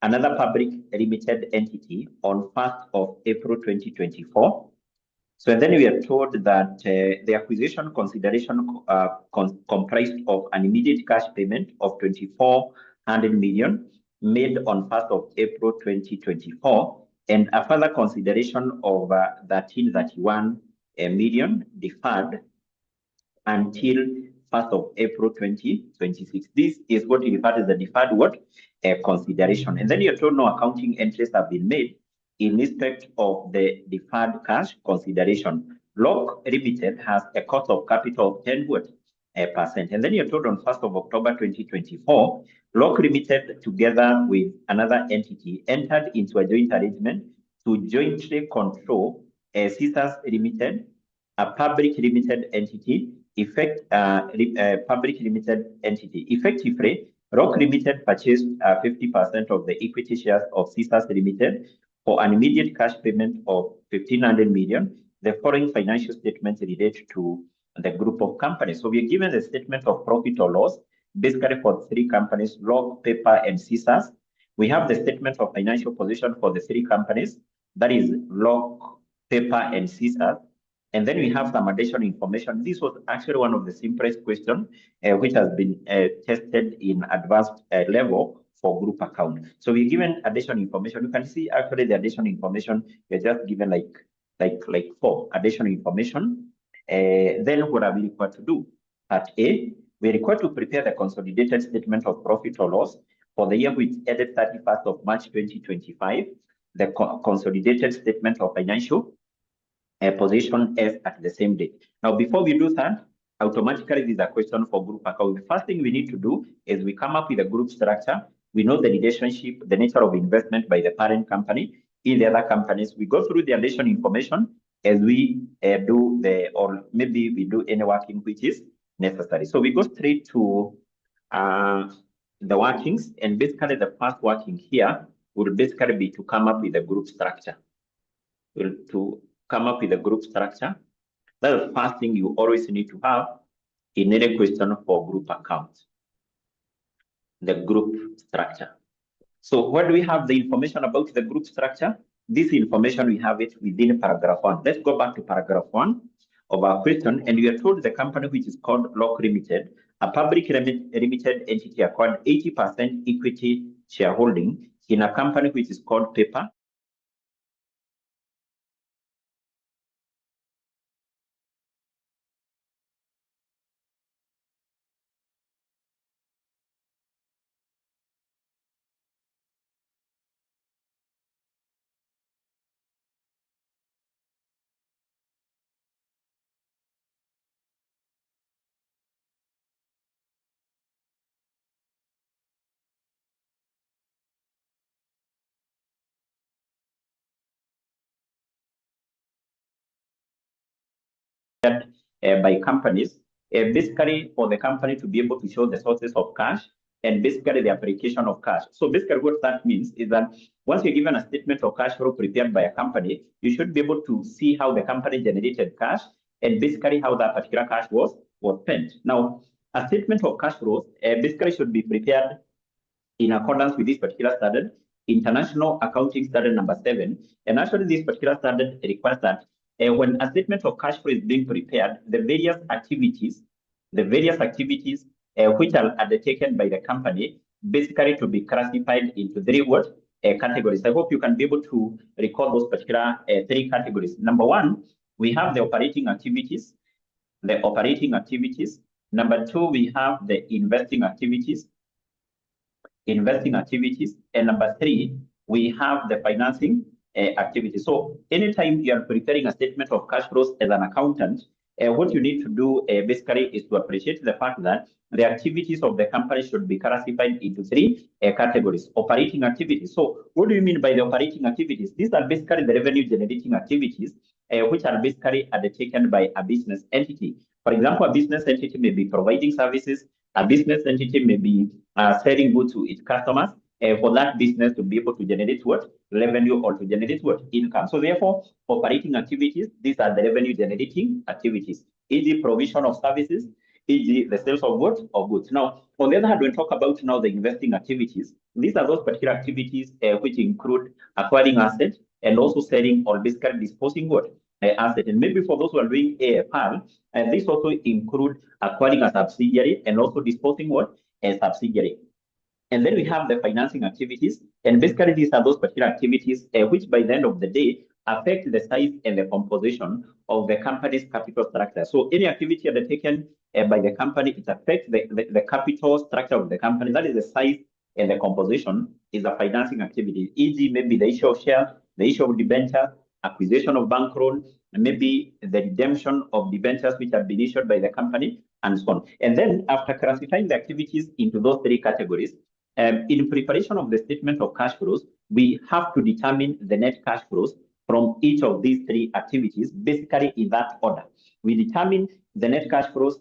another public limited entity on 1st of April 2024. So then we are told that the acquisition consideration comprised of an immediate cash payment of 2,400 million made on 1st of April 2024, and a further consideration of 1,331 million deferred until 1st of April 2026. This is what we refer to as the deferred consideration. And then you're told no accounting entries have been made in respect of the deferred cash consideration. 𝐿𝐿 Limited has a cost of capital of 10%. And then you're told on 1st of October 2024, 𝐿𝐿 Limited, together with another entity, entered into a joint arrangement to jointly control 𝐶𝐶𝑠 Limited, a public limited entity. Public limited entity. Effectively, 𝐿𝐿 Limited purchased 50% of the equity shares of 𝐶𝐶𝑠 Limited for an immediate cash payment of 1,500 million. The following financial statements relate to the group of companies. So we are given the statement of profit or loss, basically for 3 companies, 𝐿𝐿, Pepper, and 𝐶𝐶𝑠. We have the statement of financial position for the 3 companies, that is 𝐿𝐿, Pepper, and 𝐶𝐶𝑠. And then we have some additional information. This was actually one of the simplest questions, which has been tested in advanced level for group account. So we're given additional information. You can see actually the additional information, we're just given like 4 additional information. Then what are we required to do? At A, we're required to prepare the consolidated statement of profit or loss for the year which ended 31st of March 2025, the consolidated statement of financial position as at the same date. Now, before we do that, automatically this is a question for group account. The first thing we need to do is we come up with a group structure. We know the relationship, the nature of investment by the parent company in the other companies. We go through the additional information as we do or maybe we do any working which is necessary. So we go straight to the workings, and basically the first working here will basically be to come up with a group structure. To come up with a group structure. That's the first thing you always need to have in any question for group accounts. The group structure. So where do we have the information about the group structure? This information, we have it within paragraph 1. Let's go back to paragraph 1 of our question, and we are told the company which is called 𝐿𝐿 Limited, a public limited entity, acquired 80% equity shareholding in a company which is called Pepper. By companies, basically for the company to be able to show the sources of cash and basically the application of cash. So basically what that means is that once you're given a statement of cash flow prepared by a company, you should be able to see how the company generated cash and basically how that particular cash was spent. Now, a statement of cash flows basically should be prepared in accordance with this particular standard, International Accounting Standard number 7. And actually this particular standard requires that when a statement of cash flow is being prepared, the various activities which are undertaken by the company, basically to be classified into 3 categories. I hope you can be able to recall those particular 3 categories. Number 1, we have the operating activities. Number 2, we have the investing activities. And number 3, we have the financing activity. So anytime you are preparing a statement of cash flows as an accountant, what you need to do basically is to appreciate the fact that the activities of the company should be classified into 3 categories. Operating activities. So what do you mean by the operating activities? These are basically the revenue generating activities which are basically undertaken by a business entity. For example, a business entity may be providing services. A business entity may be selling goods to its customers. For that business to be able to generate revenue or to generate income. So therefore, operating activities, these are the revenue generating activities. E.g. provision of services, e.g. the sales of what? Of goods. Now, on the other hand, when we talk about now the investing activities, these are those particular activities which include acquiring assets and also selling or basically disposing what? Asset. And maybe for those who are doing AFR, this also include acquiring a subsidiary and also disposing what? A subsidiary. And then we have the financing activities. And basically, these are those particular activities which by the end of the day affect the size and the composition of the company's capital structure. So any activity undertaken by the company, it affects the capital structure of the company. That is the size and the composition is a financing activity, e.g. maybe the issue of shares, the issue of debentures, acquisition of bank loan, maybe the redemption of debentures which have been issued by the company, and so on. And then after classifying the activities into those three categories, in preparation of the statement of cash flows, we have to determine the net cash flows from each of these three activities, basically in that order. We determine the net cash flows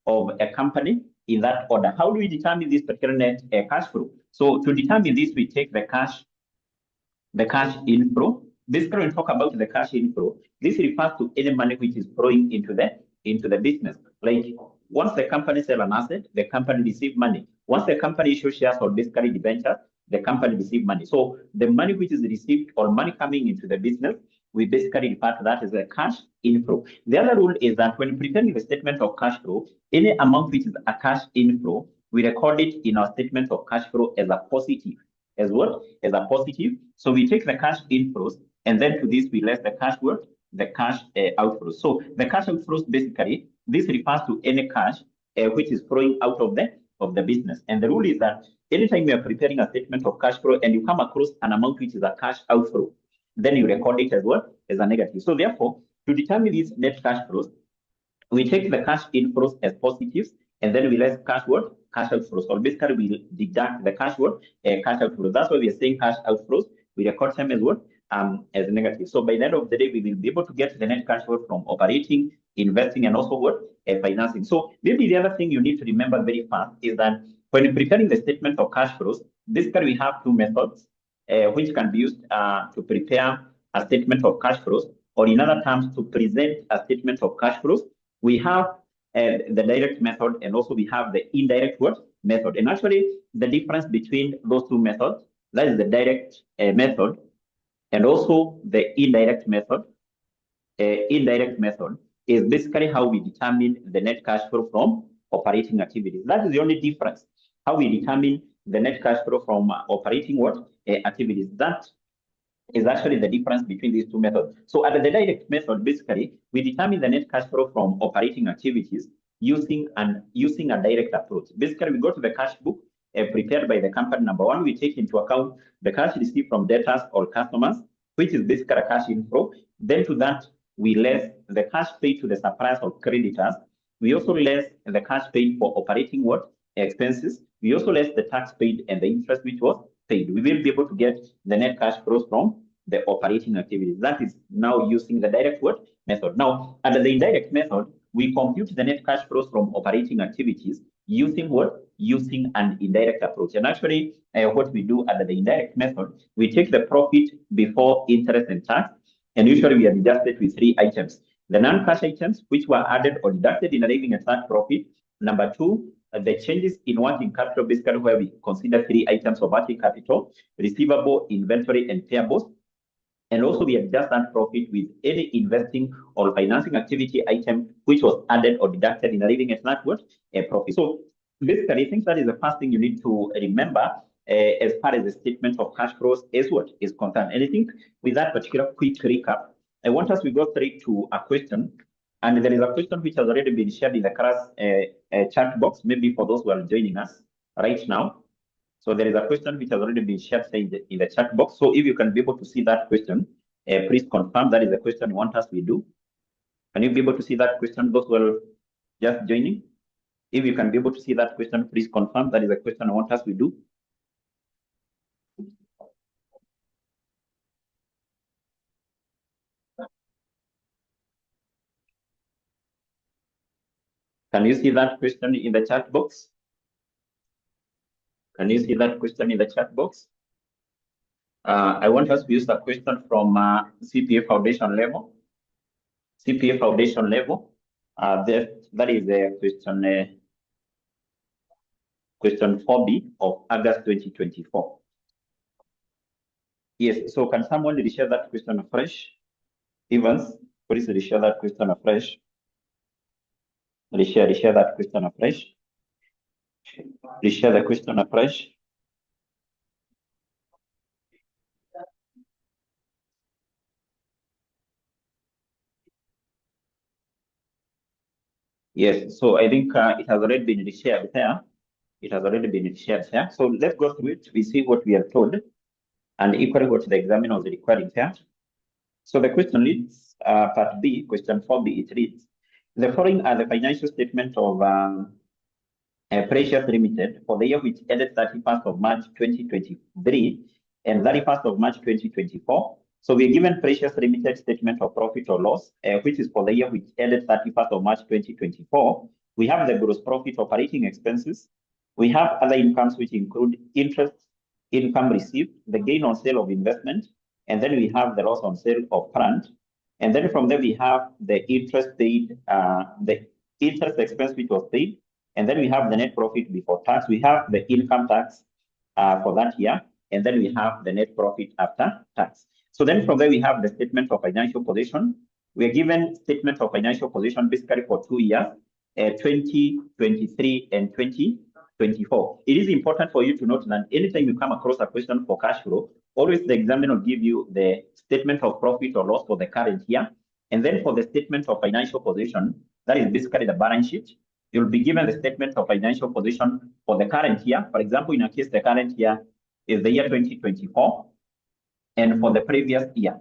of a company in that order. How do we determine this particular net cash flow? So to determine this, we take the cash inflow. Basically, when we talk about the cash inflow, this refers to any money which is flowing into the business. Like once the company sells an asset, the company receives money. Once the company issues shares or basically debentures, the company receives money. So the money which is received or money coming into the business, we basically refer to that as a cash inflow. The other rule is that when preparing the statement of cash flow, any amount which is a cash inflow, we record it in our statement of cash flow as a positive. As what? As a positive. So we take the cash inflows and then to this we less the cash what? The cash outflows. So the cash outflows basically, this refers to any cash which is flowing out of the business. And the rule is that anytime you are preparing a statement of cash flow and you come across an amount which is a cash outflow, then you record it as what? As a negative. So therefore, to determine these net cash flows, we take the cash inflows as positives and then we less cash what? Cash outflows. So basically we deduct the cash what? Cash outflows. That's why we are saying cash outflows. We record them as what? As negative. So by the end of the day, we will be able to get the net cash flow from operating, investing, and also what? Financing. So maybe the other thing you need to remember very fast is that when preparing the statement of cash flows, basically we have two methods which can be used to prepare a statement of cash flows, or in other terms, to present a statement of cash flows. We have the direct method and also we have the indirect what? Method. And actually, the difference between those two methods, that is the direct method and also the indirect method. Indirect method is basically how we determine the net cash flow from operating activities. That is the only difference. How we determine the net cash flow from operating what? Activities. That is actually the difference between these two methods. So under the direct method, basically, we determine the net cash flow from operating activities using a direct approach. Basically, we go to the cash book prepared by the company. Number one, we take into account the cash received from debtors or customers, which is basically a cash inflow. Then to that, we less the cash paid to the suppliers or creditors. We also less the cash paid for operating what? Expenses. We also less the tax paid and the interest which was paid. We will be able to get the net cash flows from the operating activities. That is now using the direct what? Method. Now, under the indirect method, we compute the net cash flows from operating activities using what? Using an indirect approach. And actually, what we do under the indirect method, we take the profit before interest and tax, and usually we are adjusted with three items. The non-cash items, which were added or deducted in arriving at net profit. Number two, the changes in working capital, basically where we consider three items of working capital: receivable, inventory, and payables. And also we adjust that profit with any investing or financing activity item which was added or deducted in arriving at net what? A profit. So basically, I think that is the first thing you need to remember as far as the statement of cash flows is what is concerned. And I think with that particular quick recap, I want us to go straight to a question. And there is a question which has already been shared in the class chat box, maybe for those who are joining us right now. So there is a question which has already been shared in the chat box. So if you can be able to see that question, please confirm that is the question you want us to do. Can you be able to see that question, those who are just joining? If you can be able to see that question, please confirm that is the question I want us to do. Can you see that question in the chat box? Can you see that question in the chat box? I want us to use the question from CPA foundation level. CPA foundation level. That is question 4B of August 2024. Yes, so can someone reshare that question afresh? Evans, please reshare that question afresh. Reshare that question afresh. Reshare the question afresh. Yes, so I think it has already been reshared there. It has already been shared here. So let's go through it. We see what we are told and equally what the examiner was requiring here. So the question reads, part B, question 4B, it reads, the following are the financial statement of Precious Limited for the year which ended 31st of March 2023 and 31st of March 2024. So we're given Precious Limited statement of profit or loss, which is for the year which ended 31st of March 2024. We have the gross profit operating expenses. We have other incomes which include interest income received, the gain on sale of investment, and then we have the loss on sale of plant. And then from there we have the interest paid, the interest expense which was paid, and then we have the net profit before tax. We have the income tax for that year, and then we have the net profit after tax. So then from there we have the statement of financial position. We are given statement of financial position basically for 2 years, 2023 and 2024. It is important for you to note that anytime you come across a question for cash flow, always the examiner will give you the statement of profit or loss for the current year. And then for the statement of financial position, that is basically the balance sheet, you'll be given the statement of financial position for the current year. For example, in a case, the current year is the year 2024, and for the previous year.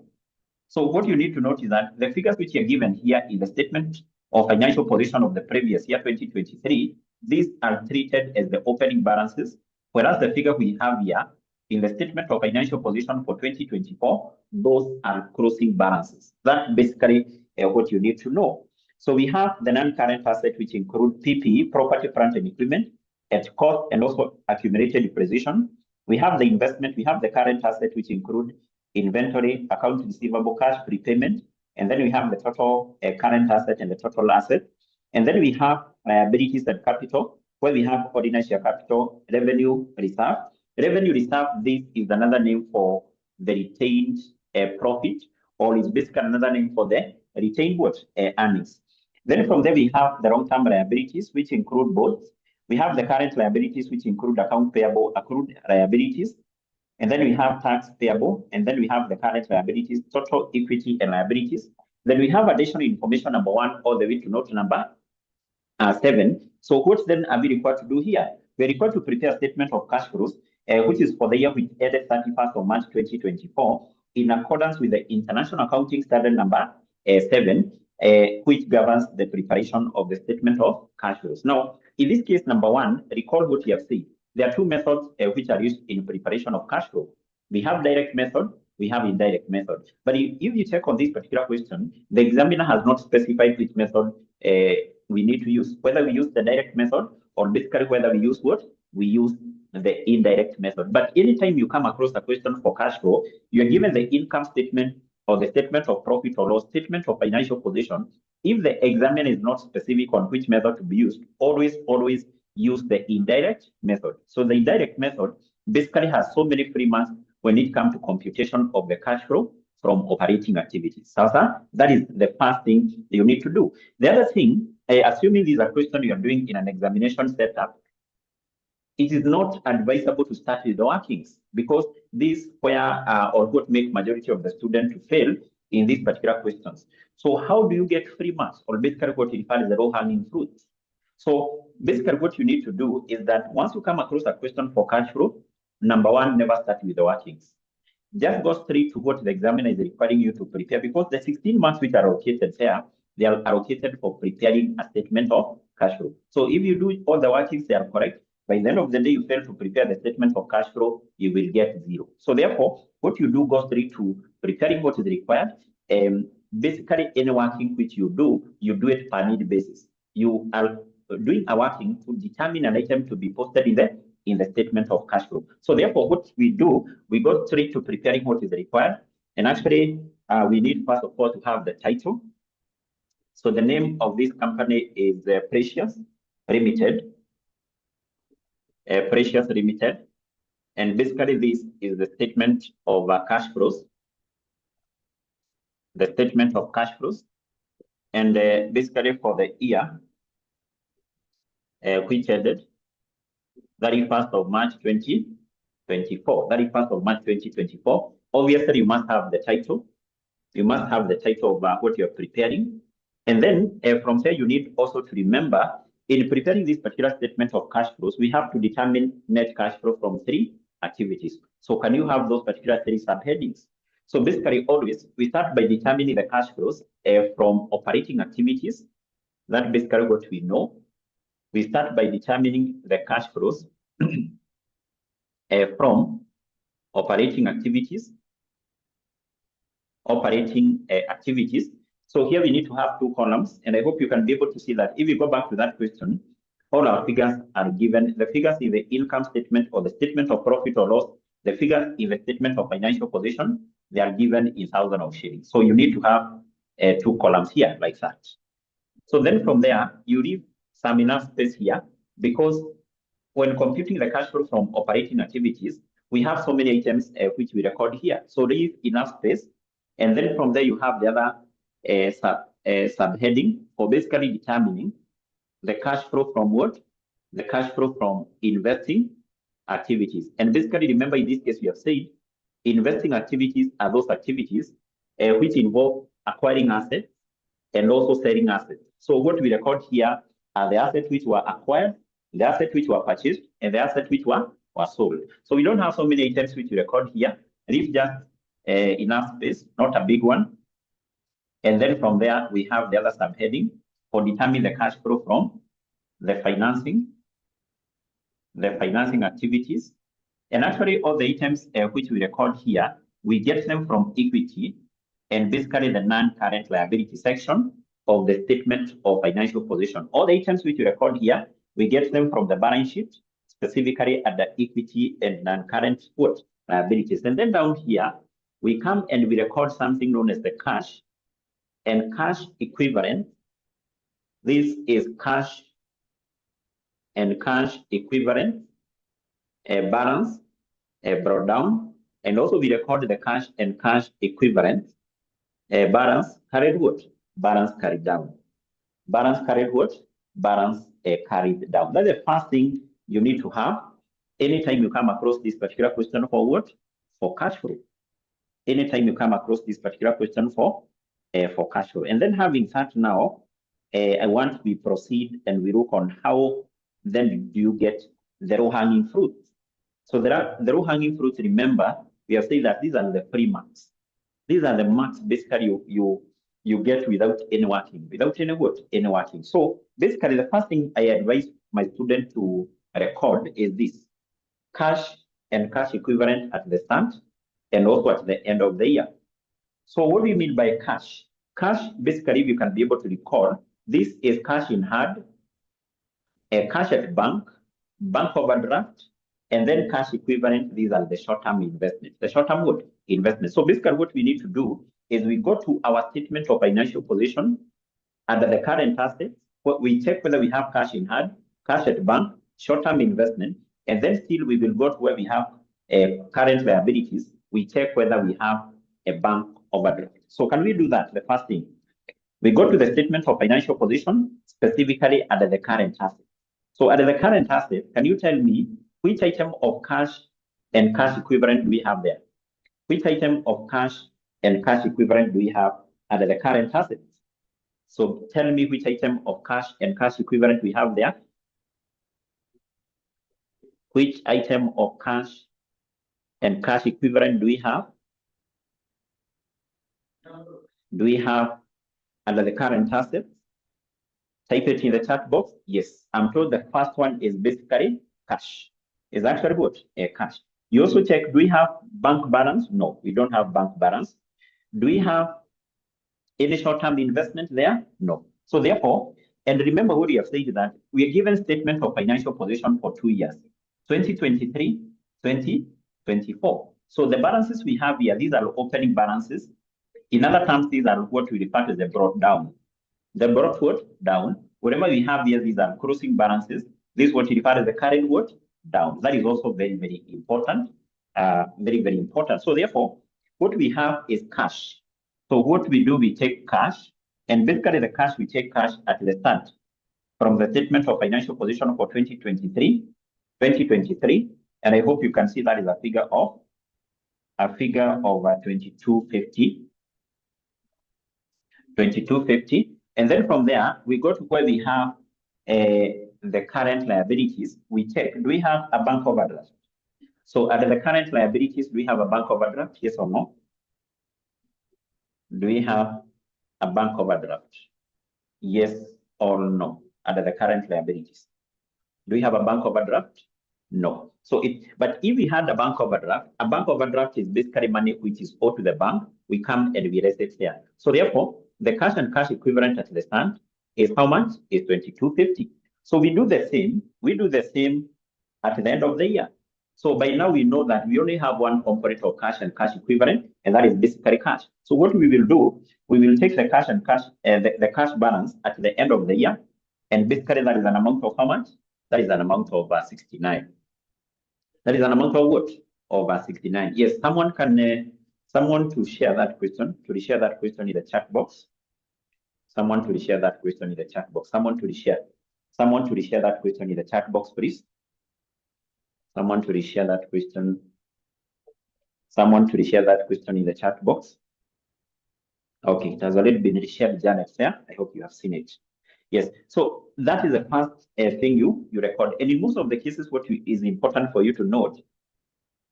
So what you need to note is that the figures which are given here in the statement of financial position of the previous year, 2023, these are treated as the opening balances, whereas the figure we have here in the statement of financial position for 2024, those are closing balances. That's basically what you need to know. So we have the non-current assets, which include PPE, property, plant, and equipment, at cost and also accumulated depreciation. We have the investment, we have the current asset, which include inventory, account receivable, cash, prepayment, and then we have the total current asset and the total asset. And then we have liabilities and capital, where we have ordinary share capital, revenue reserve. Revenue reserve, this is another name for the retained profit, or is basically another name for the retained what? Earnings. Then from there, we have the long-term liabilities, which include both. We have the current liabilities, which include account payable, accrued liabilities. And then we have tax payable. And then we have the current liabilities, total equity and liabilities. Then we have additional information, number 1, all the way to note number 7. So what then are we required to do here? We're required to prepare a statement of cash flows, which is for the year which ended 31st of March 2024, in accordance with the International Accounting Standard number 7, which governs the preparation of the statement of cash flows. Now, in this case, number 1, recall what we have said. There are 2 methods which are used in preparation of cash flow. We have direct method, we have indirect method. But if you check on this particular question, the examiner has not specified which method we need to use, whether we use the direct method or basically whether we use what? We use the indirect method. But anytime you come across a question for cash flow, you are given the income statement or the statement of profit or loss, statement of financial position. If the examiner is not specific on which method to be used, always use the indirect method. So the indirect method basically has so many free marks when it comes to computation of the cash flow from operating activities. So that is the first thing you need to do. The other thing, assuming this is a question you are doing in an examination setup, it is not advisable to start with the workings, because this where or what make majority of the students to fail in these particular questions. So how do you get free marks, or basically what you refer as the low-hanging fruits? So basically what you need to do is that once you come across a question for cash flow, number 1, never start with the workings. Just go straight to what the examiner is requiring you to prepare, because the 16 marks which are allocated here, they are allocated for preparing a statement of cash flow. So if you do all the workings, they are correct. By the end of the day, you fail to prepare the statement of cash flow, you will get 0. So therefore, what you do, go straight to preparing what is required. Basically, any working which you do it per need basis. You are doing a working to determine an item to be posted in the statement of cash flow. So therefore, what we do, we go straight to preparing what is required. And actually, we need first of all to have the title. So the name of this company is Precious Limited. Precious Limited. And basically this is the statement of cash flows. The statement of cash flows. And basically for the year, which ended 31st of March 2024. 31st of March 2024. Obviously, you must have the title. You must have the title of what you're preparing. And then from there, you need also to remember, in preparing this particular statement of cash flows, we have to determine net cash flow from 3 activities. So can you have those particular 3 subheadings? So basically, always, we start by determining the cash flows from operating activities. That's basically what we know. We start by determining the cash flows from operating activities. So here we need to have 2 columns, and I hope you can be able to see that if you go back to that question, all our figures are given. The figures in the income statement or the statement of profit or loss, the figures in the statement of financial position, they are given in thousands of shillings. So you need to have 2 columns here like that. So then from there, you leave some enough space here, because when computing the cash flow from operating activities, we have so many items which we record here. So leave enough space. And then from there, you have the other subheading for basically determining the cash flow from what? The cash flow from investing activities. And basically, remember in this case, we have said investing activities are those activities which involve acquiring assets and also selling assets. So what we record here are the assets which were acquired, the assets which were purchased, and the assets which were sold. So we don't have so many items which we record here. Leave just enough space, not a big one. And then from there, we have the other subheading for determining the cash flow from the financing activities. And actually, all the items which we record here, we get them from equity and basically the non-current liability section of the statement of financial position. All the items which we record here, we get them from the balance sheet, specifically at the equity and non-current liabilities. And then down here, we come and we record something known as the cash and cash equivalent. This is cash and cash equivalent, a balance, a brought down, and also we record the cash and cash equivalent, a balance carried what? Balance carried down. Balance carried what? Balance carried down. That's the first thing you need to have anytime you come across this particular question for what? For cash flow. Anytime you come across this particular question for cash flow. And then having that now, I want we proceed and we look on how then do you get the low-hanging fruits. So there are the low-hanging fruits. Remember, we have said that these are the free marks. These are the marks basically you get without any working, without any what? Any working. So basically the first thing I advise my student to record is this: cash and cash equivalent at the start and also at the end of the year. So what do you mean by cash? Cash, basically, you can be able to recall, this is cash in hand, cash at bank overdraft, and then cash equivalent. These are the short-term investments. The short-term what? Investment. So basically what we need to do is we go to our statement of financial position under the current assets. We check whether we have cash in hand, cash at bank, short-term investment, and then still we will go to where we have current liabilities. We check whether we have a bank overdraft. So can we do that? The first thing, we go to the statement of financial position, specifically under the current asset. So under the current asset, can you tell me which item of cash and cash equivalent do we have there? Which item of cash and cash equivalent do we have under the current assets? So tell me which item of cash and cash equivalent we have there. Which item of cash and cash equivalent do we have? Do we have under the current assets? Type it in the chat box. Yes, I'm told the first one is basically cash. Is actually what? Cash. You also check, do we have bank balance? No, we don't have bank balance. Do we have any short-term investment there? No. So therefore, and remember what we have said, that we are given statement of financial position for 2 years, 2023, 2024. So the balances we have here, these are opening balances. In other terms, these are what we refer to as the brought down. Then brought what? Down. Whatever we have here, these are closing balances. This is what you refer as the current what? Down. That is also very, very important. Very, very important. So therefore, what we have is cash. So what we do, we take cash, and basically the cash, we take cash at the start from the statement of financial position for 2023, and I hope you can see that is a figure of 2250. And then from there, we go to where we have the current liabilities. We check, do we have a bank overdraft? So at the current liabilities, do we have a bank overdraft? Yes or no? Do we have a bank overdraft? Yes or no? Under the current liabilities. Do we have a bank overdraft? No. But if we had a bank overdraft is basically money which is owed to the bank. We come and we raise it here. So therefore, the cash and cash equivalent at the stand is how much? Is 2250. So we do the same. We do the same at the end of the year. So by now we know that we only have one component of cash and cash equivalent, and that is basically cash. So what we will do, we will take the cash and cash, the cash balance at the end of the year, and basically that is an amount of how much? That is an amount of 69. That is an amount of what? Of 69. Yes, someone can, someone to share that question, to share that question in the chat box. Someone to share that question in the chat box. Someone to share that question in the chat box, please. Someone to share that question. Someone to share that question in the chat box. Okay, it has already been shared, Janet. There. I hope you have seen it. Yes, so that is the first thing you record. And in most of the cases, what is important for you to note,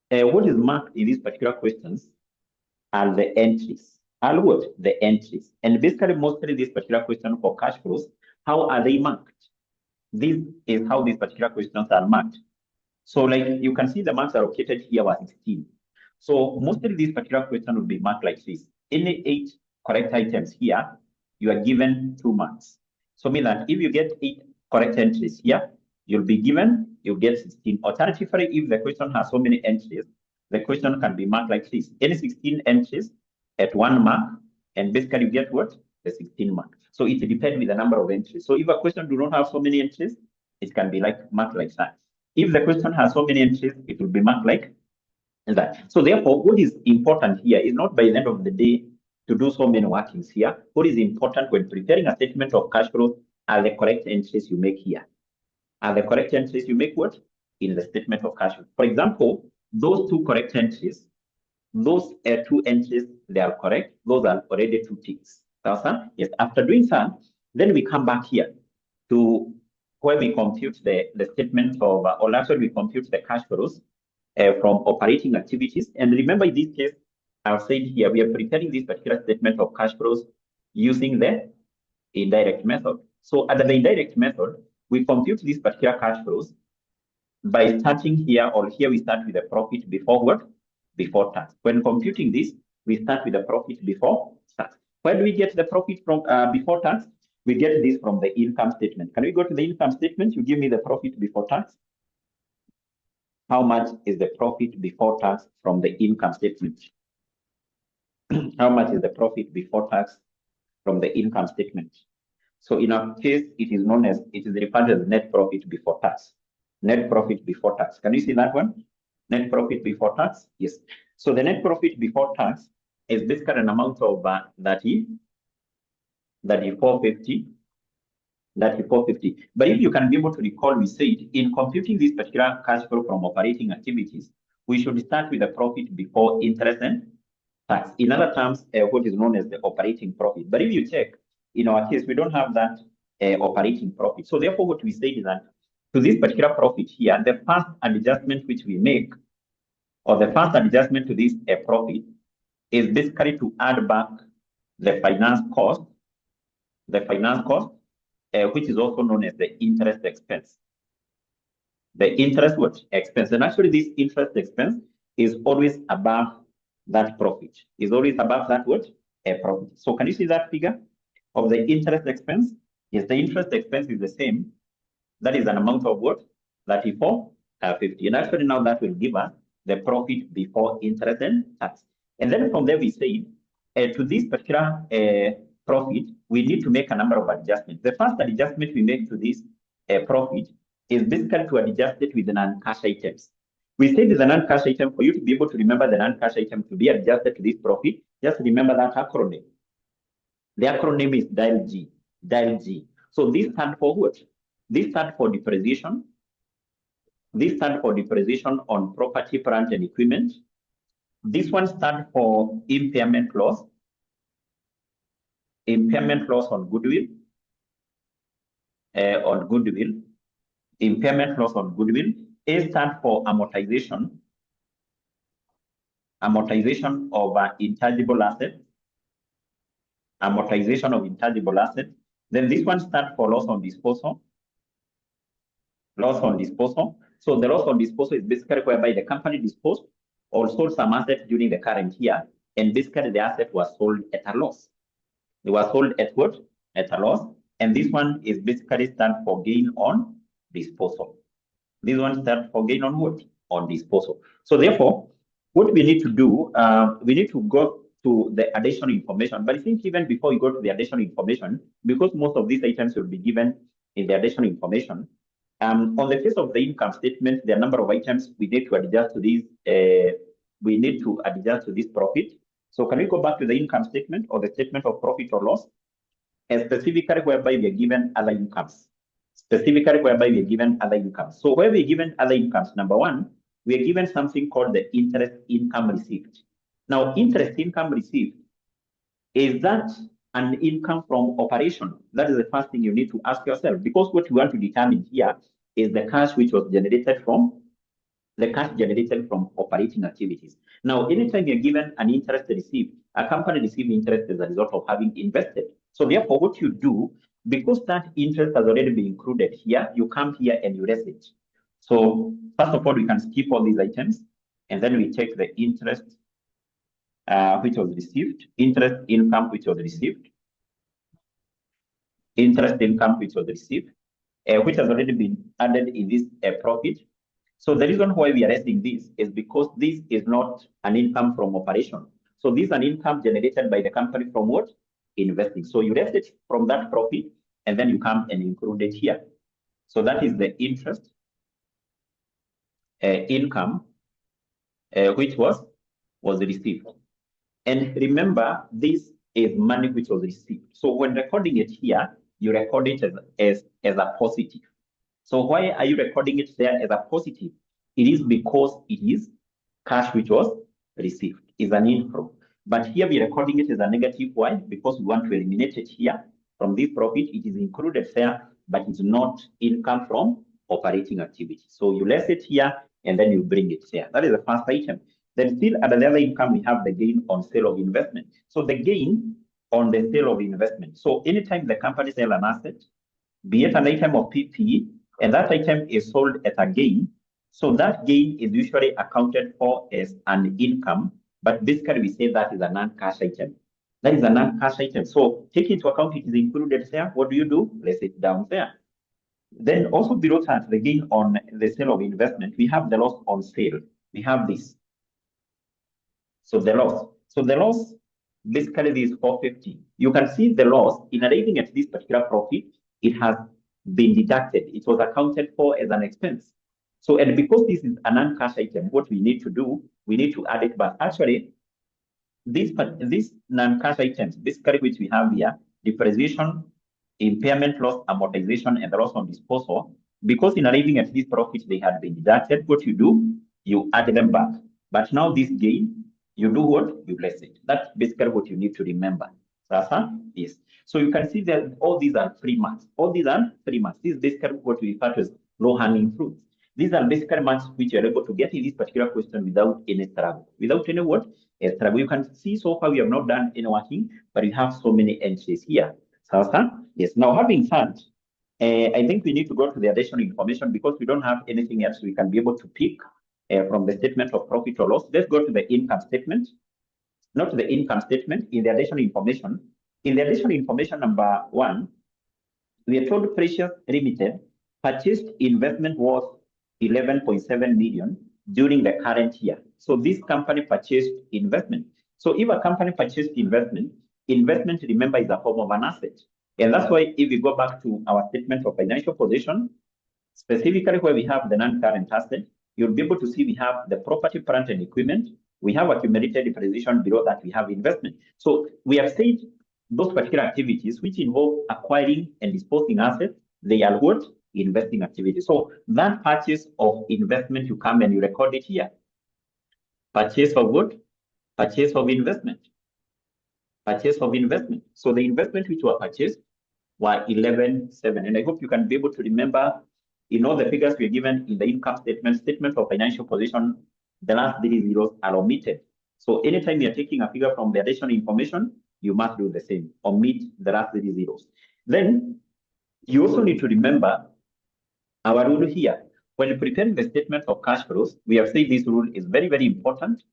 what is marked in these particular questions are the entries. Are what? The entries. And basically, mostly this particular question for cash flows, how are they marked? This is how these particular questions are marked. So like you can see the marks are located here were 16. So mostly these particular questions will be marked like this. Any 8 correct items here, you are given 2 marks. So mean that if you get 8 correct entries here, you'll get 16. Alternatively, if the question has so many entries, the question can be marked like this. Any 16 entries at 1 mark, and basically you get what? The 16 mark. So it depends with the number of entries. So if a question do not have so many entries, it can be like marked like that. If the question has so many entries, it will be marked like that. So therefore, what is important here is not by the end of the day to do so many workings here. What is important when preparing a statement of cash flow are the correct entries you make here. Are the correct entries you make what? In the statement of cash flow. For example, those 2 correct entries, those 2 entries, they are correct. Those are already 2 ticks. Yes, after doing that, then we come back here to where we compute the statement of, or actually we compute the cash flows from operating activities. And remember in this case, I've said here, we are preparing this particular statement of cash flows using the indirect method. So under the indirect method, we compute these particular cash flows by starting here, or here we start with the profit before what? Before tax. When computing this, we start with the profit before tax. Where do we get the profit from before tax? We get this from the income statement. Can we go to the income statement? You give me the profit before tax. How much is the profit before tax from the income statement? How much is the profit before tax from the income statement? So in our case, it is referred as net profit before tax. Net profit before tax. Can you see that one? Net profit before tax? Yes. So the net profit before tax is basically an amount of 450. But if you can be able to recall, we said in computing this particular cash flow from operating activities, we should start with the profit before interest and tax. In other terms, what is known as the operating profit. But if you check, in our case, we don't have that operating profit. So therefore, what we say is that to this particular profit here, the first adjustment which we make, or the first adjustment to this profit, is basically to add back the finance cost, which is also known as the interest expense. The interest expense. And actually, this interest expense is always above that profit. Is always above that profit. So can you see that figure of the interest expense? Yes, the interest expense is the same. That is an amount of what? 3450. And actually now that will give us the profit before interest and tax. And then from there we say to this particular profit, we need to make a number of adjustments. The first adjustment we make to this profit is basically to adjust it with the non-cash items. We said the non-cash item, for you to be able to remember the non-cash item to be adjusted to this profit, just remember that acronym. The acronym is 𝐷𝐿G, 𝐷𝐿G. So this stands for what? This stands for depreciation. This stands for depreciation on property, plant, and equipment. This one stands for impairment loss. Impairment loss on goodwill. Impairment loss on goodwill. A stands for amortization. Amortization of intangible assets. Amortization of intangible assets. Then this one stands for loss on disposal. Loss on disposal. So the loss on disposal is basically whereby the company disposed or sold some assets during the current year, and basically the asset was sold at a loss. They were sold at what? At a loss. And this one is basically stands for gain on disposal. This one stands for gain on what? On disposal. So therefore, what we need to do, we need to go to the additional information. But I think even before you go to the additional information, because most of these items will be given in the additional information, on the face of the income statement, there are a number of items we need to adjust to these. We need to adjust to this profit. So can we go back to the income statement or the statement of profit or loss? And specifically whereby we are given other incomes. Specifically whereby we are given other incomes. So where we are given other incomes, number one, we are given something called the interest income received. Now, interest income received, is that an income from operation? That is the first thing you need to ask yourself, because what you want to determine here is the cash which was generated from operating activities. Now, anytime you're given an interest received, a company receives interest as a result of having invested. So therefore, what you do, because that interest has already been included here, you come here and you less it. So first of all, we can skip all these items, and then we take the interest which was received, interest income which was received, interest income which was received, which has already been added in this profit. So the reason why we are raising this is because this is not an income from operation. So this is an income generated by the company from what? Investing. So you raise it from that profit, and then you come and include it here. So that is the interest income which was received. And remember, this is money which was received. So when recording it here, you record it as a positive. So why are you recording it there as a positive? It is because it is cash which was received, is an inflow. But here we're recording it as a negative. Why? Because we want to eliminate it here from this profit. It is included there, but it's not income from operating activity. So you less it here, and then you bring it there. That is the first item. Then still under the other income, we have the gain on sale of investment. So the gain on the sale of investment. So anytime the company sells an asset, be it an item of PPE, and that item is sold at a gain, so that gain is usually accounted for as an income, but basically we say that is a non-cash item. That is a non-cash item. So take into account it is included there. What do? Place it down there. Then also below that, the gain on the sale of investment, we have the loss on sale. We have this. So the loss. So the loss, basically this is 450. You can see the loss in arriving at this particular profit, it has been deducted. It was accounted for as an expense. So, and because this is a non-cash item, what we need to do, we need to add it. But actually, these non-cash items, basically which we have here, depreciation, impairment loss, amortization, and the loss on disposal, because in arriving at this profit, they had been deducted. What you do, you add them back. But now this gain, you do what? You less it. That's basically what you need to remember. Yes. So you can see that all these are free marks. All these are free marks. This is basically what we refer to as low-hanging fruits. These are basically marks which you're able to get in this particular question without any struggle. Without any what? A struggle. You can see so far we have not done any working, but we have so many entries here. Yes. Now, having said, I think we need to go to the additional information because we don't have anything else we can be able to pick from the statement of profit or loss. Let's go to the income statement. Not the income statement, in the additional information. In the additional information number 1, we are told Precious Limited purchased investment worth 11.7 million during the current year. So this company purchased investment. So if a company purchased investment, investment, remember, is a form of an asset. And that's why if we go back to our statement of financial position, specifically where we have the non-current asset, you'll be able to see we have the property, plant, and equipment. We have accumulated depreciation. Below that, we have investment. So we have said those particular activities which involve acquiring and disposing assets, they are what? Investing activities. So that purchase of investment, you come and you record it here. Purchase of what? Purchase of investment. Purchase of investment. So the investment which were purchased were 11,700. And I hope you can be able to remember, in all the figures we are given in the income statement of financial position, the last 3 zeros are omitted. So anytime you're taking a figure from the additional information, you must do the same, omit the last 3 zeros. Then you also need to remember our rule here. When preparing the statement of cash flows, we have said this rule is very, very important.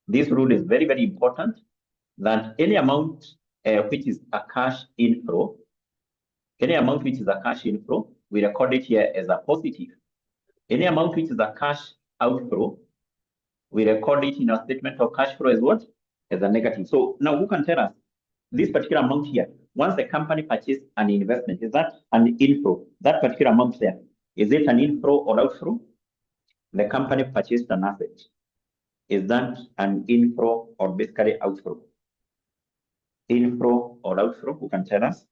This rule is very, very important, that any amount which is a cash inflow, any amount which is a cash inflow, we record it here as a positive. Any amount which is a cash outflow, we record it in our statement of cash flow as what? As a negative. So now who can tell us this particular amount here? Once the company purchased an investment, is that an inflow? That particular amount there, is it an inflow or outflow? The company purchased an asset. Is that an inflow or basically outflow? Inflow or outflow? Who can tell us?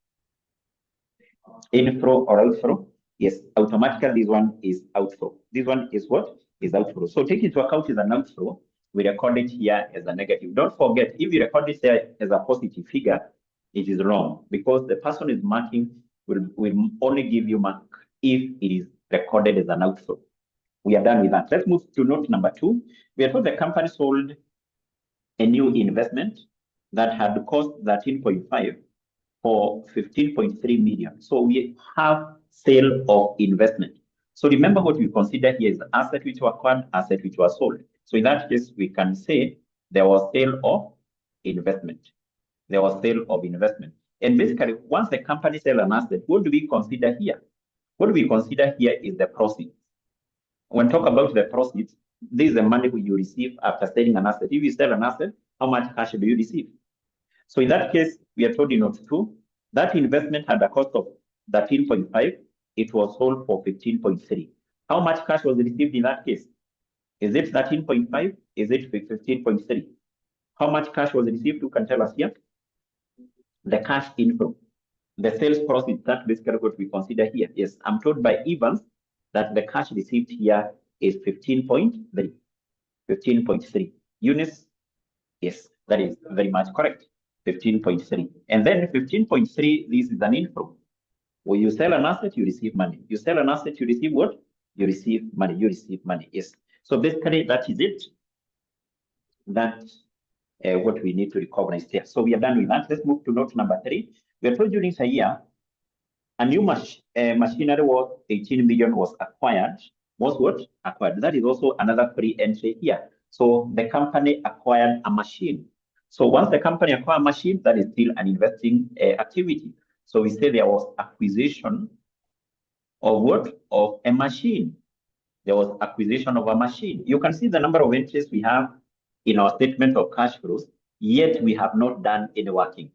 Inflow or outflow? Yes, automatically this one is outflow. This one is what? Is outflow. So take into account as an outflow, we record it here as a negative. Don't forget, if you record it here as a positive figure, it is wrong, because the person is marking will only give you mark if it is recorded as an outflow. We are done with that. Let's move to note number 2. We are told the company sold a new investment that had cost 13.5 for 15.3 million. So we have sale of investment. So remember what we consider here is asset which were acquired, asset which was sold. So in that case, we can say there was sale of investment. There was sale of investment. And basically, once the company sells an asset, what do we consider here? What do we consider here is the proceeds. When we talk about the proceeds, this is the money you receive after selling an asset. If you sell an asset, how much cash do you receive? So in that case, we are told in note 2, that investment had a cost of 13.5. It was sold for 15.3. How much cash was received in that case? Is it 13.5? Is it 15.3? How much cash was received? Who can tell us here? The cash inflow, the sales proceeds, that basically what we consider here. Yes, I'm told by Evans that the cash received here is 15.3. 15.3. Eunice? Yes, that is very much correct. 15.3. And then 15.3, this is an inflow. When you sell an asset, you receive money. You sell an asset, you receive what? You receive money. You receive money. Yes. So basically, that is it. That's what we need to recognize there. So we are done with that. Let's move to note number 3. We are told during the year, a new machinery worth 18 million was acquired. Was what? Acquired. That is also another free entry here. So the company acquired a machine. So once the company acquired a machine, that is still an investing activity. So we say there was acquisition of what? Of a machine. There was acquisition of a machine. You can see the number of entries we have in our statement of cash flows, yet we have not done any working.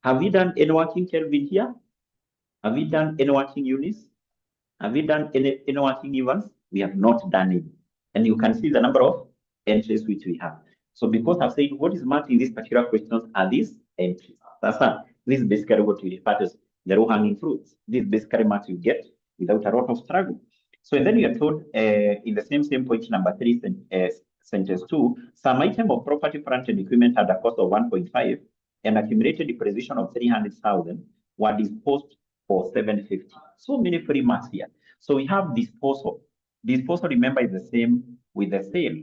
Have we done any working, Kelvin, here? Have we done any working, Eunice? Have we done any working, Evans? We have not done it. And you can see the number of entries which we have. So because I've said what is marked in these particular questions are these entries. That's not. This is basically what we refer to as the low-hanging fruits. This basically marks you get without a lot of struggle. So and then you are told in the same point number 3, sentence 2, some item of property, plant, and equipment had a cost of 1.5 and accumulated depreciation of 300,000 were disposed for 750. So many free marks here. So we have disposal. Disposal, remember, is the same with the sale.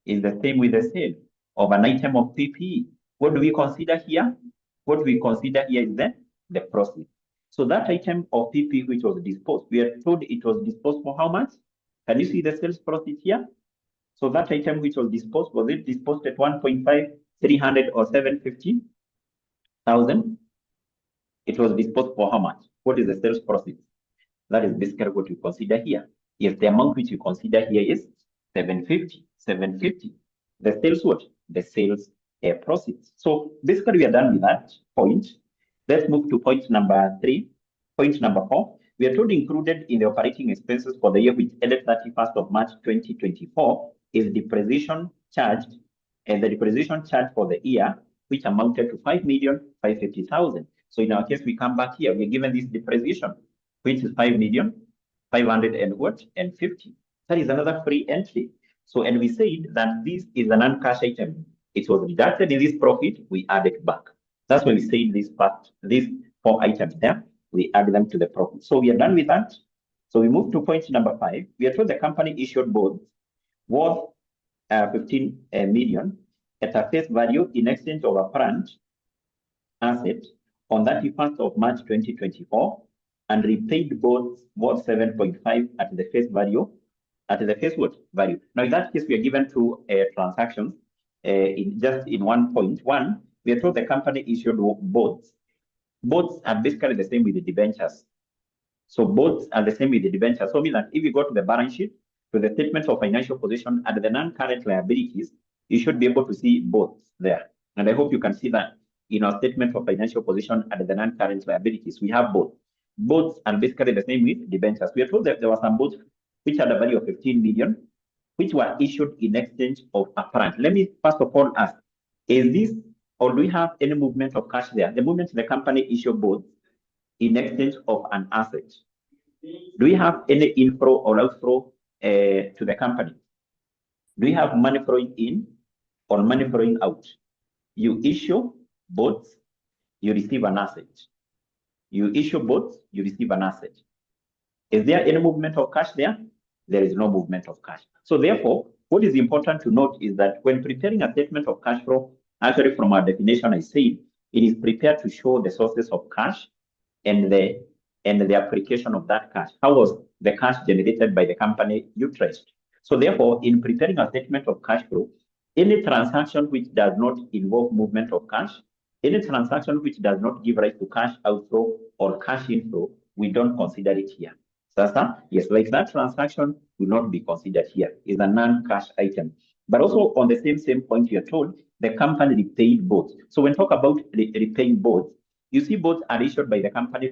Is the same with the sale of an item of PPE. What do we consider here? What we consider here is the proceeds. So that item of PPE which was disposed, we are told it was disposed for how much? Can you see the sales proceeds here? So that item which was disposed, was it disposed at 1.5, 300 or 750,000? It was disposed for how much? What is the sales proceeds? That is basically what we consider here. Yes, the amount which you consider here is 750. 750. The sales what? The sales proceeds. So basically, we are done with that point. Let's move to point number 3. Point number 4. We are told included in the operating expenses for the year which ended 31st of March 2024 is depreciation charged, and the depreciation charge for the year, which amounted to 5,550,000. So in our case, we come back here. We are given this depreciation, which is 5,550,000. That is another free entry. So, and we said that this is a non-cash item. It was deducted in this profit, we add it back. That's why we say this part, these 4 items there, we add them to the profit. So we are done with that. So we move to point number 5. We are told the company issued bonds worth 15 million at a face value in exchange of a current asset on 31st of March 2024 and repaid bonds worth 7.5 at the face value, at the face value. Now in that case, we are given 2 transactions. In one point. One, we are told the company issued bonds. Bonds are basically the same with the debentures. So bonds are the same with the debentures. So mean that if you go to the balance sheet, to the statement of financial position and the non-current liabilities, you should be able to see bonds there. And I hope you can see that in our statement of financial position and the non-current liabilities, we have both. Bonds are basically the same with debentures. We are told that there were some bonds which had a value of 15 million, which were issued in exchange of a current. Let me first of all ask, is this, or do we have any movement of cash there? The moment the company issued bonds in exchange of an asset, do we have any inflow or outflow to the company? Do we have money flowing in or money flowing out? You issue bonds, you receive an asset. You issue bonds, you receive an asset. Is there any movement of cash there? There is no movement of cash. So therefore, what is important to note is that when preparing a statement of cash flow, actually from our definition, I said, it is prepared to show the sources of cash and the application of that cash. How was the cash generated by the company utilized? So therefore, in preparing a statement of cash flow, any transaction which does not involve movement of cash, any transaction which does not give rise to cash outflow or cash inflow, we don't consider it here. Yes, like that transaction will not be considered here. It's a non-cash item. But also on the same point, you are told the company repaid bonds. So when talk about repaying bonds, you see bonds are issued by the company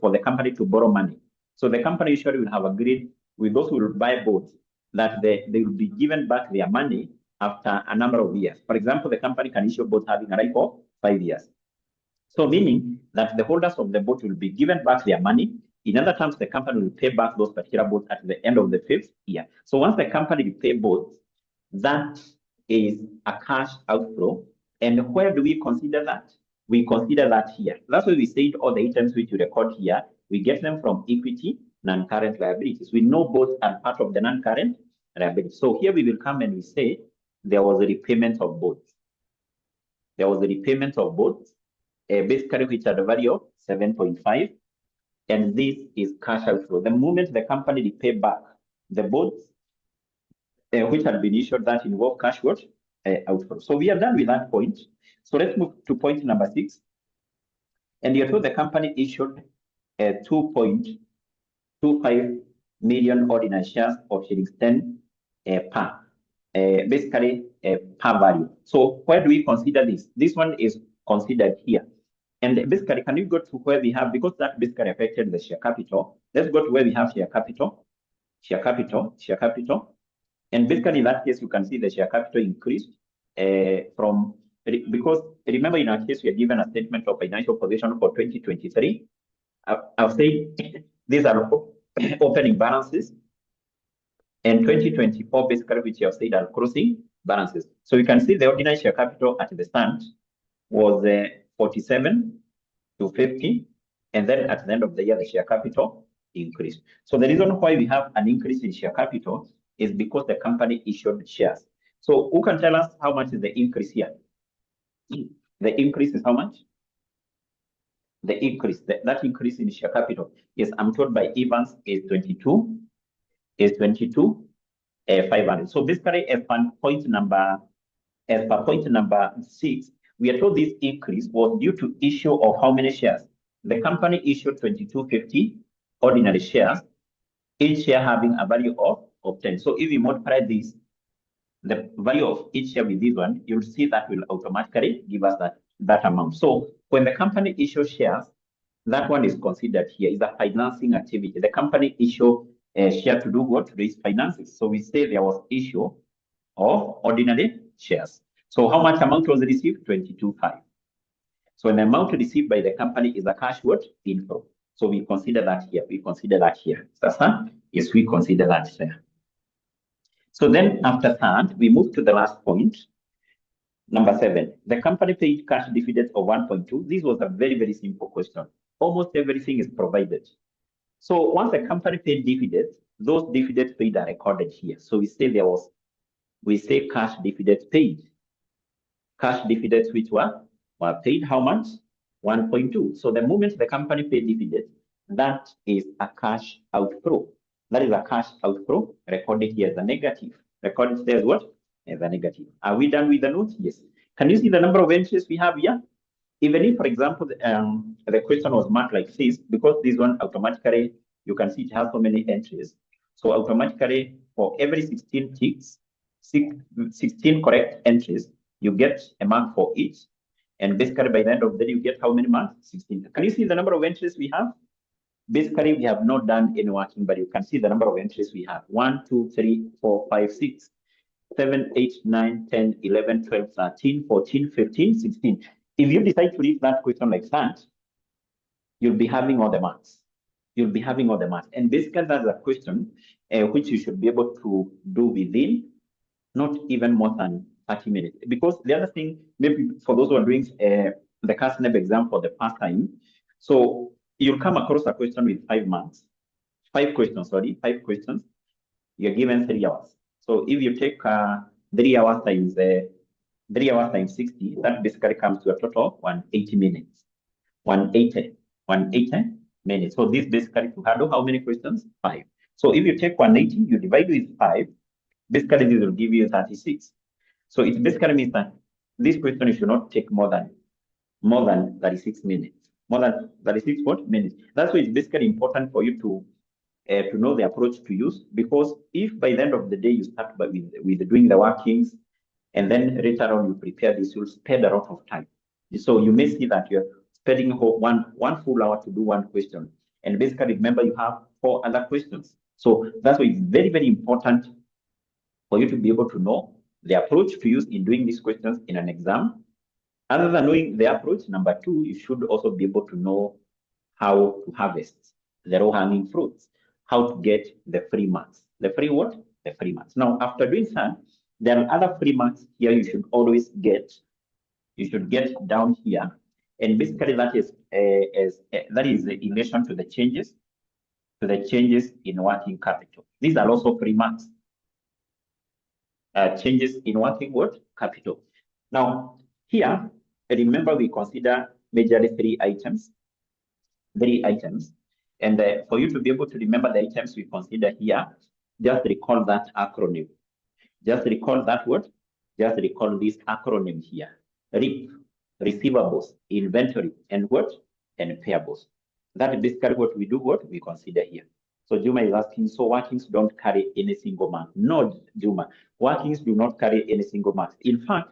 for the company to borrow money. So the company usually will have agreed with those who will buy bonds that they will be given back their money after a number of years. For example, the company can issue bonds having a life of 5 years. So meaning that the holders of the bond will be given back their money. In other terms, the company will pay back those particular bonds at the end of the 5th year. So once the company repay bonds, that is a cash outflow. And where do we consider that? We consider that here. That's why we said all the items which you record here, we get them from equity, non-current liabilities. We know both are part of the non-current liabilities. So here we will come and we say there was a repayment of bonds. There was a repayment of bonds, basically which had a value of 7.5. And this is cash outflow. The moment the company repay back the bonds, which had been issued, that involve cash outflow. So we are done with that point. So let's move to point number 6. And you're told the company issued 2.25 million ordinary shares of shillings 10 per, basically per value. So where do we consider this? This one is considered here. And basically, can you go to where we have, because that basically affected the share capital. Let's go to where we have share capital. And basically, in that case, you can see the share capital increased because remember, in our case, we are given a statement of financial position for 2023. I've said these are opening balances. And 2024, basically, which you have said are closing balances. So you can see the ordinary share capital at the start was 47 to 50. And then at the end of the year, the share capital increased. So the reason why we have an increase in share capital is because the company issued shares. So who can tell us how much is the increase here? The increase is how much? The increase, that increase in share capital, yes, I'm told by Evans is 22,500. So basically, as per point number 6, we are told this increase was due to issue of how many shares? The company issued 2250 ordinary shares, each share having a value of 10. So if we multiply this the value of each share with this one, you'll see that will automatically give us that amount. So when the company issues shares, that one is considered here is a financing activity. The company issue a share to do what? To raise finances. So we say there was issue of ordinary shares. So how much amount was received? 22.5. So an amount received by the company is a cash what? Inflow. So we consider that here. We consider that here. Yes, we consider that there. So then after that, we move to the last point. Number 7, the company paid cash dividends of 1.2. This was a very, very simple question. Almost everything is provided. So once the company paid dividends, those dividends paid are recorded here. So we say cash dividends paid. Cash dividends which were paid how much? 1.2. So the moment the company paid dividends, that is a cash outflow. That is a cash outflow recorded here as a negative. Recorded there as what? As a negative. Are we done with the note? Yes. Can you see the number of entries we have here? Even if, for example, the question was marked like this, because this one automatically, you can see it has so many entries. So automatically, for every 16 ticks, 16 correct entries, you get a mark for each. And basically, by the end of the day, you get how many marks? 16. Can you see the number of entries we have? Basically, we have not done any working, but you can see the number of entries we have. 1, 2, 3, 4, 5, 6, 7, 8, 9, 10, 11, 12, 13, 14, 15, 16. If you decide to read that question like that, you'll be having all the marks. You'll be having all the marks. And basically, that's a question which you should be able to do within not even more than 30 minutes. Because the other thing, maybe for those who are doing the CASNEB exam for the first time, so you'll come across a question with 5 marks. 5 questions, sorry, 5 questions. You're given 3 hours. So if you take 3 hours times 3 hours times 60, that basically comes to a total of 180 minutes. 180 minutes. So this basically to handle how many questions? 5. So if you take 180, you divide with 5, basically this will give you 36. So it basically means that this question should not take more than 36 minutes. More than 36 what? Minutes. That's why it's basically important for you to know the approach to use, because if by the end of the day you start with doing the workings and then later on you prepare this, you'll spend a lot of time. So you may see that you're spending one full hour to do one question. And basically, remember, you have 4 other questions. So that's why it's very, very important for you to be able to know the approach to use in doing these questions in an exam. Other than knowing the approach, number 2, you should also be able to know how to harvest the low-hanging fruits, how to get the free marks. The free what? The free marks. Now, after doing that, there are other free marks here you should always get. You should get down here. And basically that is in relation to the changes in working capital. These are also free marks. Changes in working what? Capital. Now, here, remember we consider majorly 3 items. 3 items. And for you to be able to remember the items we consider here, just recall that acronym. Just recall that word. Just recall this acronym here. RIP, receivables, inventory, and what? And payables. That is basically what we do, what we consider here. So Juma is asking, so workings don't carry any single mark. No, Juma, workings do not carry any single mark. In fact,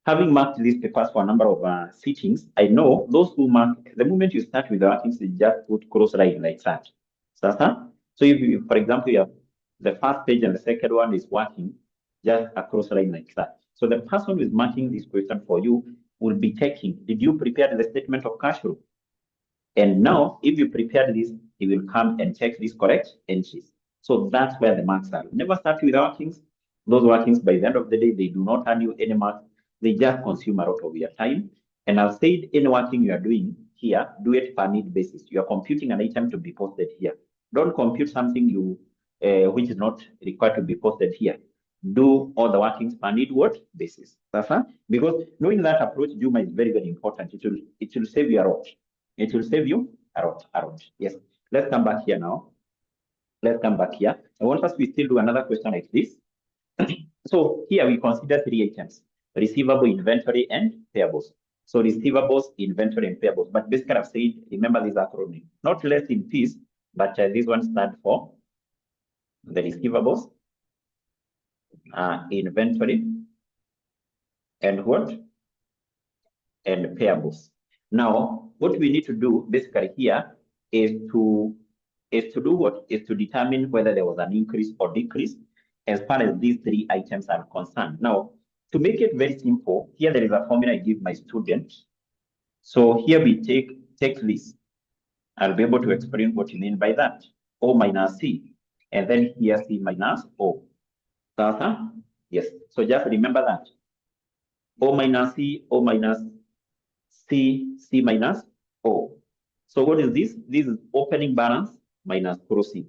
having marked these papers for a number of sittings, I know those who mark, the moment you start with the workings, you just put cross line like that. So if you, for example, you have the first page and the second one is working, just a cross line like that. So the person who is marking this question for you will be checking, did you prepare the statement of cash flow? And now, if you prepared this, he will come and check these correct entries. So that's where the marks are. Never start with workings. Those workings, by the end of the day, they do not earn you any marks. They just consume a lot of your time. And I've said any working you are doing here, do it per need basis. You are computing an item to be posted here. Don't compute something which is not required to be posted here. Do all the workings per need what basis. Because knowing that approach, Juma, is very, very important. It will save you a lot. It will save you a lot. Yes. Let's come back here now. Let's come back here. I want us to still do another question like this. So here we consider 3 items: receivable, inventory, and payables. So receivables, inventory, and payables. But basically, I've said, remember this acronym. Not less in piece, but this one stands for the receivables, inventory, and what? And payables. Now, what we need to do basically here is to do what? Is to determine whether there was an increase or decrease as far as these three items are concerned. Now, to make it very simple, here there is a formula I give my students. So here we take this. I'll be able to explain what you mean by that. O minus C. And then here C minus O. Yes. So just remember that. O minus C, O minus C, C minus O. So what is this? This is opening balance minus closing.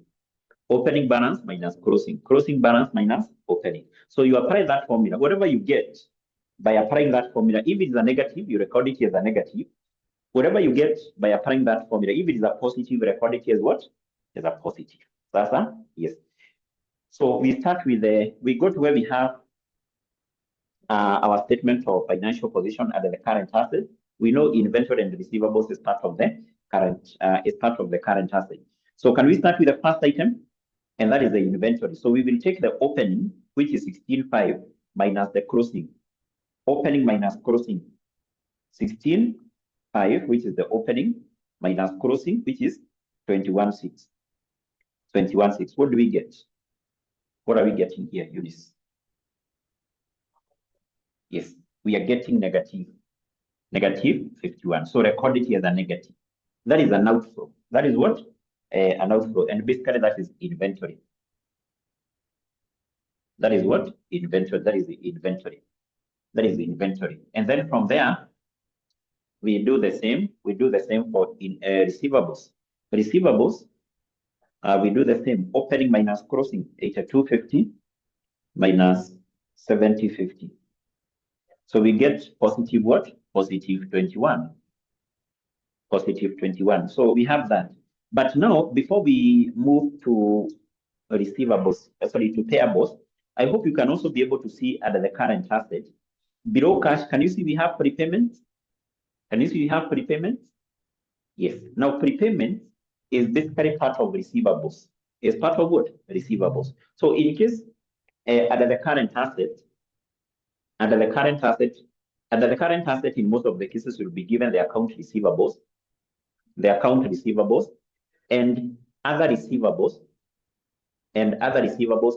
Opening balance minus closing. Closing balance minus opening. So you apply that formula. Whatever you get by applying that formula, if it is a negative, you record it as a negative. Whatever you get by applying that formula, if it is a positive, record it as what? As a positive. Sasa? Yes. So we start with we go to where we have our statement of financial position under the current asset. We know inventory and receivables is part of the current asset. So can we start with the first item? And that is the inventory. So we will take the opening, which is 16.5 minus the closing. Opening minus closing. 16.5, which is the opening, minus closing, which is 21.6. 21.6. What do we get? What are we getting here, Eunice? Yes, we are getting negative 51. So record it as a negative. That is an outflow. That is what? An outflow. And basically that is inventory. That is what? Inventory. That is the inventory. That is the inventory. And then from there, we do the same. We do the same for receivables. Receivables, we do the same. Opening minus closing, 82.50 minus 70.50. So we get positive what? Positive 21. Positive 21. So we have that. But now, before we move to receivables, sorry, to payables, I hope you can also be able to see under the current asset. Below cash, can you see we have prepayments? Can you see we have prepayments? Yes. Now, prepayment is basically part of receivables. It's part of what? Receivables. So in case under the current asset, in most of the cases will be given the account receivables, and other receivables.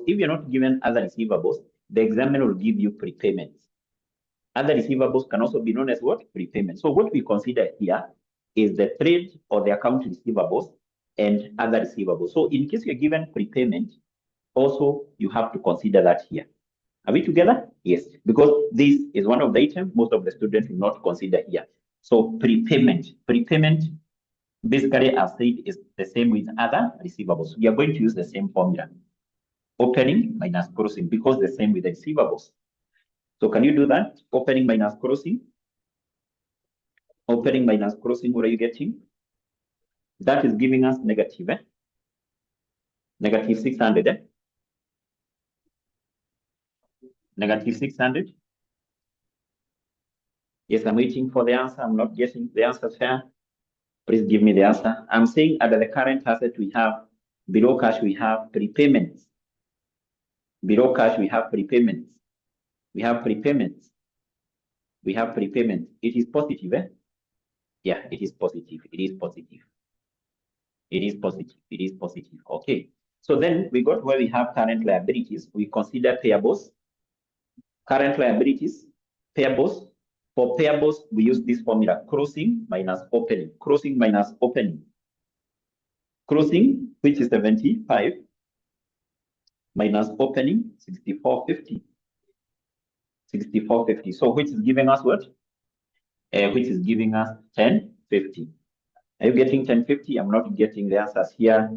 If you're not given other receivables, the examiner will give you prepayments. Other receivables can also be known as what? Prepayments. So what we consider here is the trade or the account receivables and other receivables. So in case you're given prepayment, also you have to consider that here. Are we together? Yes, because this is one of the items most of the students will not consider here. So prepayment, basically, I've said, is the same with other receivables. We are going to use the same formula. Opening minus closing, because the same with the receivables. So can you do that? Opening minus closing. Opening minus closing, what are you getting? That is giving us negative, Negative 600, Negative 600. Yes, I'm waiting for the answer. I'm not getting the answer fair. Please give me the answer. I'm saying under the current asset we have, below cash we have prepayments. Below cash we have prepayments. We have prepayments. It is positive, Yeah, it is positive. Okay. So then we got where we have current liabilities. We consider payables. Current liabilities, payables. For payables, we use this formula, closing minus opening. Closing, which is 75, minus opening, 64.50. So which is giving us what? Which is giving us 10.50. Are you getting 10.50? I'm not getting the answers here.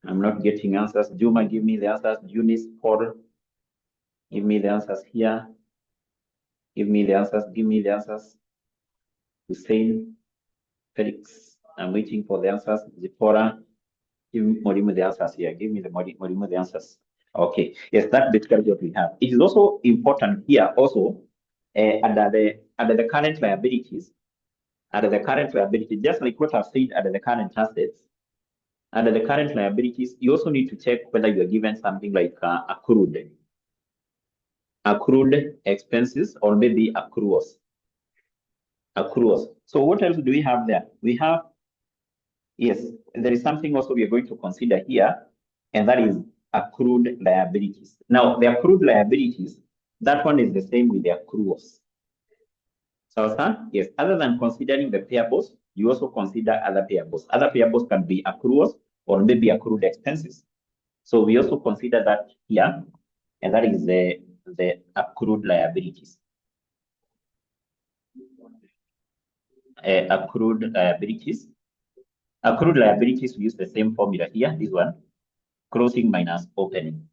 I'm not getting answers. Juma, give me the answers. Eunice, Paul, give me the answers here. Give me the answers. Hussein, Felix, I'm waiting for the answers. Zipporah, give me Morimu the answers here. Give me the Morimu the answers. Okay, yes, that's basically what we have. It is also important here also under the current liabilities. Just like what I've said under the current assets, under the current liabilities, you also need to check whether you are given something like accrued. accrued expenses or maybe accruals. Accruals. So what else do we have there? We have, yes, there is something also we are going to consider here, and that is accrued liabilities. Now, the accrued liabilities, that one is the same with the accruals. So, yes, other than considering the payables, you also consider other payables. Other payables can be accruals or maybe accrued expenses. So we also consider that here, and that is the accrued liabilities. Accrued liabilities. Accrued liabilities, we use the same formula here, this one, closing minus opening.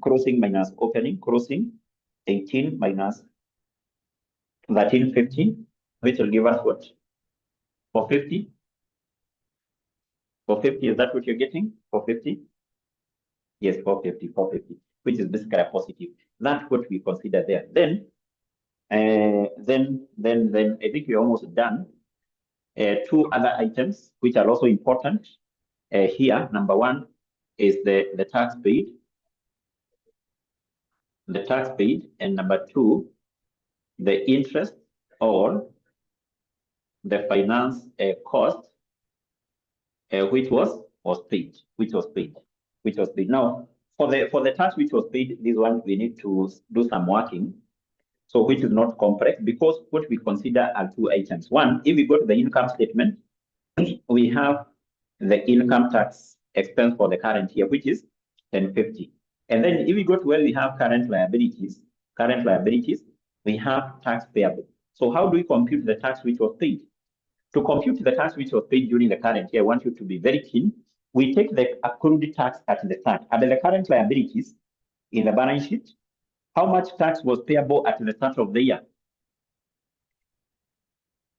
Closing minus opening, closing 18 minus 1350, which will give us what? 450? 450, is that what you're getting? 450? Yes, 450, which is basically a positive. That's what we consider there. Then I think we're almost done. Two other items which are also important here. Number one is the tax paid. The tax paid, and number two, the interest or the finance cost which was paid. Now, for the tax which was paid, this one we need to do some working. So which is not complex, because what we consider are two items. One, if we go to the income statement, we have the income tax expense for the current year, which is 1050. And then if we go to where we have current liabilities, we have tax payable. So how do we compute the tax which was paid? To compute the tax which was paid during the current year, I want you to be very keen. We take the accrued tax at the start. At the current liabilities in the balance sheet, how much tax was payable at the start of the year?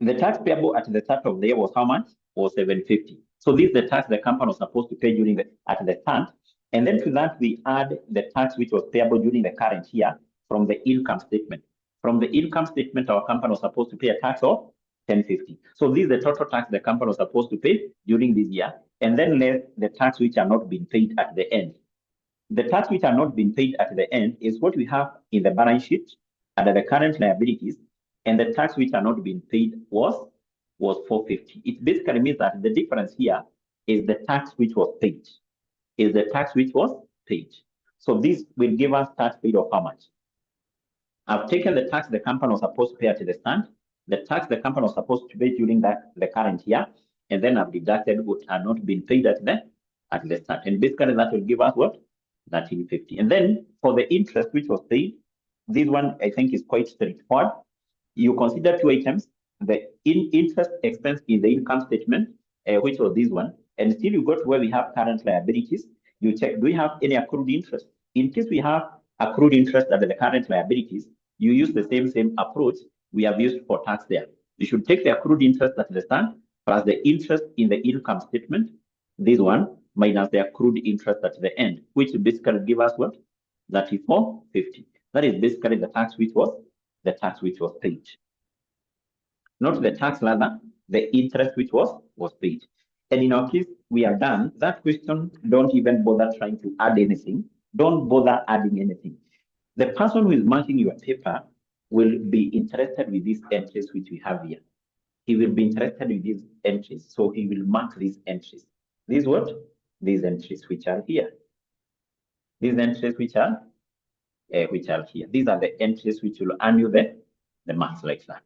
The tax payable at the start of the year was how much? Was 750. So this is the tax the company was supposed to pay during at the start. And then to that, we add the tax which was payable during the current year from the income statement. From the income statement, our company was supposed to pay a tax of 1050. So this is the total tax the company was supposed to pay during this year. And then the tax which are not being paid at the end. The tax which are not being paid at the end is what we have in the balance sheet under the current liabilities, and the tax which are not being paid was 450. It basically means that the difference here is the tax which was paid. So this will give us tax paid of how much? I've taken the tax the company was supposed to pay at the start, the tax the company was supposed to pay during the current year, and then I've deducted what are not being paid at the start. And basically that will give us what? 1350. And then for the interest which was paid, this one I think is quite straightforward. You consider two items, the interest expense in the income statement, which was this one, and still you go to where we have current liabilities, you check, do we have any accrued interest? In case we have accrued interest under the current liabilities, you use the same approach we have used for tax there. You should take the accrued interest at the start plus the interest in the income statement, this one, minus the accrued interest at the end, which basically give us what? 3450. That is basically the tax which was paid. Not the tax, rather, the interest which was paid. And in our case, we are done. That question, don't even bother trying to add anything. Don't bother adding anything. The person who is marking your paper will be interested with these entries which we have here. He will be interested with these entries. So he will mark these entries. These what? These entries which are here. These entries which are here. These are the entries which will earn you the marks like that.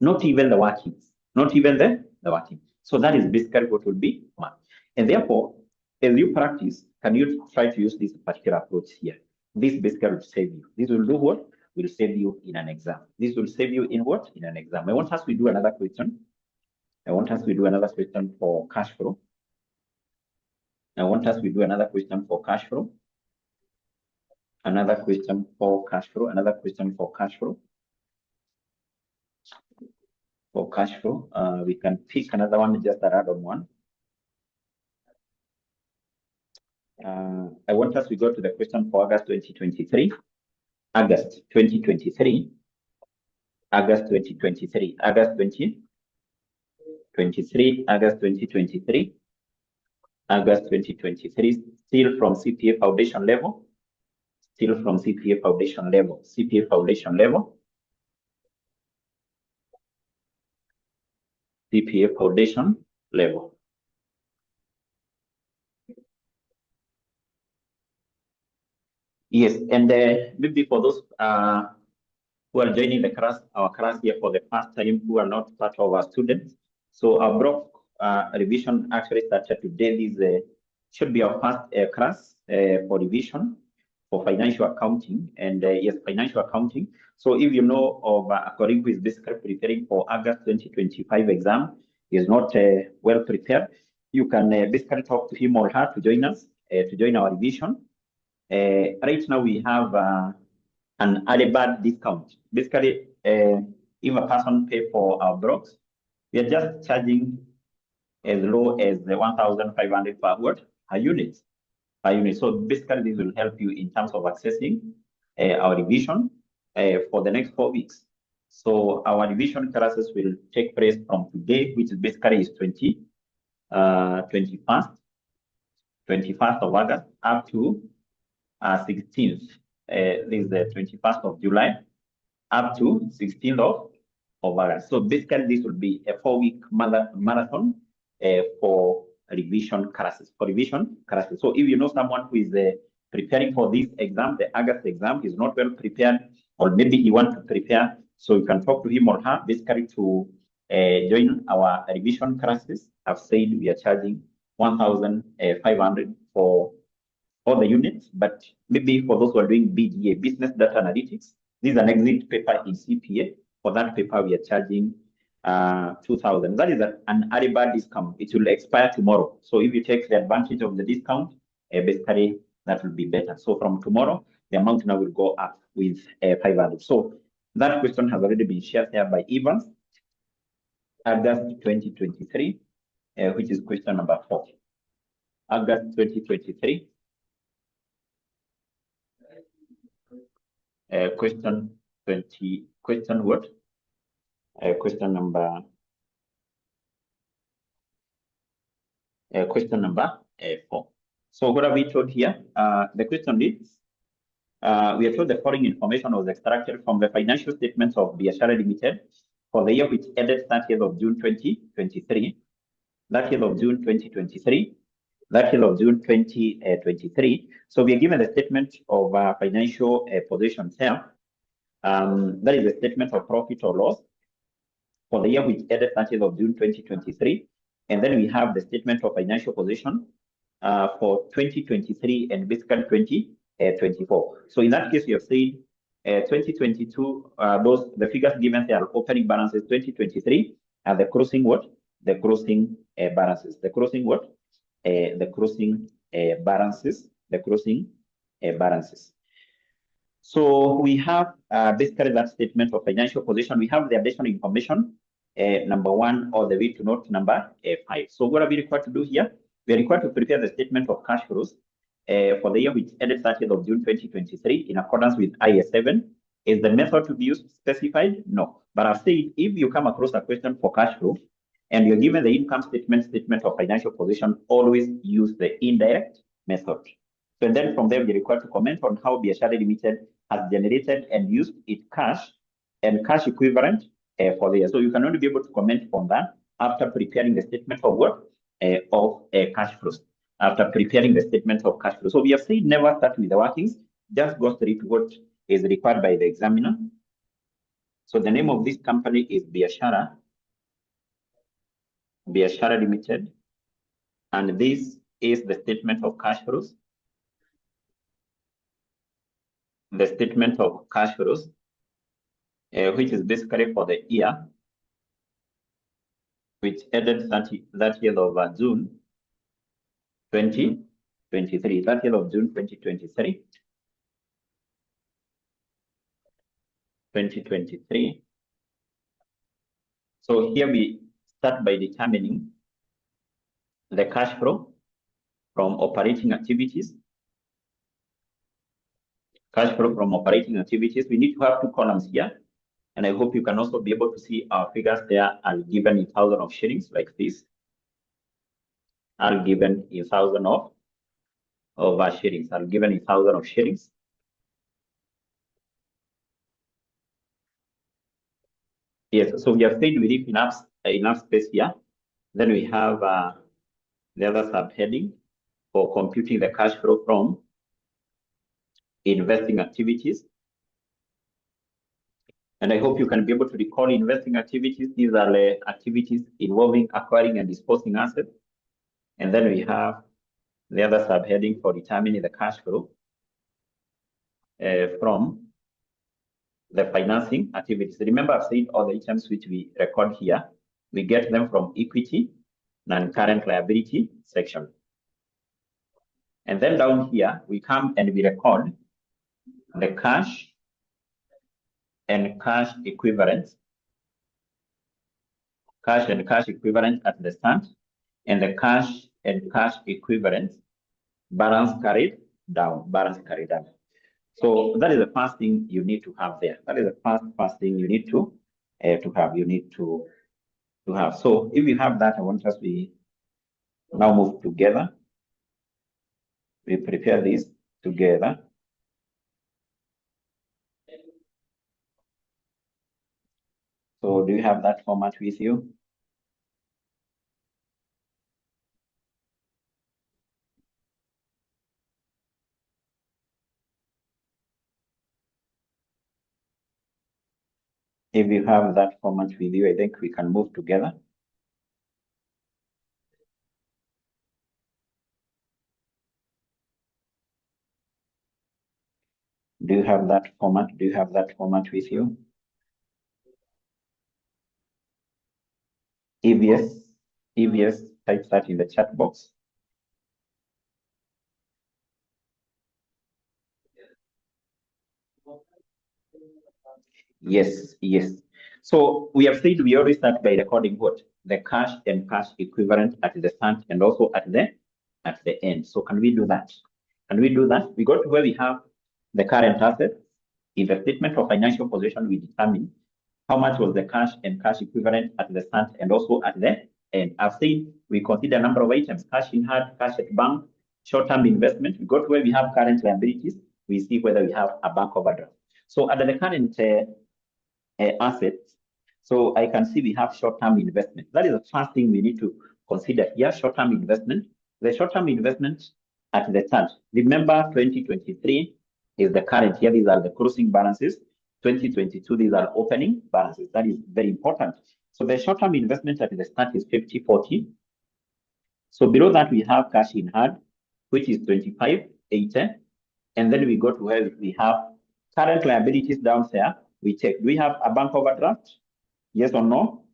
Not even the workings. Not even the workings. So that is basically what will be marked. And therefore, as you practice, can you try to use this particular approach here? This basically will save you. This will do what? Will save you in an exam. This will save you in what? In an exam. I want us to do another question. For cash flow. Another question for cash flow. For cash flow, we can pick another one, just a random one. I want us to go to the question for August 2023. August 2023, still from CPA foundation level. still from CPA foundation level. CPA foundation level. CPA foundation level. Yes, and maybe for those who are joining the class, our class here for the first time, who are not part of our students. So our block revision actually started today. This should be our first class for revision for financial accounting, and yes, financial accounting. So if you know of a colleague who is basically preparing for August 2025 exam, is not well prepared, you can basically talk to him or her to join us, to join our revision. Right now we have an early bird discount. Basically, if a person pay for our blocks, we are just charging as low as 1,500 per word per unit. So basically, this will help you in terms of accessing our revision for the next 4 weeks. So our revision classes will take place from today, which is basically is 21st of August up to 16th. This is the 21st of July up to 16th of August. So basically, this will be a 4-week marathon for revision classes. So if you know someone who is preparing for this exam, the August exam, is not well prepared, or maybe he wants to prepare, so you can talk to him or her basically to join our revision classes. I've said we are charging 1,500 for all the units, but maybe for those who are doing BDA, Business Data Analytics, this is an exit paper in CPA. For that paper, we are charging 2,000. That is an early bird discount. It will expire tomorrow. So if you take the advantage of the discount, basically that will be better. So from tomorrow, the amount now will go up with 500. So that question has already been shared here by Evans. August 2023, which is question number 4. August 2023. Question 20, question what? Question number 4. So what are we told here? The question is, we are told the following information was extracted from the financial statements of Biashara Limited for the year which ended 30th of June 2023, 30th of June 2023, 30th of June 2023. So we are given the statement of financial positions here. That is the statement of profit or loss for the year which ended 30th of June 2023. And then we have the statement of financial position for 2023 and basically 2024. So in that case, we have said 2022, the figures given there are opening balances. 2023 are the closing what? The closing balances. The closing what? The closing balances. The closing balances. So we have basically that statement of financial position. We have the additional information, number 1 all the way to note number 5. So what are we required to do here? We are required to prepare the statement of cash flows for the year which ended 30th of June 2023 in accordance with IAS 7. Is the method to be used specified? No. But I've said if you come across a question for cash flow and you're given the income statement of financial position, always use the indirect method. So then from there, we're required to comment on how Biashara Limited has generated and used its cash and cash equivalent for the year. So you can only be able to comment on that after preparing the statement of what? Of cash flows. After preparing the statement of cash flow. So we have said never start with the workings, just go straight to what is required by the examiner. So the name of this company is Biashara Limited, and this is the statement of cash flows. The statement of cash flows, which is basically for the year which ended 30th of June 2023. 30th of June 2023. 2023. So here we start by determining the cash flow from operating activities. Cash flow from operating activities. We need to have 2 columns here. And I hope you can also be able to see our figures there are given in thousands of shillings like this. Are given in thousands of shillings. Are given in thousands of shillings. Yes, so we have said we leave enough space here. Then we have the other subheading for computing the cash flow from investing activities. And I hope you can be able to recall investing activities. These are the activities involving acquiring and disposing assets. And then we have the other subheading for determining the cash flow from the financing activities. Remember, I've said all the items which we record here, we get them from equity, non-current liability section. And then down here, we come and we record the cash and cash equivalents, cash and cash equivalents at the start, and the cash and cash equivalents balance carried down, So that is the first thing you need to have there. That is the first thing you need to have. You need to have. So if you have that, I want us to now move together. We prepare this together. So do you have that format with you? If you have that format with you, I think we can move together. Do you have that format? Do you have that format with you? If yes, type that in the chat box. Yes. So we have said we always start by recording what? The cash and cash equivalent at the start and also at the end. So can we do that? We go to where we have the current assets. In the statement of financial position, we determine how much was the cash and cash equivalent at the start and also at the end. I've said we consider a number of items: cash in hand, cash at bank, short-term investment. We go to where we have current liabilities. We see whether we have a bank overdraft. So under the current assets, so I can see we have short-term investment. That is the first thing we need to consider here, short-term investment. The short-term investment at the start. Remember, 2023 is the current year. These are the closing balances. 2022, these are opening balances. That is very important. So the short-term investment at the start is 50/40. So below that, we have cash in hand, which is 25/80. And then we go to where we have current liabilities down there. We check, do we have a bank overdraft? Yes or no?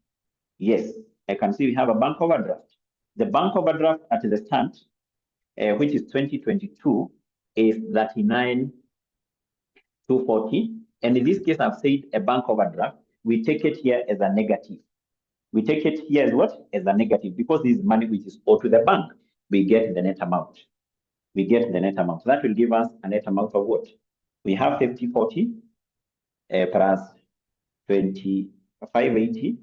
Yes, I can see we have a bank overdraft. The bank overdraft at the start, which is 2022, is 39,240. And in this case, I've said a bank overdraft. We take it here as a negative. We take it here as what? As a negative, because this is money which is owed to the bank. We get the net amount. That will give us a net amount of what? We have 50/40 plus 25/80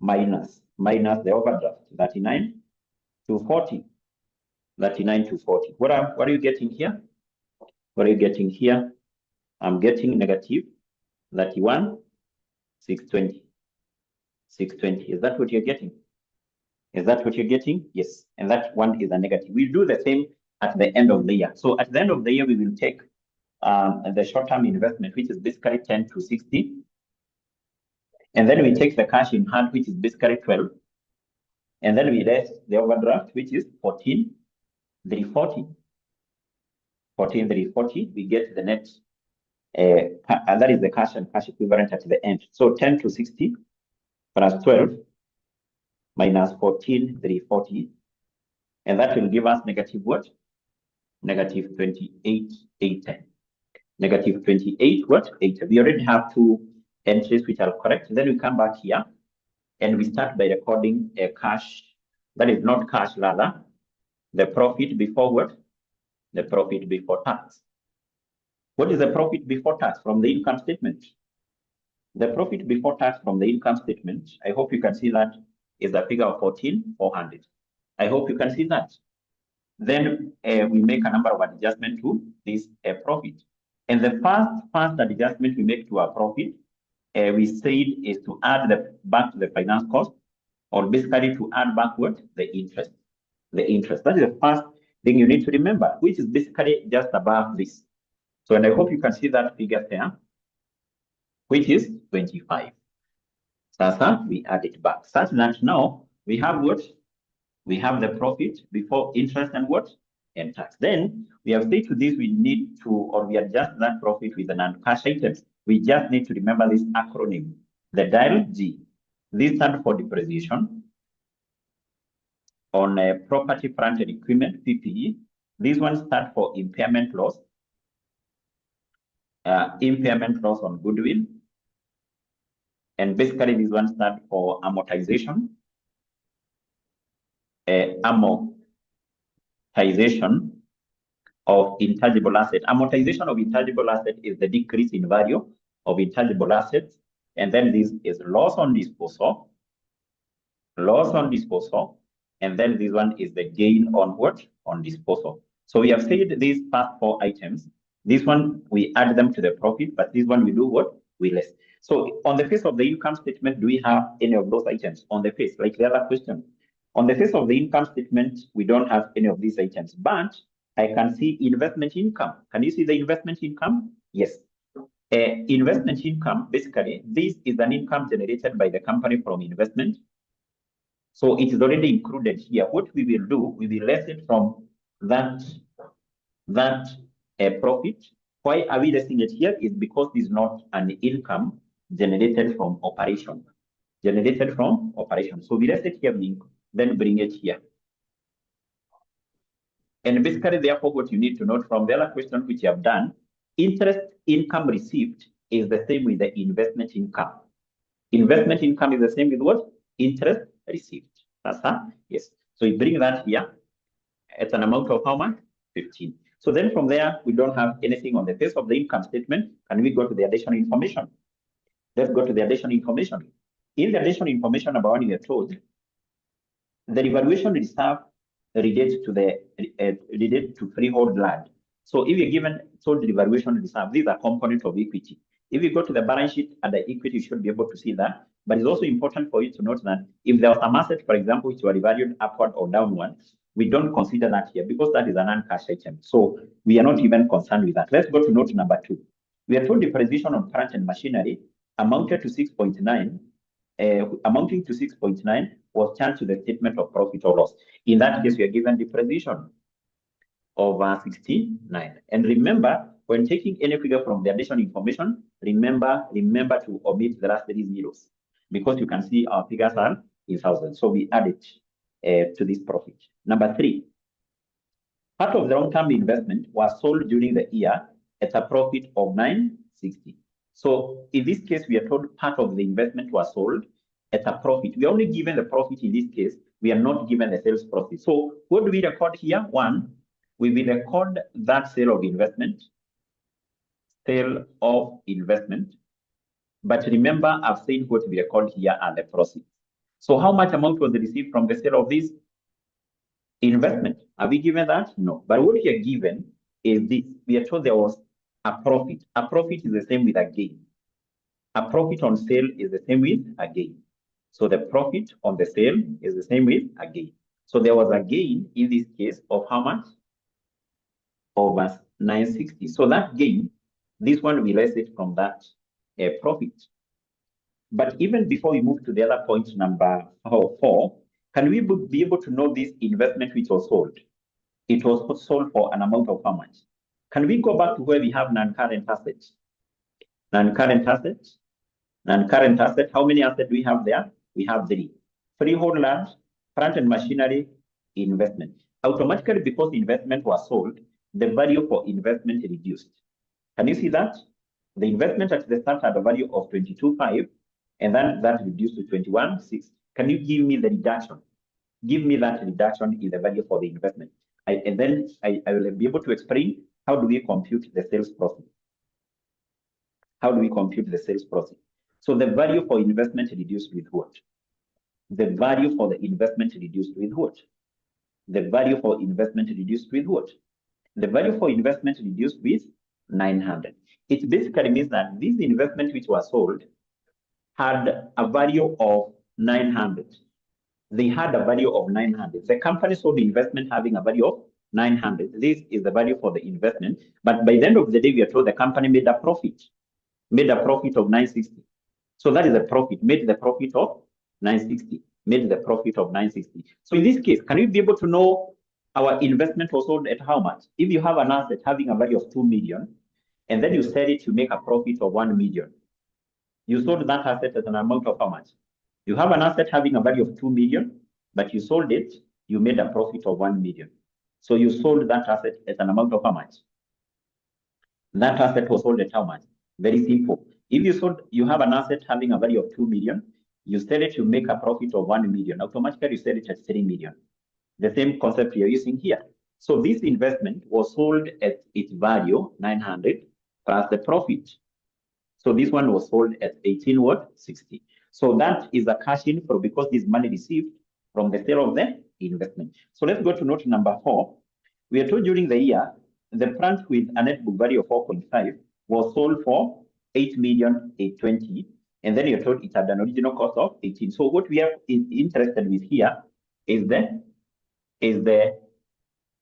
minus the overdraft, 39,240. What are you getting here? I'm getting negative 31,620. 620. Is that what you're getting? Yes. And that one is a negative. We'll do the same at the end of the year. So at the end of the year, we will take the short-term investment, which is basically 10 to 60. And then we take the cash in hand, which is basically 12. And then we less the overdraft, which is 14,340. 14,340, we get the net, and that is the cash and cash equivalent at the end. So 10 to 60 plus 12 minus 14,340. And that will give us negative what? Negative 28,810. Negative 28 what? 8. We already have two entries which are correct. Then we come back here and we start by recording a cash. That is not cash, rather the profit before what? The profit before tax. What is the profit before tax from the income statement? The profit before tax from the income statement, I hope you can see that, is a figure of 14,400. I hope you can see that. Then we make a number of adjustments to this profit. And the first adjustment we make to our profit we said is to add back to the finance cost, or basically to add backward the interest. The interest. That is the first thing you need to remember, which is basically just above this. So, and I hope you can see that figure there, which is 25. Sasa, we add it back. Such that now we have what? We have the profit before interest and what? And tax. Then we have said to this, we need to, or we adjust that profit with the non-cash items. We just need to remember this acronym, the dial G. This stands for depreciation on property, plant, and equipment, PPE. This one stands for impairment loss. Impairment loss on goodwill. And basically this one stands for amortization. Amortization of intangible asset. Amortization of intangible asset is the decrease in value of intangible assets. And then this is loss on disposal. Loss on disposal. And then this one is the gain on what? On disposal. So we have said these past 4 items. This one, we add them to the profit, but this one we do what? We less. So on the face of the income statement, do we have any of those items on the face? Like the other question. On the face of the income statement, we don't have any of these items, but I can see investment income. Can you see the investment income? Yes. Investment income, basically, this is an income generated by the company from investment. So it is already included here. What we will do, we will less it from that profit. Why are we lessing it here? Is because this is not an income generated from operation. Generated from operation. So we less it here, then bring it here. And basically, therefore, what you need to note from the other question which you have done, interest income received is the same with the investment income. Investment income is the same with what? Interest received. That's that? Yes. So you bring that here. It's an amount of how much? 15. So then from there, we don't have anything on the face of the income statement. Can we go to the additional information? Let's go to the additional information. In the additional information number 1, we are told the revaluation reserve relates to freehold land. So if you're given told revaluation reserve, these are components of equity. If you go to the balance sheet and the equity, you should be able to see that. But it's also important for you to note that if there was some asset, for example, which were revalued upward or downward, we don't consider that here because that is an non-cash item. So we are not even concerned with that. Let's go to note number 2. We are told depreciation on plant and machinery amounted to 6.9. Amounting to 6.9 was charged to the statement of profit or loss. In that case, we are given depreciation of 69. And remember, when taking any figure from the additional information, remember to omit the last 3 zeros because you can see our figures are in thousands. So we add it to this profit. Number 3, part of the long-term investment was sold during the year at a profit of 960. So in this case, we are told part of the investment was sold at a profit. We are only given the profit in this case. We are not given the sales profit. So what do we record here? 1, we will record that sale of investment. Sale of investment. But remember, I've said what we record here are the proceeds. So how much amount was received from the sale of this investment? Are we given that? No. But what we are given is this. We are told there was a profit. A profit is the same with a gain. A profit on sale is the same with a gain. So the profit on the sale is the same with a gain. So there was a gain in this case of how much? Over 960. So that gain, this one we less it from that profit. But even before we move to the other point, number 4, can we be able to know this investment which was sold? It was sold for an amount of how much? Can we go back to where we have non-current assets? Non-current assets. Non-current asset. How many assets do we have there? We have 3. Freehold land, plant and machinery, investment. Automatically, because investment was sold, the value for investment reduced. Can you see that? The investment at the start had a value of 22.5, and then that reduced to 21.6. Can you give me the reduction? Give me that reduction in the value for the investment. And then I will be able to explain how do we compute the sales profit. How do we compute the sales profit? So the value for investment reduced with what? The value for the investment reduced with what? The value for investment reduced with what? The value for investment reduced with 900. It basically means that this investment which was sold had a value of 900. They had a value of 900. The company sold the investment having a value of 900. This is the value for the investment. But by the end of the day, we are told the company made a profit of 960. So that is the profit, made the profit of 960, made the profit of 960. So in this case, can we be able to know our investment was sold at how much? If you have an asset having a value of 2 million, and then you sell it to make a profit of 1 million, you sold that asset at an amount of how much? You have an asset having a value of 2 million, but you sold it, you made a profit of 1 million. So you sold that asset at an amount of how much? That asset was sold at how much? Very simple. If you have an asset having a value of 2 million, you sell it, you make a profit of 1 million. Automatically, you sell it at 3 million. The same concept you're using here. So this investment was sold at its value, 900, plus the profit. So this one was sold at 18.60. So that is a cash inflow because this money received from the sale of the investment. So let's go to note number 4. We are told during the year, the plant with a net book value of 4.5 was sold for 8,820,000. And then you're told it had an original cost of 18. So what we are interested with here is the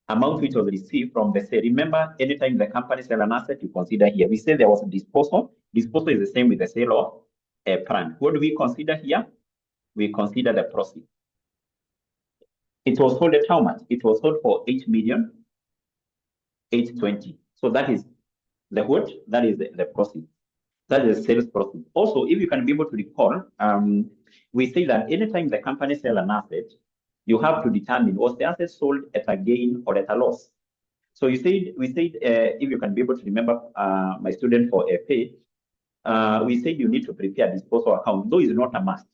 amount which was received from the sale. Remember, anytime the company sell an asset, you consider here. We say there was a disposal. Disposal is the same with the sale of a plant. What do we consider here? We consider the proceeds. It was sold at how much? It was sold for 8,820,000. So that is the what? That is the proceeds. That is sales proceeds. Also, if you can be able to recall, we say that anytime the company sell an asset, you have to determine, was the asset sold at a gain or at a loss? So we said, if you can be able to remember, my student for FA, we said you need to prepare a disposal account, though it's not a must.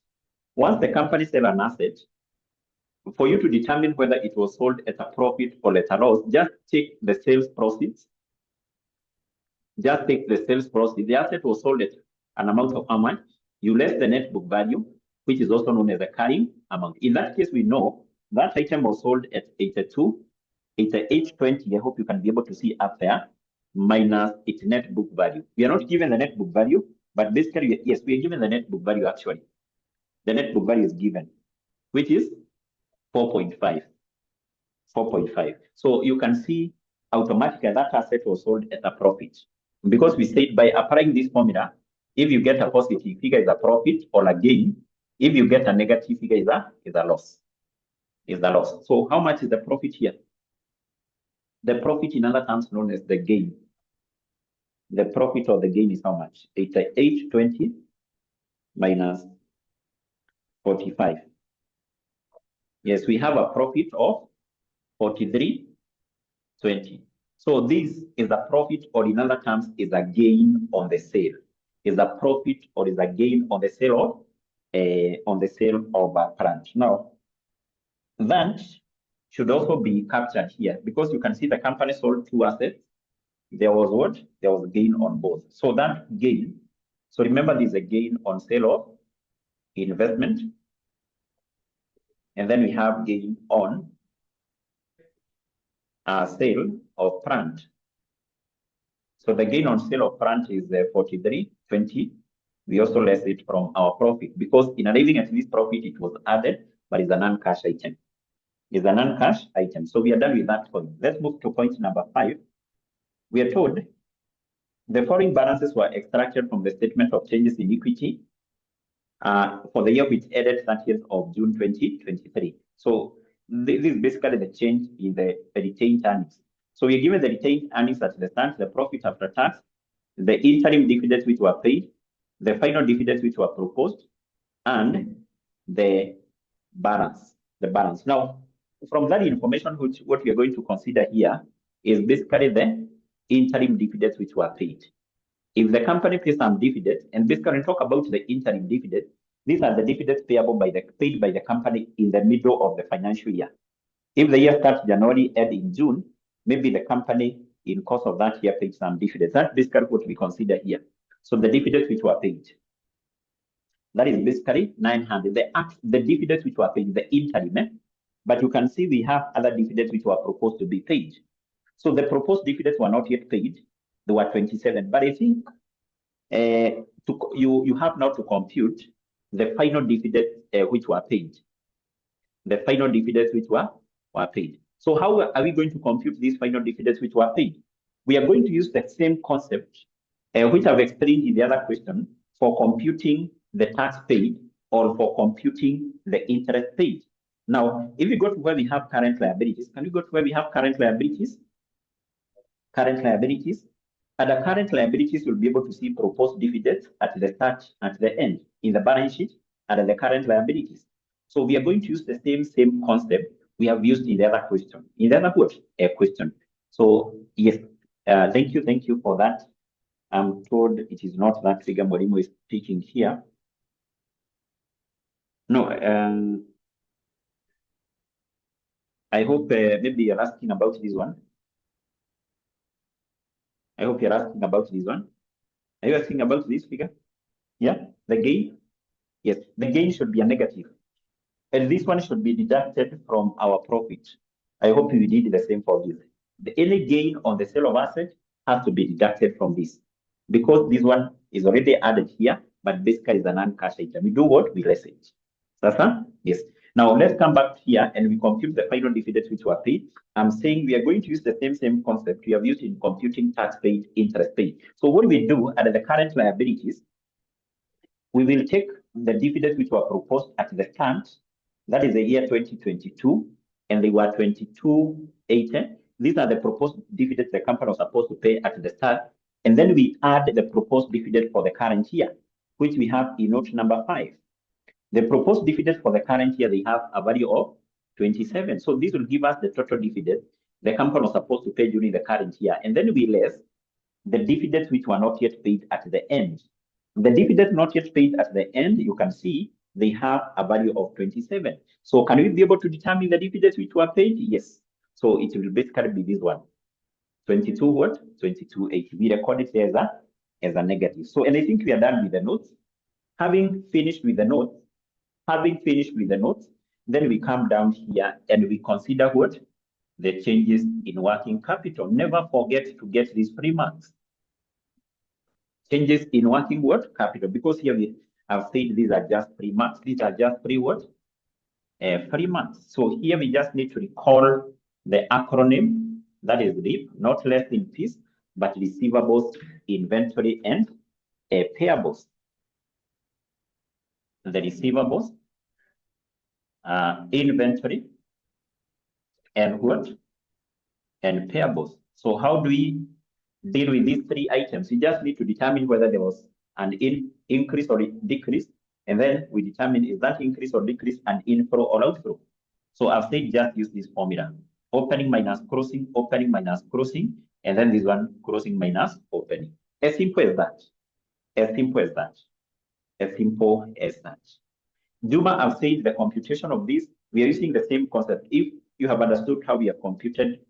Once the company sell an asset, for you to determine whether it was sold at a profit or at a loss, just take the sales proceeds. Just take the sales proceeds. The asset was sold at an amount of how much? You less the net book value, which is also known as the carrying amount. In that case, we know that item was sold at 8,820. I hope you can be able to see up there, minus its net book value. We are not given the net book value, but basically, yes, we are given the net book value actually. The net book value is given, which is 4.5. 4.5. So you can see automatically that asset was sold at a profit. Because we said by applying this formula, if you get a positive figure is a profit or a gain. If you get a negative figure is a loss. Is a loss. So how much is the profit here? The profit in other terms known as the gain. The profit or the gain is how much? 8,820 minus 45. Yes, we have a profit of 43.20. So this is a profit, or in other terms, is a gain on the sale. Is a profit or is a gain on the sale of a plant. Now, that should also be captured here because you can see the company sold 2 assets. There was what? There was a gain on both. So that gain, so remember this is a gain on sale of investment. And then we have gain on sale of plant. So the gain on sale of plant is 43.20. We also less it from our profit because in arriving at this profit, it was added, but it's a non-cash item. It's a non-cash item. So we are done with that point. Let's move to point number 5. We are told the following balances were extracted from the statement of changes in equity for the year which ended 30th of June 2023. So this is basically the change in the retained earnings. So we're given the retained earnings at the start, the profit after tax, the interim dividends which were paid, the final dividends which were proposed, and the balance. Now, from that information, what we are going to consider here is basically the interim dividends which were paid. If the company pays some dividends, and basically talk about the interim dividends, these are the dividends paid by the company in the middle of the financial year. If the year starts January, end in June, maybe the company in course of that year paid some dividends. That's basically what we consider here. So the dividends which were paid. That is basically 900. The dividends which were paid, the interim, but you can see we have other dividends which were proposed to be paid. So the proposed dividends were not yet paid. They were 27. But I think you have now to compute the final dividends which were paid. The final dividends which were paid. So how are we going to compute these final dividends which were paid? We are going to use the same concept which I've explained in the other question for computing the tax paid or for computing the interest paid. Now, if you go to where we have current liabilities, can you go to where we have current liabilities? Current liabilities. And the current liabilities, you'll be able to see proposed dividends at the start, at the end, in the balance sheet, and at the current liabilities. So we are going to use the same concept we have used in the other question. In the other question. So yes, thank you for that. I'm told it is not that figure Morimo is speaking here. No, I hope maybe you're asking about this one. I hope you're asking about this one. Are you asking about this figure? Yeah, the gain? Yes, the gain should be a negative. And this one should be deducted from our profit. I hope you did the same for this. Any gain on the sale of assets has to be deducted from this. Because this one is already added here, but basically is a non-cash item. We do what? We less it. Sasa? Yes. Now let's come back here and we compute the final dividends which were paid. I'm saying we are going to use the same concept we have used in computing tax paid, interest paid. So what we do at the current liabilities, we will take the dividends which were proposed at the start, that is the year 2022, and they were 22.80. These are the proposed dividends the company was supposed to pay at the start. And then we add the proposed dividend for the current year, which we have in note number 5. The proposed dividend for the current year, they have a value of 27. So this will give us the total dividend the company was supposed to pay during the current year. And then we less the dividends which were not yet paid at the end. The dividends not yet paid at the end, you can see they have a value of 27. So can we be able to determine the dividends which were paid? Yes. So it will basically be this one. 22 what? 22.80. We record it there as a negative. So, and I think we are done with the notes. Having finished with the notes, then we come down here and we consider what? The changes in working capital. Never forget to get these 3 marks. Changes in working what? Capital. Because here we have said these are just 3 marks. These are just 3 what? 3 months. So here we just need to recall the acronym, that is RIP, not less in peace, but receivables, inventory, and payables. The receivables, inventory, and what? And payables. So how do we deal with these 3 items? We just need to determine whether there was an increase or decrease. And then we determine is that increase or decrease an inflow or outflow. So I've said just use this formula. Opening minus closing, opening minus closing, and then this one closing minus opening. As simple as that. As simple as that. As simple as that. Juma, I've said the computation of this, we are using the same concept. If you have understood how we have computed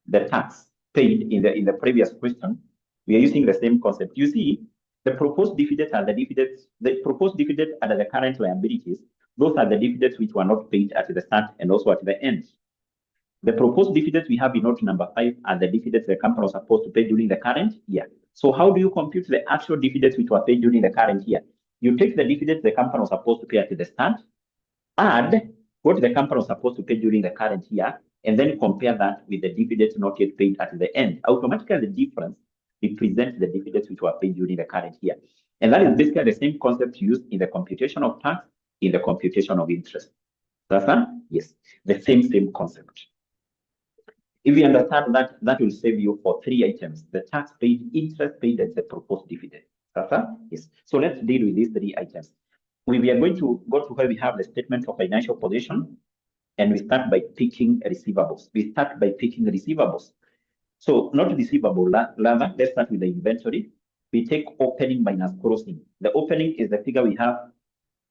the tax paid in the previous question, we are using the same concept. You see, the proposed dividends are the dividends, the proposed dividend are the current liabilities. Those are the dividends which were not paid at the start and also at the end. The proposed dividends we have in note number 5 are the dividends the company was supposed to pay during the current year. So how do you compute the actual dividends which were paid during the current year? You take the dividends the company was supposed to pay at the start, add what the company was supposed to pay during the current year, and then compare that with the dividends not yet paid at the end. Automatically, the difference represents the dividends which were paid during the current year. And that is basically the same concept used in the computation of tax, in the computation of interest. That's that? Yes, the same concept. If you understand that, that will save you for 3 items: the tax paid, interest paid, and the proposed dividend. That's that? Yes. So let's deal with these 3 items. We are going to go to where we have the statement of financial position, and we start by picking receivables. So not receivable, rather, let's start with the inventory. We take opening minus closing. The opening is the figure we have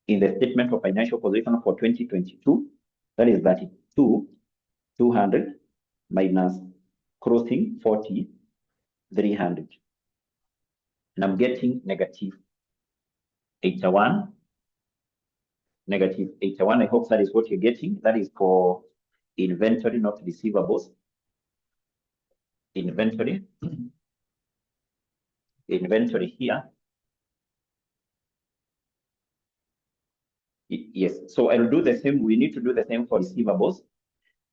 in the statement of financial position for 2022. That is 200 minus closing 300. And I'm getting negative 81. Negative 81. I hope that is what you're getting. That is for inventory, not receivables. Inventory. Inventory here. Yes, so I'll do the same. We need to do the same for receivables.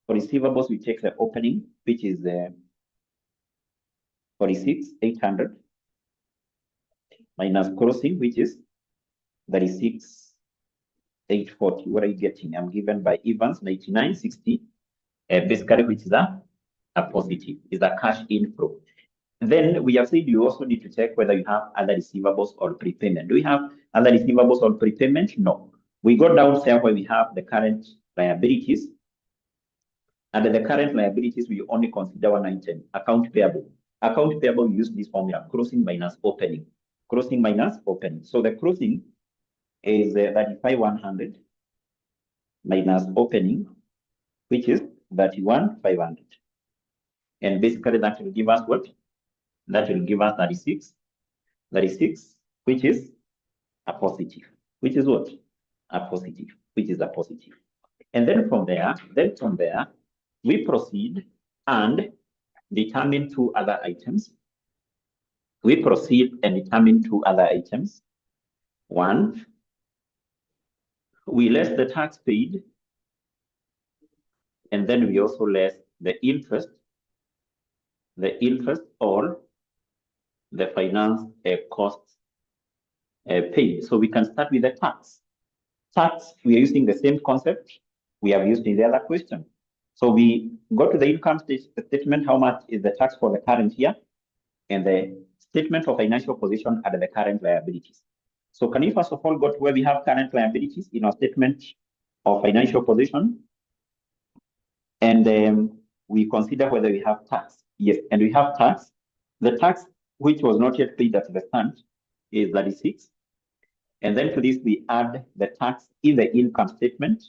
For receivables, we take the opening, which is 46,800 minus closing, which is 36,840. What are you getting? I'm given by Evans 9960, basically, which is a positive, is a cash inflow. Then we have said you also need to check whether you have other receivables or prepayment. Do we have other receivables or prepayment? No. We go down there where we have the current liabilities. Under the current liabilities, we only consider one item, account payable. Account payable, we use this formula, closing minus opening. Closing minus opening. So the closing is 35,100 minus opening, which is 31,500. And basically that will give us what? That will give us 36, which is a positive. Which is what? A positive, which is a positive. And then from there, we proceed and determine two other items. We proceed and determine two other items. One, we less the tax paid, and then we also less the interest or the finance costs paid. So we can start with the tax. Tax, we are using the same concept we have used in the other question. So we go to the income statement, how much is the tax for the current year, and the statement of financial position at the current liabilities. So can we first of all go to where we have current liabilities in our statement of financial position, and we consider whether we have tax. Yes, and we have tax. The tax which was not yet paid at the start is 36. And then to this, we add the tax in the income statement.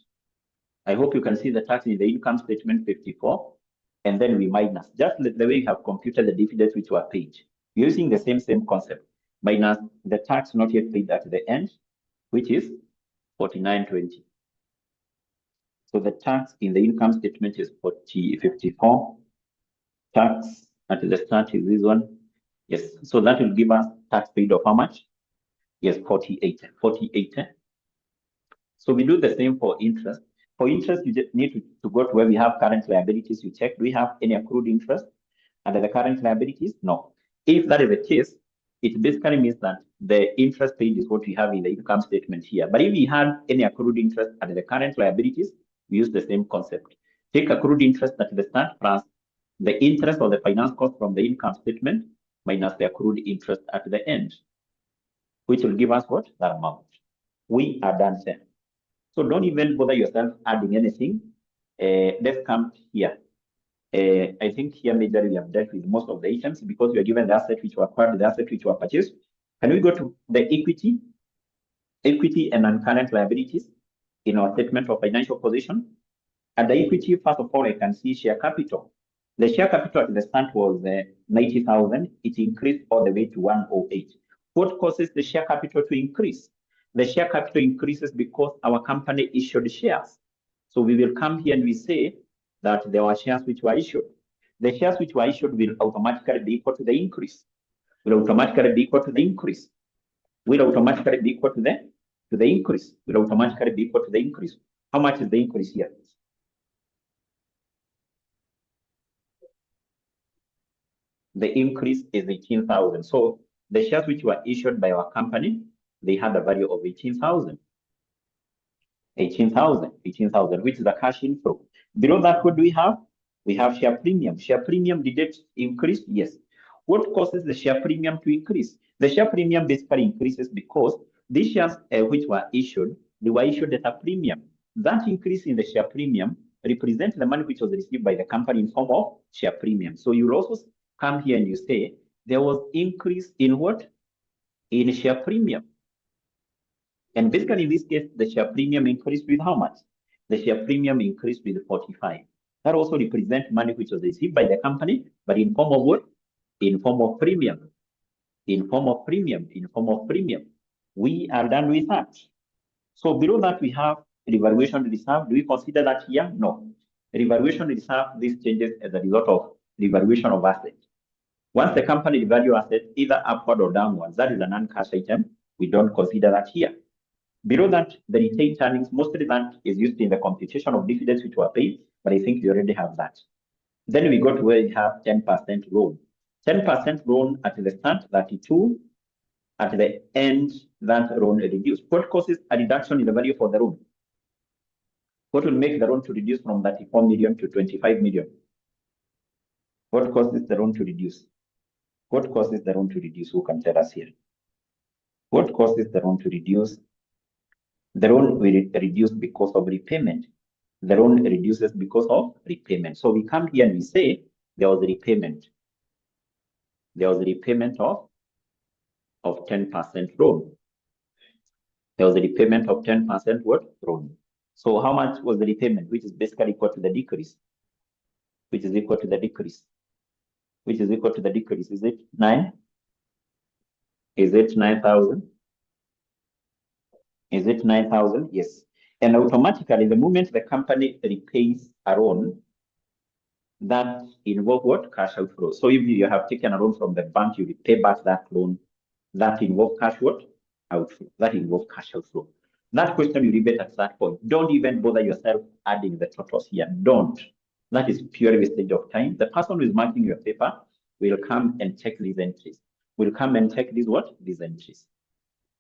I hope you can see the tax in the income statement, 54. And then we minus, just the way we have computed the dividends which were paid, using the same concept, minus the tax not yet paid at the end, which is 4920. So the tax in the income statement is 54. Tax at the start is this one. Yes, so that will give us tax paid of how much? Yes, 48. So we do the same for interest. For interest, you just need to go to where we have current liabilities. You check, do we have any accrued interest under the current liabilities? No. If that is the case, it basically means that the interest paid is what we have in the income statement here. But if we had any accrued interest under the current liabilities, we use the same concept. Take accrued interest at the start plus the interest or the finance cost from the income statement minus the accrued interest at the end, which will give us what? That amount. We are done there. So don't even bother yourself adding anything. Let's come here. I think here majorly we have dealt with most of the items because we are given the asset which were acquired, the asset which were purchased. Can we go to the equity and non-current liabilities in our statement of financial position? At the equity, first of all, I can see share capital. The share capital at the start was 90,000. It increased all the way to 108. What causes the share capital to increase? The share capital increases because our company issued shares. So we will come here and we say that there were shares which were issued. The shares which were issued will automatically be equal to the increase. Will automatically be equal to the increase. Will automatically be equal to the increase. Will automatically be equal to the increase. How much is the increase here? The increase is 18,000. So the shares which were issued by our company, they had a value of 18,000. 18,000, which is a cash inflow. Below that, what do we have? We have share premium. Share premium, did it increase? Yes. What causes the share premium to increase? The share premium basically increases because these shares which were issued, they were issued at a premium. That increase in the share premium represents the money which was received by the company in form of share premium. So you will also come here and you say there was increase in what? In share premium. And basically in this case, the share premium increased with how much? The share premium increased with 45. That also represents money which was received by the company, but in form of what? In form of premium. In form of premium. We are done with that. So below that, we have revaluation reserve. Do we consider that here? No. Revaluation reserve, this changes as a result of revaluation of assets. Once the company revalue assets, either upward or downwards, that is a non-cash item. We don't consider that here. Below that, the retained earnings, mostly that is used in the computation of dividends which were paid, but I think you already have that. Then we go to where we have 10% loan. 10% loan at the start, 32. At the end, that loan reduced. What causes a reduction in the value for the loan? What will make the loan to reduce from 34 million to 25 million? What causes the loan to reduce? What causes the loan to reduce? Who can tell us here? What causes the loan to reduce? The loan will reduce because of repayment. The loan reduces because of repayment. So we come here and we say there was repayment. There was repayment of 10% loan. There was a repayment of 10% what? Loan. So how much was the repayment? Which is basically equal to the decrease. Which is equal to the decrease. Which is equal to the decrease. Is it 9? Is it 9,000? Is it 9,000? Yes. And automatically, the moment the company repays a loan, that involves what? Cash outflow. So if you have taken a loan from the bank, you repay back that loan. That involves cash what? Outflow. That involves cash outflow. That question you debate at that point. Don't even bother yourself adding the totals here. Don't. That is pure wastage of time. The person who is marking your paper will come and check these entries. Will come and check these what? These entries.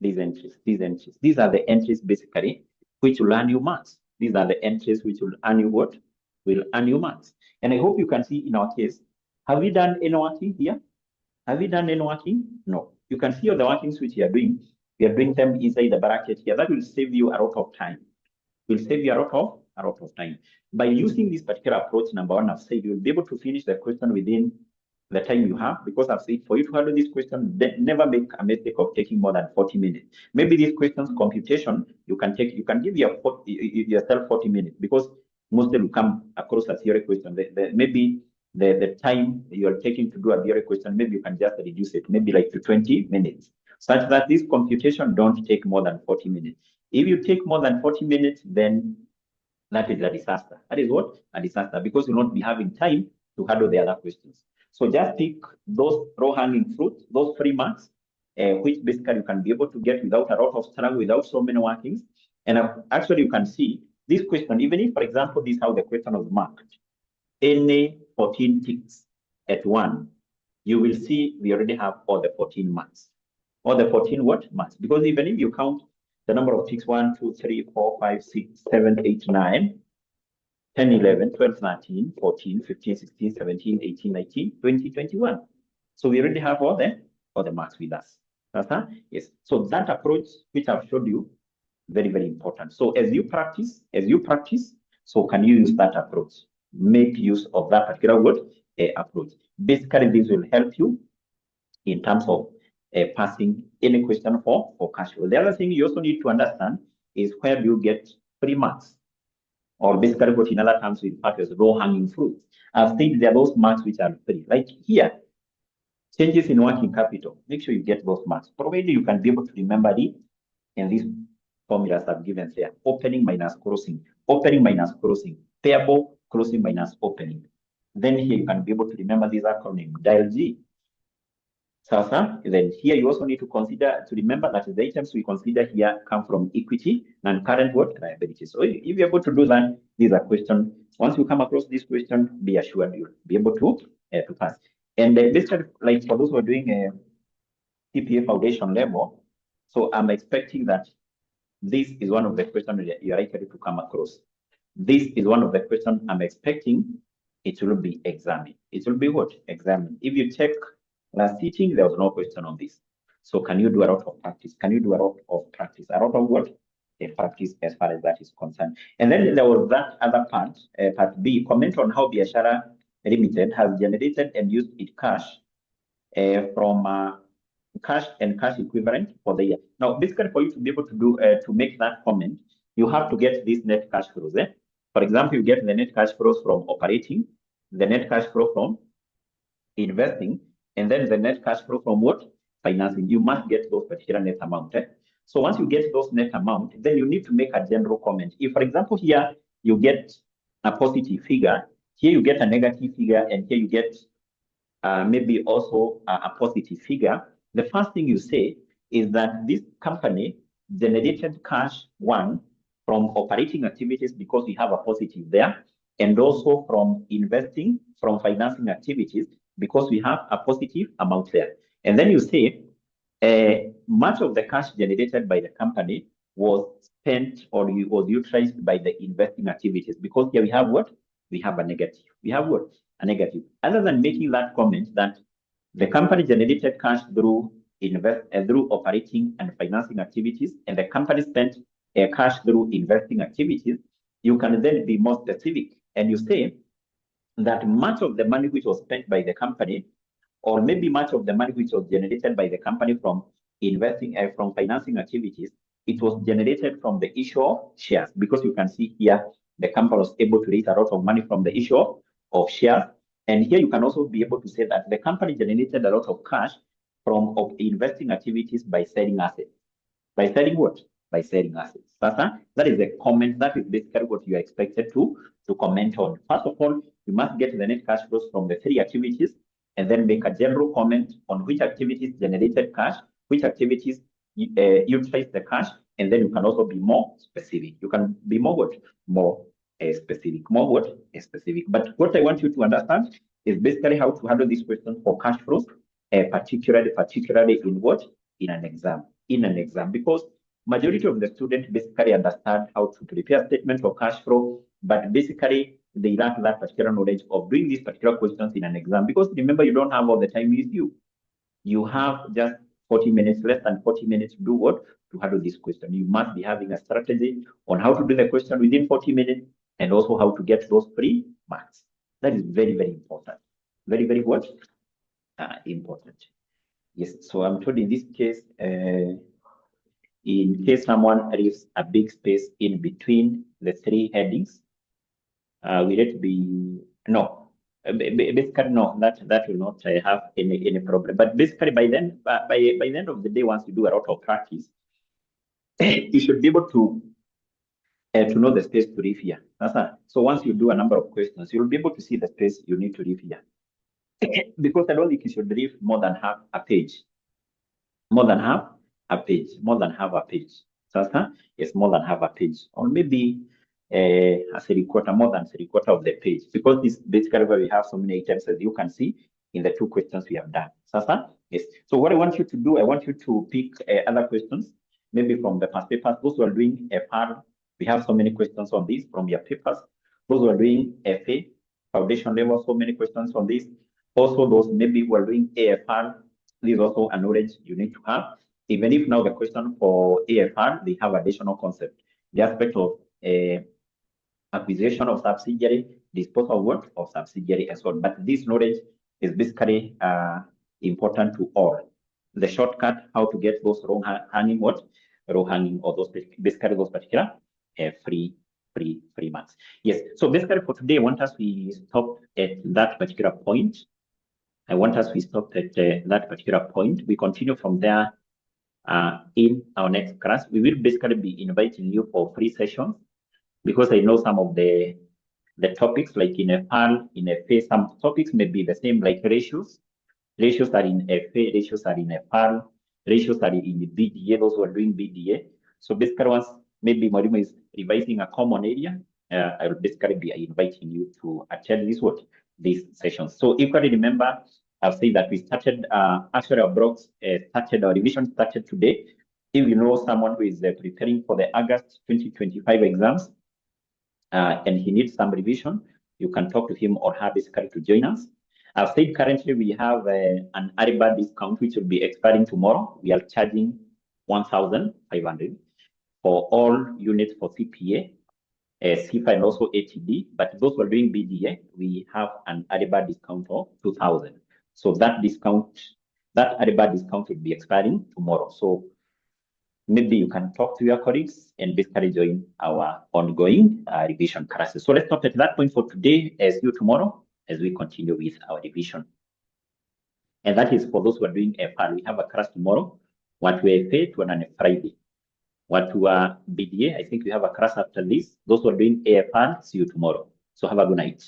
These entries. These entries. These are the entries basically which will earn you marks. These are the entries which will earn you what? Will earn you marks. And I hope you can see in our case, have we done any working here? Have we done any working? No. You can see all the workings which we are doing. We are doing them inside the bracket here. That will save you a lot of time. Will save you a lot of time. By using this particular approach, number one, I've said you'll be able to finish the question within the time you have, because I've said for you to handle this question, never make a mistake of taking more than 40 minutes. Maybe these questions computation, you can give yourself 40 minutes, because most will come across a theory question. Maybe the time you're taking to do a theory question, maybe you can just reduce it, maybe like to 20 minutes, such that this computation don't take more than 40 minutes. If you take more than 40 minutes, then that is a disaster. That is what? A disaster, because you'll not be having time to handle the other questions. So just pick those low-hanging fruit, those 3 marks, which basically you can be able to get without a lot of struggle, without so many workings. And actually, you can see this question, even if, for example, this is how the question was marked, any 14 ticks at 1, you will see we already have all the 14 marks. All the 14 what? Marks. Because even if you count the number of ticks, 1, 2, 3, 4, 5, 6, 7, 8, 9, 10, 11, 12, 13, 14, 15, 16, 17, 18, 19, 20, 21. So we already have all the marks with us. Yes. So that approach, which I've showed you, very, very important. So as you practice, so can you use that approach? Make use of that particular word approach. Basically, this will help you in terms of passing any question for cash flow. The other thing you also need to understand is where do you get 3 marks? Or basically what in other terms we refer to as low-hanging fruit. I've said there are those marks which are free. Like here, changes in working capital. Make sure you get those marks. Provided you can be able to remember it, and these formulas I've given there. Opening minus closing, payable, closing minus opening. Then here you can be able to remember this acronym, dial G. Then here you also need to remember that the items we consider here come from equity and current what? Liability. So if you're able to do that, these are questions. Once you come across this question, be assured you'll be able to pass. And basically, like for those who are doing a CPA foundation level, so I'm expecting that this is one of the questions you're likely to come across. This is one of the questions I'm expecting it will be examined. It will be what? Examined. If you check last teaching, there was no question on this. So can you do a lot of practice? Can you do a lot of practice? A lot of what? Practice as far as that is concerned. And then there was that other part, part B, comment on how Biashara Limited has generated and used its cash from cash and cash equivalent for the year. Now, basically, for you to be able to do to make that comment, you have to get these net cash flows. For example, you get the net cash flows from operating, the net cash flow from investing, and then the net cash flow from what? Financing. You must get those particular net amount. So once you get those net amount, then you need to make a general comment. If, for example, here you get a positive figure, here you get a negative figure, and here you get maybe also a positive figure, the first thing you say is that this company generated cash, one, from operating activities because we have a positive there, and also from investing, from financing activities because we have a positive amount there. And then you say, much of the cash generated by the company was spent or was utilized by the investing activities because here we have what? We have a negative. We have what? A negative. Other than making that comment that the company generated cash through through operating and financing activities, and the company spent cash through investing activities, you can then be more specific and you say that much of the money which was spent by the company, or maybe much of the money which was generated by the company from investing, from financing activities, it was generated from the issue of shares, because you can see here the company was able to raise a lot of money from the issue of shares. And here you can also be able to say that the company generated a lot of cash from investing activities by selling assets. By selling what? By selling assets. That is the comment. That is basically what you are expected to comment on. First of all, you must get the net cash flows from the three activities, and then make a general comment on which activities generated cash, which activities utilized the cash, and then you can also be more specific. You can be more what? More specific. More what? Specific. But what I want you to understand is basically how to handle this question for cash flows, particularly in what? In an exam. In an exam, because majority of the students basically understand how to prepare statement for cash flow, but basically they lack that particular knowledge of doing these particular questions in an exam. Because remember, you don't have all the time with you. You have just 40 minutes, less than 40 minutes to do what? To handle this question. You must be having a strategy on how to do the question within 40 minutes, and also how to get those 3 marks. That is very, very important. Very, very what? Important. Yes, so I'm told in this case, in case someone leaves a big space in between the 3 headings, will it be no? Basically, no. That will not have any problem. But basically, by then, by the end of the day, once you do a lot of practice, you should be able to know the space to leave here. So once you do a number of questions, you'll be able to see the space you need to leave here. Because I don't think you should leave more than half a page. More than half a page. More than half a page. Yes, more than half a page. Or maybe a 3/4, more than 3/4 of the page. Because this basically where we have so many items, as you can see in the 2 questions we have done. Yes. So what I want you to do, I want you to pick other questions, maybe from the past papers. Those who are doing FR, we have so many questions on this from your papers. Those who are doing FA, foundation level, so many questions on this. Also, those maybe who are doing AFR, this is also a knowledge you need to have. Even if now the question for AFR, they have additional concept. The aspect of acquisition of subsidiary, disposal of what? Of subsidiary, and so on. But this knowledge is basically important to all. The shortcut, how to get those row hanging what? Row hanging, or those basically those particular free marks. Yes. So basically for today, I want us we stop at that particular point. I want us we stop at that particular point. We continue from there in our next class. We will basically be inviting you for free sessions, because I know some of the topics, like in a PAL, in a FA, some topics may be the same, like ratios. Ratios are in FA, ratios are in a PAL, ratios are in the BDA, those who are doing BDA. So basically once maybe Marimo is revising a common area, I will basically be inviting you to attend these sessions. So if you remember, I've said that we started, actually our blocks started, our revision started today. If you know someone who is preparing for the August 2025 exams, and he needs some revision, you can talk to him or her basically to join us. I've said currently we have an 𝐅𝐻 discount which will be expiring tomorrow. We are charging 1,500 for all units for CPA, CFA, and also ATD. But those who are doing BDA, we have an 𝐅𝐻 discount of 2,000. So that discount, that 𝐅𝐻 discount will be expiring tomorrow. So maybe you can talk to your colleagues and basically join our ongoing revision classes. So let's stop at that point for today. See you tomorrow as we continue with our revision. And that is for those who are doing FR. We have a class tomorrow. What we FA to on a Friday. What we are BDA, I think we have a class after this. Those who are doing AFR, see you tomorrow. So have a good night.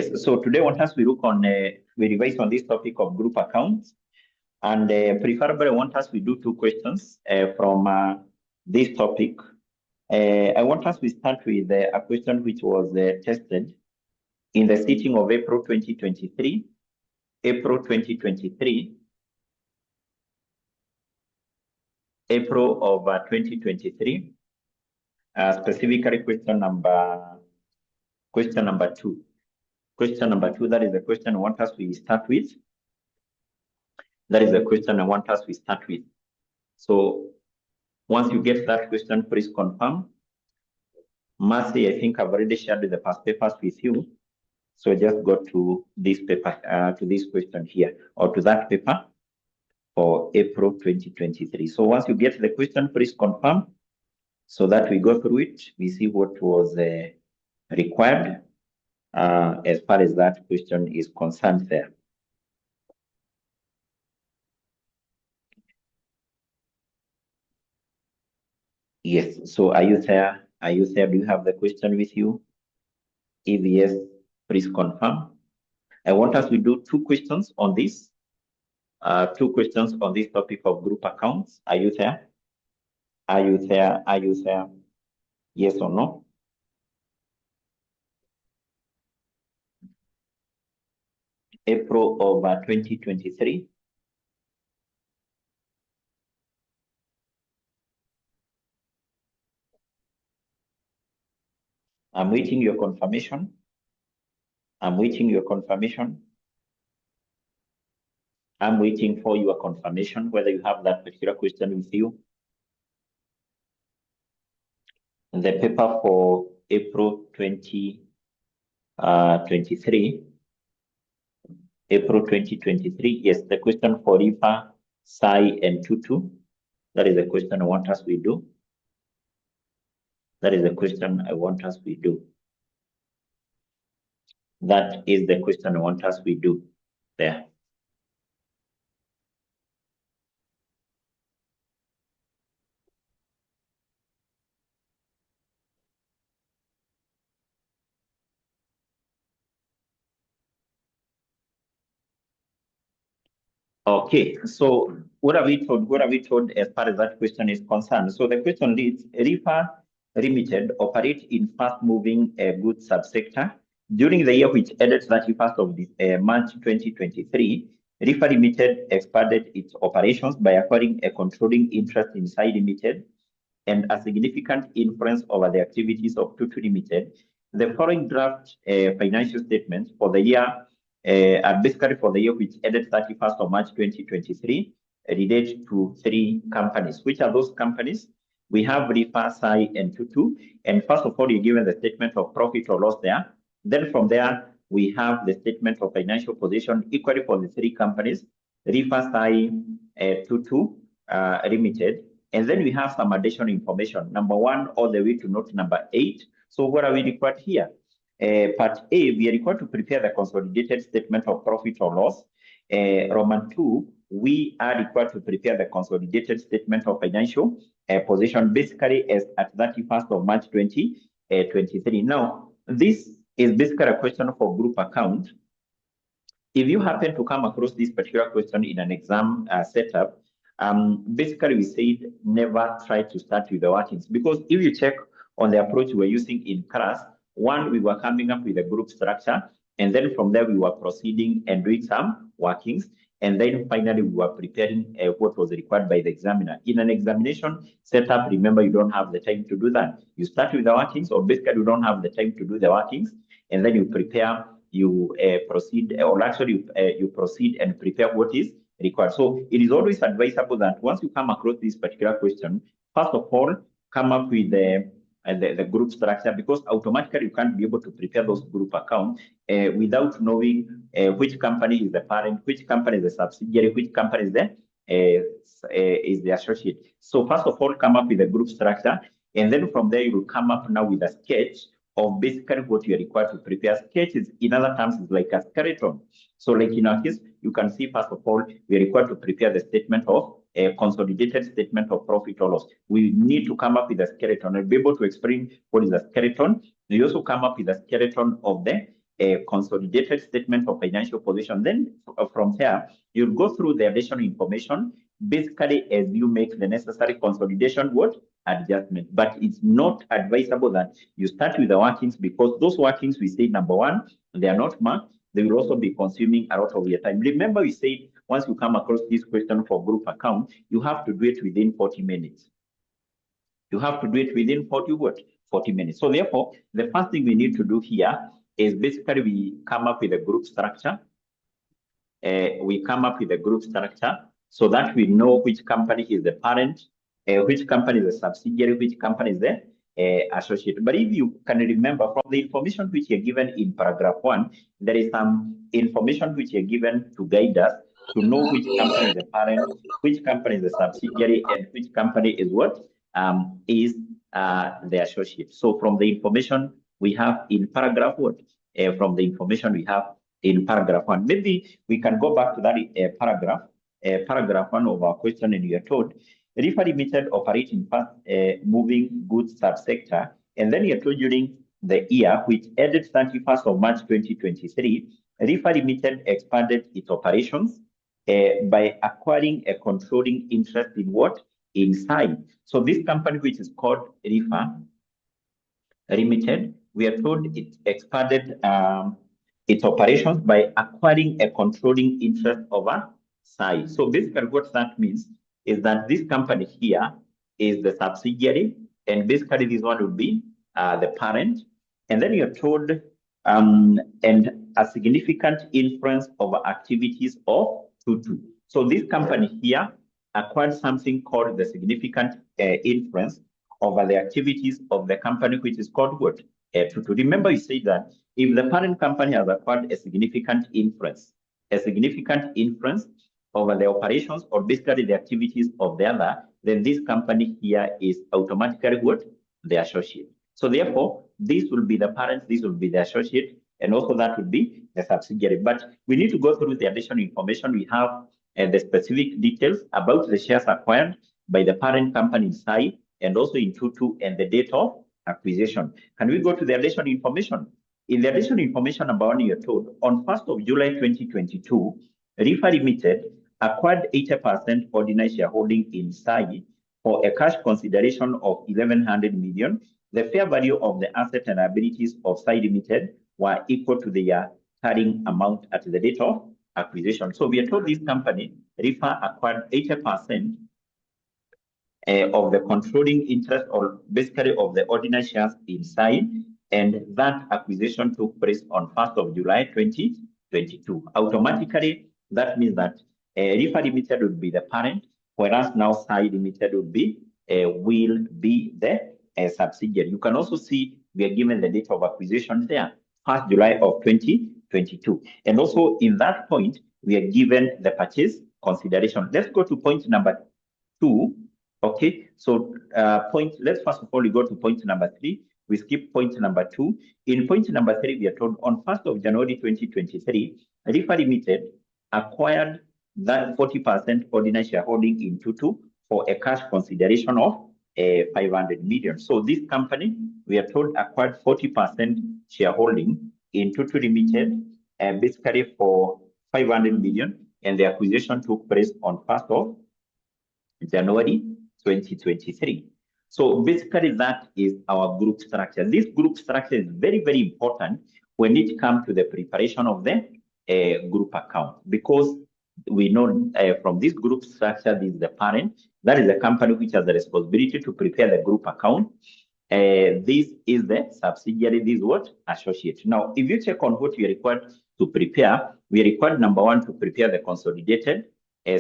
Yes, so today I want us to look on, we revise on this topic of group accounts. And preferably I want us to do two questions from this topic. I want us to start with a question which was tested in the sitting of April 2023. April 2023. April of 2023. Specifically question number 2. Question number 2, that is the question I want us to start with. That is the question I want us to start with. So once you get that question, please confirm. Mercy, I think I've already shared the past papers with you. So just go to this paper, to this question here, or to that paper for April 2023. So once you get the question, please confirm so that we go through it. We see what was required as far as that question is concerned there. Yes, so are you there? Are you there? Do you have the question with you? If yes, please confirm. I want us to do two questions on this. Two questions on this topic of group accounts. Are you there? Are you there? Are you there? Yes or no? April of 2023. I'm waiting your confirmation. I'm waiting your confirmation. I'm waiting for your confirmation whether you have that particular question with you. And the paper for April 2023. April 2023. Yes, the question for 𝐉𝐎𝐈𝐍 and 𝐿2. That is the question I want us to do. That is the question I want us to do. That is the question I want us to do there. Okay, so what are we told? What are we told as far as that question is concerned? So the question reads, 𝐷𝐷 Limited operate in fast-moving goods subsector. During the year which ended 31st of March 2023, 𝐷𝐷 Limited expanded its operations by acquiring a controlling interest in 𝐷𝐷 Limited and a significant influence over the activities of 𝐷𝐷 Limited. The following draft financial statements for the year basically for the year which ended 31st of March 2023 relate to three companies. Which are those companies? We have 𝐷𝐷, 𝐷𝐷, and 𝐿2. And first of all, you're given the statement of profit or loss there. Then from there, we have the statement of financial position equally for the three companies, 𝐷𝐷, 𝐷𝐷, 𝐿2 Limited. And then we have some additional information, number 1 all the way to note number 8. So what are we required here? Part A, we are required to prepare the consolidated statement of profit or loss. Roman 2, we are required to prepare the consolidated statement of financial position, basically as at 31st of March 2023. Now, this is basically a question for group account. If you happen to come across this particular question in an exam setup, basically we said never try to start with the workings, because if you check on the approach we're using in class, one, we were coming up with a group structure, and then from there we were proceeding and doing some workings, and then finally we were preparing what was required by the examiner. In an examination setup, remember, you don't have the time to do that. You start with the workings, or basically you don't have the time to do the workings, and then you prepare, you proceed, or actually you proceed and prepare what is required. So it is always advisable that once you come across this particular question, first of all, come up with the group structure, because automatically you can't be able to prepare those group accounts without knowing which company is the parent, which company is the subsidiary, which company is the associate. So first of all, come up with a group structure, and then from there you will come up now with a sketch of basically what you are required to prepare. Sketch is, in other terms, is like a skeleton. So like in our case, you can see first of all, we are required to prepare the statement of a consolidated statement of profit or loss. We need to come up with a skeleton and be able to explain what is a skeleton. We also come up with a skeleton of the a consolidated statement of financial position. Then from there, you'll go through the additional information, basically as you make the necessary consolidation adjustment. But it's not advisable that you start with the workings, because those workings, we say, number one, they are not marked. They will also be consuming a lot of your time. Remember, we said once you come across this question for group account, you have to do it within 40 minutes. You have to do it within 40 minutes. So therefore, the first thing we need to do here is basically we come up with a group structure. So that we know which company is the parent, which company is the subsidiary, which company is the associate. But if you can remember from the information which you're given in paragraph 1, there is some information which you're given to guide us to know which company is the parent, which company is the subsidiary, and which company is the associate. So from the information we have in paragraph 1, paragraph 1, maybe we can go back to that paragraph 1 of our question, and you are told 𝐕𝐹 Limited operates in fast moving goods subsector, and then you are told during the year which ended 31st of March 2023, 𝐕𝐹 Limited expanded its operations by acquiring a controlling interest in in 𝐍. So this company, which is called 𝐕𝐹 Limited, we are told it expanded its operations by acquiring a controlling interest over 𝐍. So basically what that means is that this company here is the subsidiary, and basically this one would be the parent. And then you're told and a significant influence over activities of 𝐶2. So this company here acquired something called the significant influence over the activities of the company, which is called 𝐶2. Remember, you say that if the parent company has acquired a significant influence over the operations or basically the activities of the other, then this company here is automatically the associate. So therefore, this will be the parent, this will be the associate, and also that will be the subsidiary. But we need to go through the additional information. We have the specific details about the shares acquired by the parent company in 𝐍, and also in 𝐶2, and the date of acquisition. Can we go to the additional information? In the additional information about one, you're told on 1st of July 2022, 𝐕𝐹 Limited acquired 80% ordinary shareholding in 𝐍 for a cash consideration of 1,100 million. The fair value of the assets and liabilities of 𝐍 Limited were equal to their carrying amount at the date of acquisition. So we are told this company, 𝐕𝐹, acquired 80% of the controlling interest, or basically of the ordinary shares in 𝐍, and that acquisition took place on 1st of July 2022. Automatically, that means that 𝐕𝐹 Limited would be the parent, whereas now 𝐍 Limited will be the subsidiary. You can also see we are given the date of acquisition there, 1st July of 2022. And also in that point, we are given the purchase consideration. Let's go to point number 2. Okay, so let's first of all go to point number 3. We skip point number 2. In point number 3, we are told on 1st of January 2023, 𝐕𝐹 Limited acquired that 40% ordinary shareholding in 𝐶2 for a cash consideration of 500 million. So this company, we are told, acquired 40% shareholding in 𝐶2 Limited, basically for 500 million, and the acquisition took place on 1st of January 2023. So basically that is our group structure. This group structure is very, very important when it comes to the preparation of the group account, because we know from this group structure, this is the parent, that is the company which has the responsibility to prepare the group account. This is the subsidiary, this is associate. Now, if you check on what you are required to prepare, we are required, number 1, to prepare the consolidated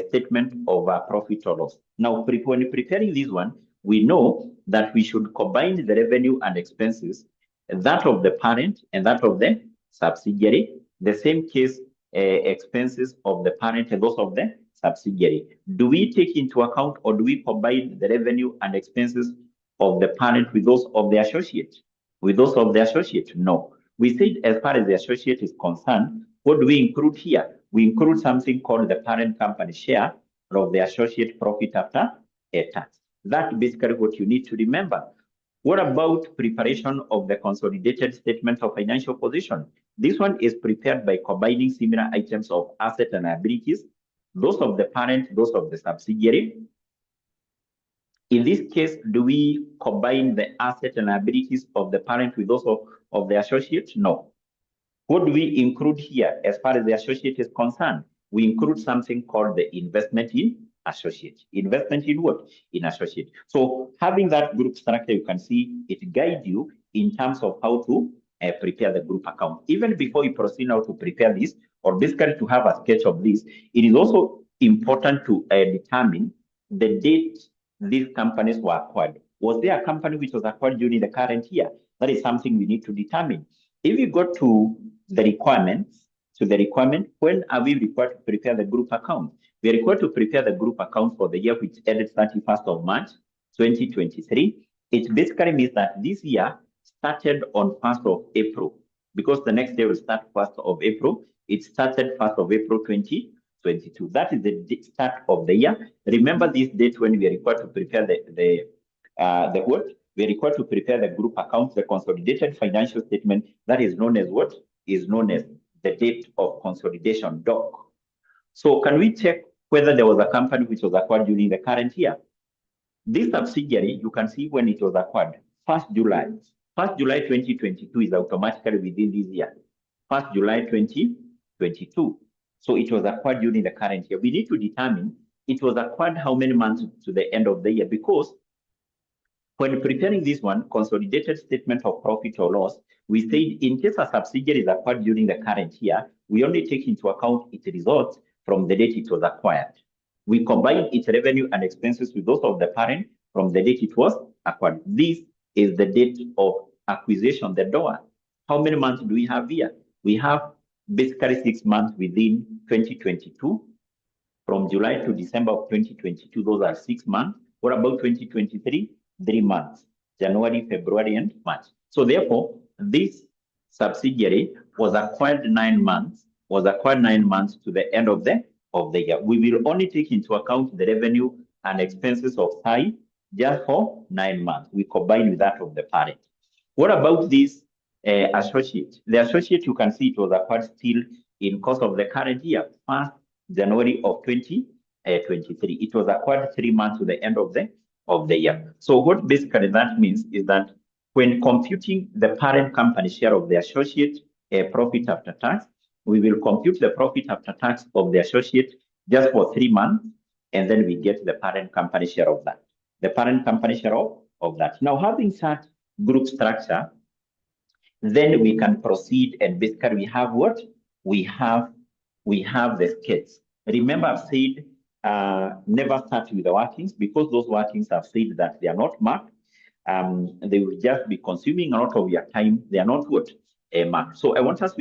statement of profit or loss. Now, when preparing this one, we know that we should combine the revenue and expenses, that of the parent and that of the subsidiary. The same case, expenses of the parent and those of the subsidiary. Do we take into account, or do we combine the revenue and expenses of the parent with those of the associate? No. We said as far as the associate is concerned, what do we include here? We include something called the parent company share of the associate profit after tax. That's basically what you need to remember. What about preparation of the consolidated statement of financial position? This one is prepared by combining similar items of asset and liabilities, those of the parent, those of the subsidiary. In this case, do we combine the asset and liabilities of the parent with those of the associate? No. What do we include here as far as the associate is concerned? We include something called the investment in associate. Investment in what? In associate. So having that group structure, you can see it guides you in terms of how to prepare the group account. Even before you proceed now to prepare this, or basically to have a sketch of this, it is also important to determine the date these companies were acquired. Was there a company which was acquired during the current year? That is something we need to determine. If you go to the requirements, when are we required to prepare the group account? We are required to prepare the group account for the year which ended 31st of March, 2023. It basically means that this year started on 1st of April, because the next day will start 1st of April. It started 1st of April, 2022. That is the start of the year. Remember this date when we are required to prepare the what? We are required to prepare the group account, the consolidated financial statement. That is known as what? Is known as the date of consolidation, DOC. So can we check whether there was a company which was acquired during the current year? This subsidiary, you can see when it was acquired, 1st July. 1st July 2022 is automatically within this year. 1st July 2022. So it was acquired during the current year. We need to determine it was acquired how many months to the end of the year, because when preparing this one, consolidated statement of profit or loss, we said in case a subsidiary is acquired during the current year, we only take into account its results from the date it was acquired. We combine its revenue and expenses with those of the parent from the date it was acquired. This is the date of acquisition, the DOA. How many months do we have here? We have basically 6 months within 2022. From July to December of 2022, those are 6 months. What about 2023? 3 months, January, February, and March. So therefore, this subsidiary was acquired 9 months, to the end of the year. We will only take into account the revenue and expenses of SAI just for 9 months. We combine with that of the parent. What about this associate? The associate, you can see it was acquired still in course of the current year, 1st January of 2023. It was acquired 3 months to the end of the year. So what basically that means is that when computing the parent company share of the associate profit after tax, we will compute the profit after tax of the associate just for 3 months, and then we get the parent company share of that. The parent company share of that. Now, having such group structure, then we can proceed, and basically we have what? We have the sketch. Remember, I've said never start with the workings, because those workings have said that they are not marked. They will just be consuming a lot of your time. They are not what? Marked. So I want us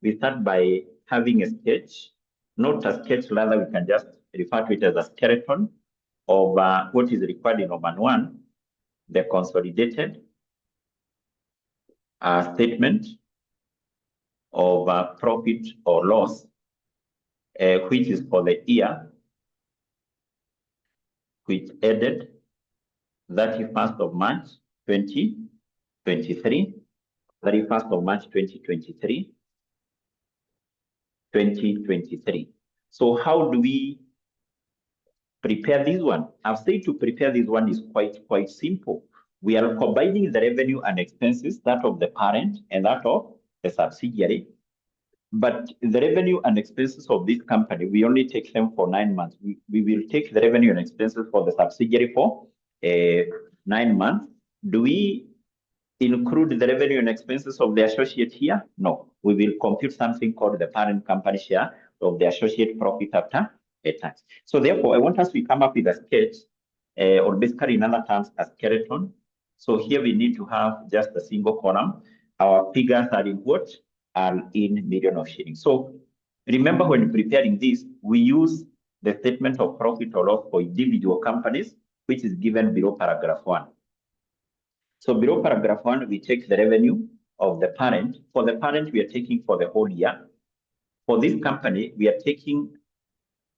we start by having a sketch, not a sketch, rather we can just refer to it as a skeleton of what is required in Roman 1, the consolidated statement of profit or loss, which is for the year which ended 31st of March 2023, 31st of March 2023. So how do we prepare this one? I've said to prepare this one is quite simple. We are combining the revenue and expenses, that of the parent and that of the subsidiary. But the revenue and expenses of this company, we only take them for 9 months. We will take the revenue and expenses for the subsidiary for 9 months. Do we include the revenue and expenses of the associate here? No. We will compute something called the parent company share of the associate profit after tax. So therefore, I want us to come up with a sketch, or basically in other terms, a skeleton. So here we need to have just a single column. Our figures are in what? Are in million of shillings. So remember, when preparing this, we use the statement of profit or loss for individual companies, which is given below paragraph 1. So below paragraph 1, we take the revenue of the parent. For the parent, we are taking for the whole year. For this company, we are taking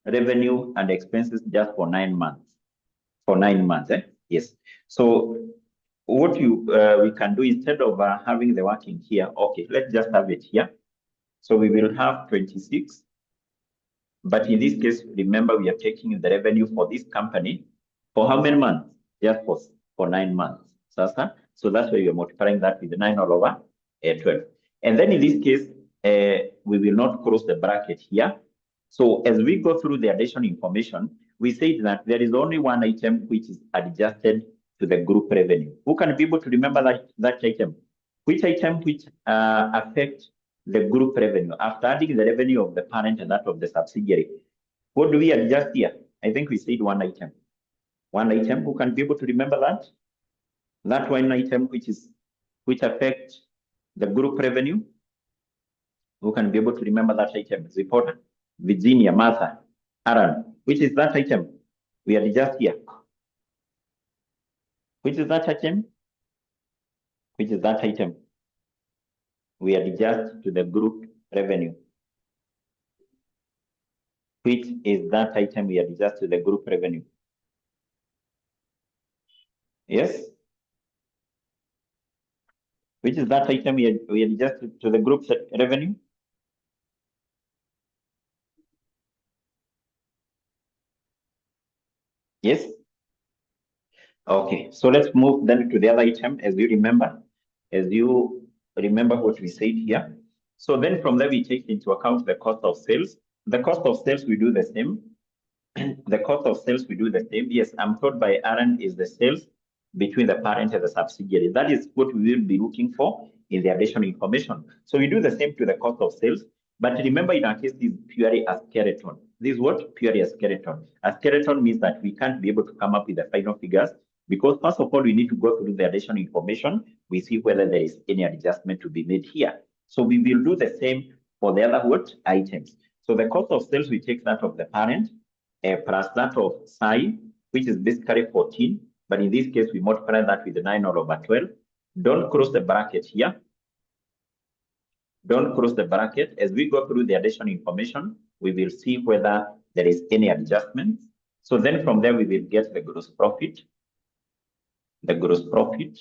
revenue and expenses just for 9 months. For 9 months, yes. So what we can do, instead of having the working here, okay, let's just have it here. So we will have 26. But in this case, remember, we are taking the revenue for this company for how many months? Just for 9 months. So that's why you're multiplying that with 9 all over 12. And then in this case, we will not cross the bracket here. So as we go through the addition information, we said that there is only one item which is adjusted to the group revenue. Who can be able to remember that item? Which item which affect the group revenue? After adding the revenue of the parent and that of the subsidiary, what do we adjust here? I think we said one item. One item. Who can be able to remember that? That one item which affects the group revenue. Who can be able to remember that item? Reporter, Virginia, Martha, Aaron. Which is that item? We adjust here. Which is that item? Which is that item? We adjust to the group revenue. Which is that item we adjust to the group revenue? Yes? Which is that item we adjust to the group revenue? Yes? Okay, so let's move then to the other item as you remember what we said here. So then from there we take into account the cost of sales. The cost of sales we do the same. The cost of sales we do the same. Yes, I'm told by Aaron is the sales between the parent and the subsidiary. That is what we will be looking for in the additional information. So we do the same to the cost of sales. But remember, in our case, this is purely a skeleton. This is what? Purely a skeleton. A skeleton means that we can't be able to come up with the final figures because first of all, we need to go through the additional information. We see whether there is any adjustment to be made here. So we will do the same for the other what? Items. So the cost of sales, we take that of the parent plus that of 𝐻𝐶, which is basically 14. But in this case, we multiply that with 9 all over 12. Don't cross the bracket here. Don't cross the bracket. As we go through the additional information, we will see whether there is any adjustment. So then from there, we will get the gross profit, the gross profit,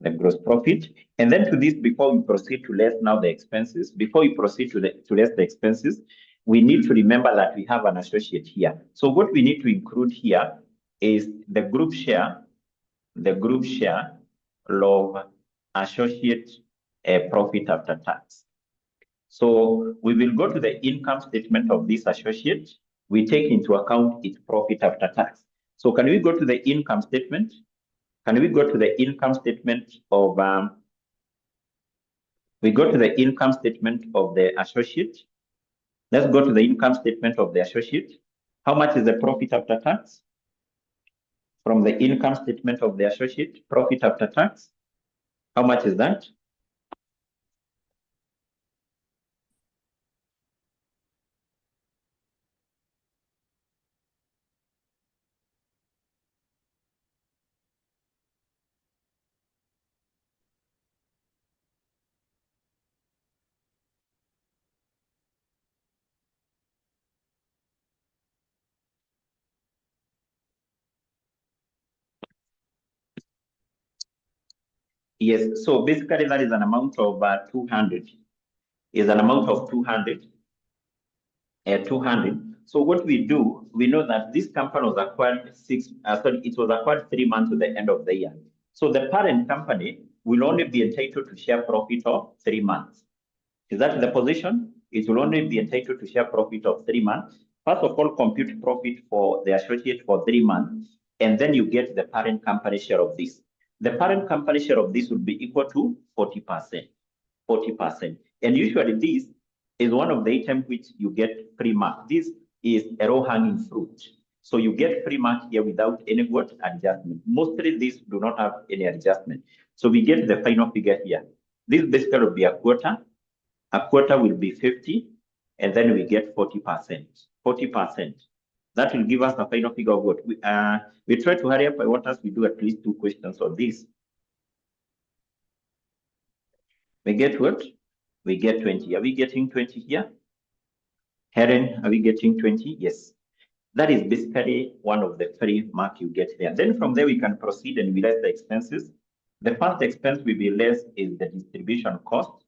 the gross profit. And then to this, before we proceed to less now the expenses, before we proceed to less the expenses, we need to remember that we have an associate here. So what we need to include here is the group share of associate profit after tax. So we will go to the income statement of this associate. We take into account its profit after tax. So can we go to the income statement? Can we go to the income statement of, we go to the income statement of the associate. Let's go to the income statement of the associate. How much is the profit after tax? From the income statement of the associate, profit after tax, how much is that? Yes, so basically that is an amount of 200. Is an amount of 200. 200. So what we do, we know that this company was acquired it was acquired 3 months to the end of the year. So the parent company will only be entitled to share profit of 3 months. Is that the position? It will only be entitled to share profit of 3 months. First of all, compute profit for the associate for 3 months, and then you get the parent company share of this. The parent company share of this would be equal to 40%. 40%. And usually this is one of the items which you get free mark. This is a low-hanging fruit. So you get free mark here without any what adjustment. Mostly these do not have any adjustment. So we get the final figure here. This basically will be a quarter. A quarter will be 50, and then we get 40%. 40%. That will give us a final figure of what? We try to hurry up. I want us to do at least 2 questions on this. We get what? We get 20. Are we getting 20 here? Helen, are we getting 20? Yes. That is basically one of the 3 mark you get there. Then from there, we can proceed and we less the expenses. The first expense we will less is the distribution cost.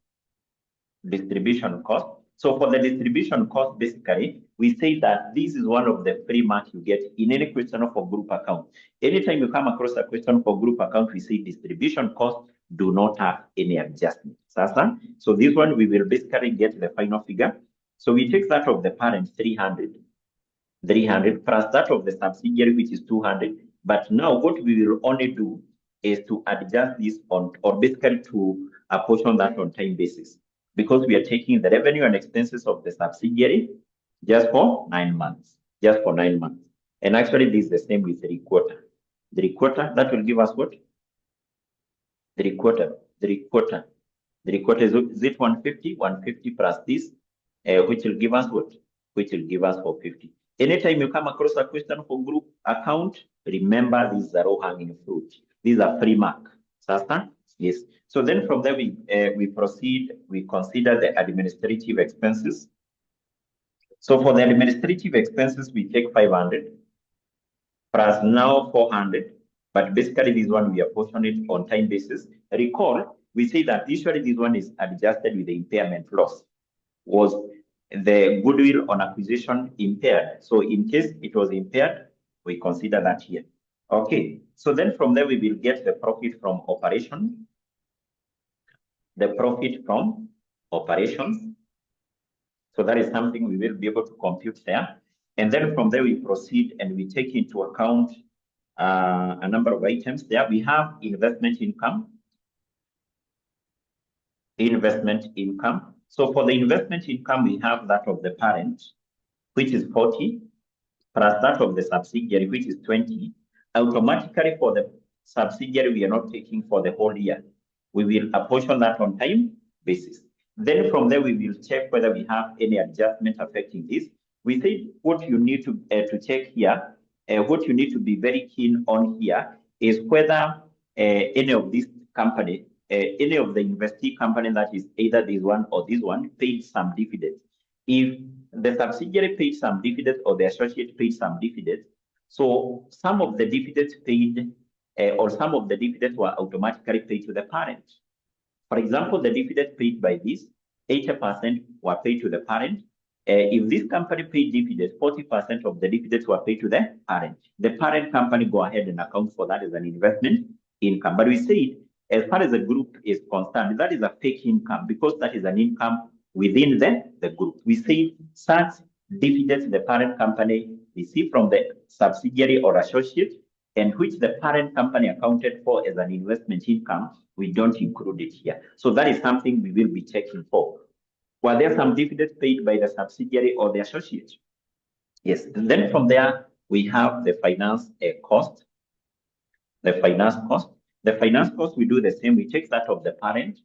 distribution cost. So for the distribution cost, basically, we say that this is one of the free marks you get in any question for group account. Anytime you come across a question for group account, we say distribution cost do not have any adjustment. So this one, we will basically get the final figure. So we take that of the parent, 300 plus that of the subsidiary, which is 200. But now what we will only do is to adjust this on, or basically to apportion that on time basis, because we are taking the revenue and expenses of the subsidiary just for 9 months, And actually, this is the same with 3/4. 3/4, that will give us what? 3/4 is it 150? 150 plus this, which will give us what? Which will give us 450. Anytime you come across a question for group account, remember these are all hanging fruit. These are free mark. Yes. So then from there we proceed. We consider the administrative expenses. So for the administrative expenses, we take 500 plus now 400. But basically, this one we apportion it on time basis. Recall, we say that usually this one is adjusted with the impairment loss. Was the goodwill on acquisition impaired? So in case it was impaired, we consider that here. Okay. So then from there, we will get the profit from operation. The profit from operations. So that is something we will be able to compute there. And then from there, we proceed and we take into account a number of items there. We have investment income. So for the investment income, we have that of the parent, which is 40, plus that of the subsidiary, which is 20. Automatically for the subsidiary, we are not taking for the whole year. We will apportion that on time basis. Then from there, we will check whether we have any adjustment affecting this. We say what you need to check here, what you need to be very keen on here is whether any of this company, any of the investee company that is either this one or this one paid some dividends. If the subsidiary paid some dividends or the associate paid some dividends, so some of the dividends paid or some of the dividends were automatically paid to the parent. For example, the dividends paid by this, 80% were paid to the parent. If this company paid dividends, 40% of the dividends were paid to the parent. The parent company go ahead and account for that as an investment income. But we said, as far as the group is concerned, that is a fake income because that is an income within the group. We say such dividends the parent company received from the subsidiary or associate, and which the parent company accounted for as an investment income, we don't include it here. So that is something we will be checking for. Were there some dividends paid by the subsidiary or the associate? Yes. And then from there, we have the finance cost. The finance cost, we do the same. We take that of the parent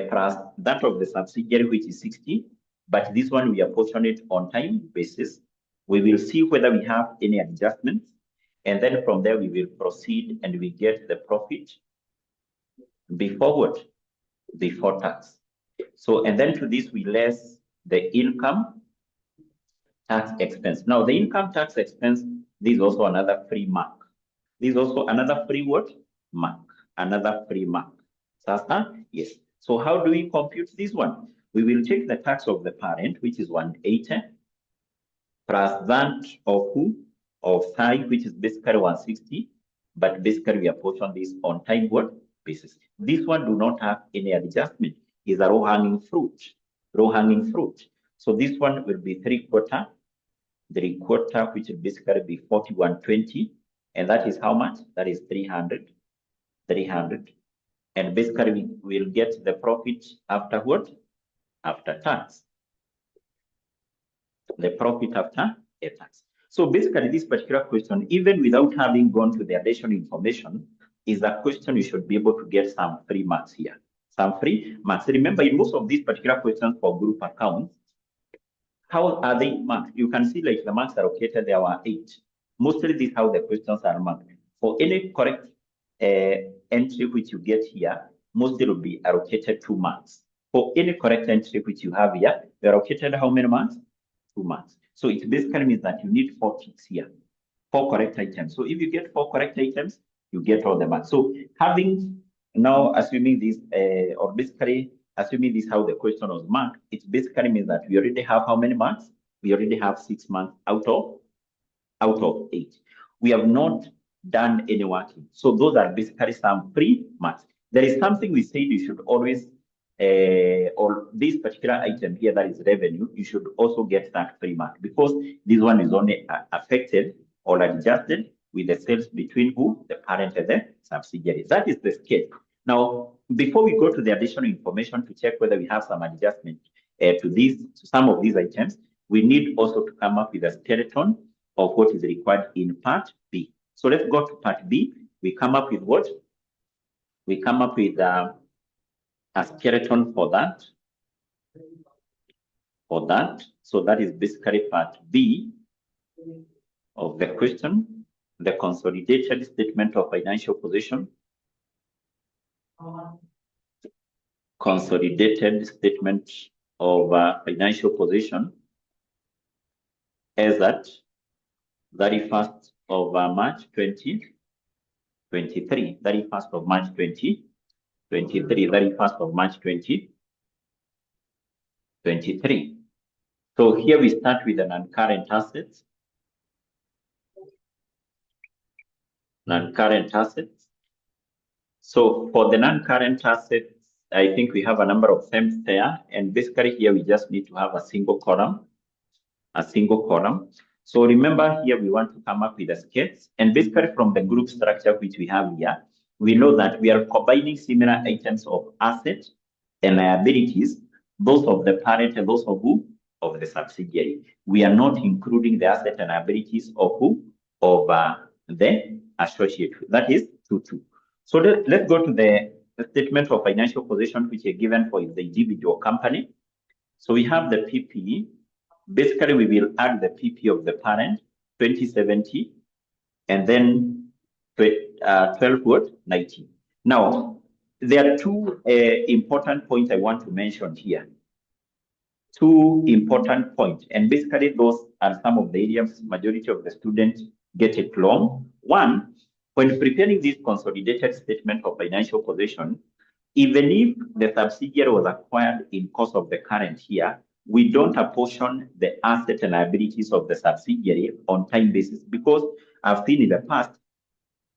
plus that of the subsidiary, which is 60. But this one, we apportion it on time basis. We will see whether we have any adjustments. And then from there, we will proceed and we get the profit before what? Before tax. So, and then to this, we less the income tax expense. Now, the income tax expense, this is also another free mark. This is also another free what? Mark. Another free mark. Yes. So how do we compute this one? We will take the tax of the parent, which is 180, plus that of who? Of 𝐻𝐍, which is basically 160, but basically we apportion this on time what basis. This one do not have any adjustment. Is a low-hanging fruit. So this one will be 3/4, which will basically be 4120, and that is how much? That is 300. And basically we will get the profit after what? After tax. The profit after a tax. So basically this particular question, even without having gone to the additional information, is a question you should be able to get some free marks here. Some free marks. Remember, in most of these particular questions for group accounts, how are they marked? You can see like the marks are allocated, there were 8. Mostly this is how the questions are marked. For any correct entry which you get here, mostly will be allocated 2 marks. For any correct entry which you have here, they're allocated how many marks? 2 marks. So it basically means that you need 4 ticks here, 4 correct items. So if you get 4 correct items, you get all the marks. So having now assuming this, or basically assuming this is how the question was marked, it basically means that we already have how many months? We already have 6 months out of 8. We have not done any working. So those are basically some free marks. There is something we said you should always, or this particular item here that is revenue, you should also get that free mark because this one is only affected or adjusted with the sales between who? The parent and the subsidiary. That is the scale. Now, before we go to the additional information to check whether we have some adjustment to some of these items, we need also to come up with a skeleton of what is required in part B. So let's go to part B. We come up with what? We come up with a skeleton for that. So that is basically part B of the question, the consolidated statement of financial position. Consolidated statement of financial position as at 31st of March 2023, 31st of March 2023, 31st of March 2023. So here we start with the non-current assets. Non-current assets. So for the non-current assets, I think we have a number of themes there, and basically here we just need to have a single column. So remember here we want to come up with a sketch, and basically from the group structure which we have here, we know that we are combining similar items of assets and liabilities, those of the parent and those of who? Of the subsidiary. We are not including the asset and liabilities of who? Of the associate. That is 2-2. So let's go to the statement of financial position which is given for the individual company. So we have the PPE. Basically, we will add the PP of the parent, 2070, and then 12.90. Now, there are two important points I want to mention here. Two important points, and basically those are some of the areas majority of the students get it wrong. One, when preparing this consolidated statement of financial position, even if the subsidiary was acquired in course of the current year, we don't apportion the assets and liabilities of the subsidiary on time basis, because I've seen in the past,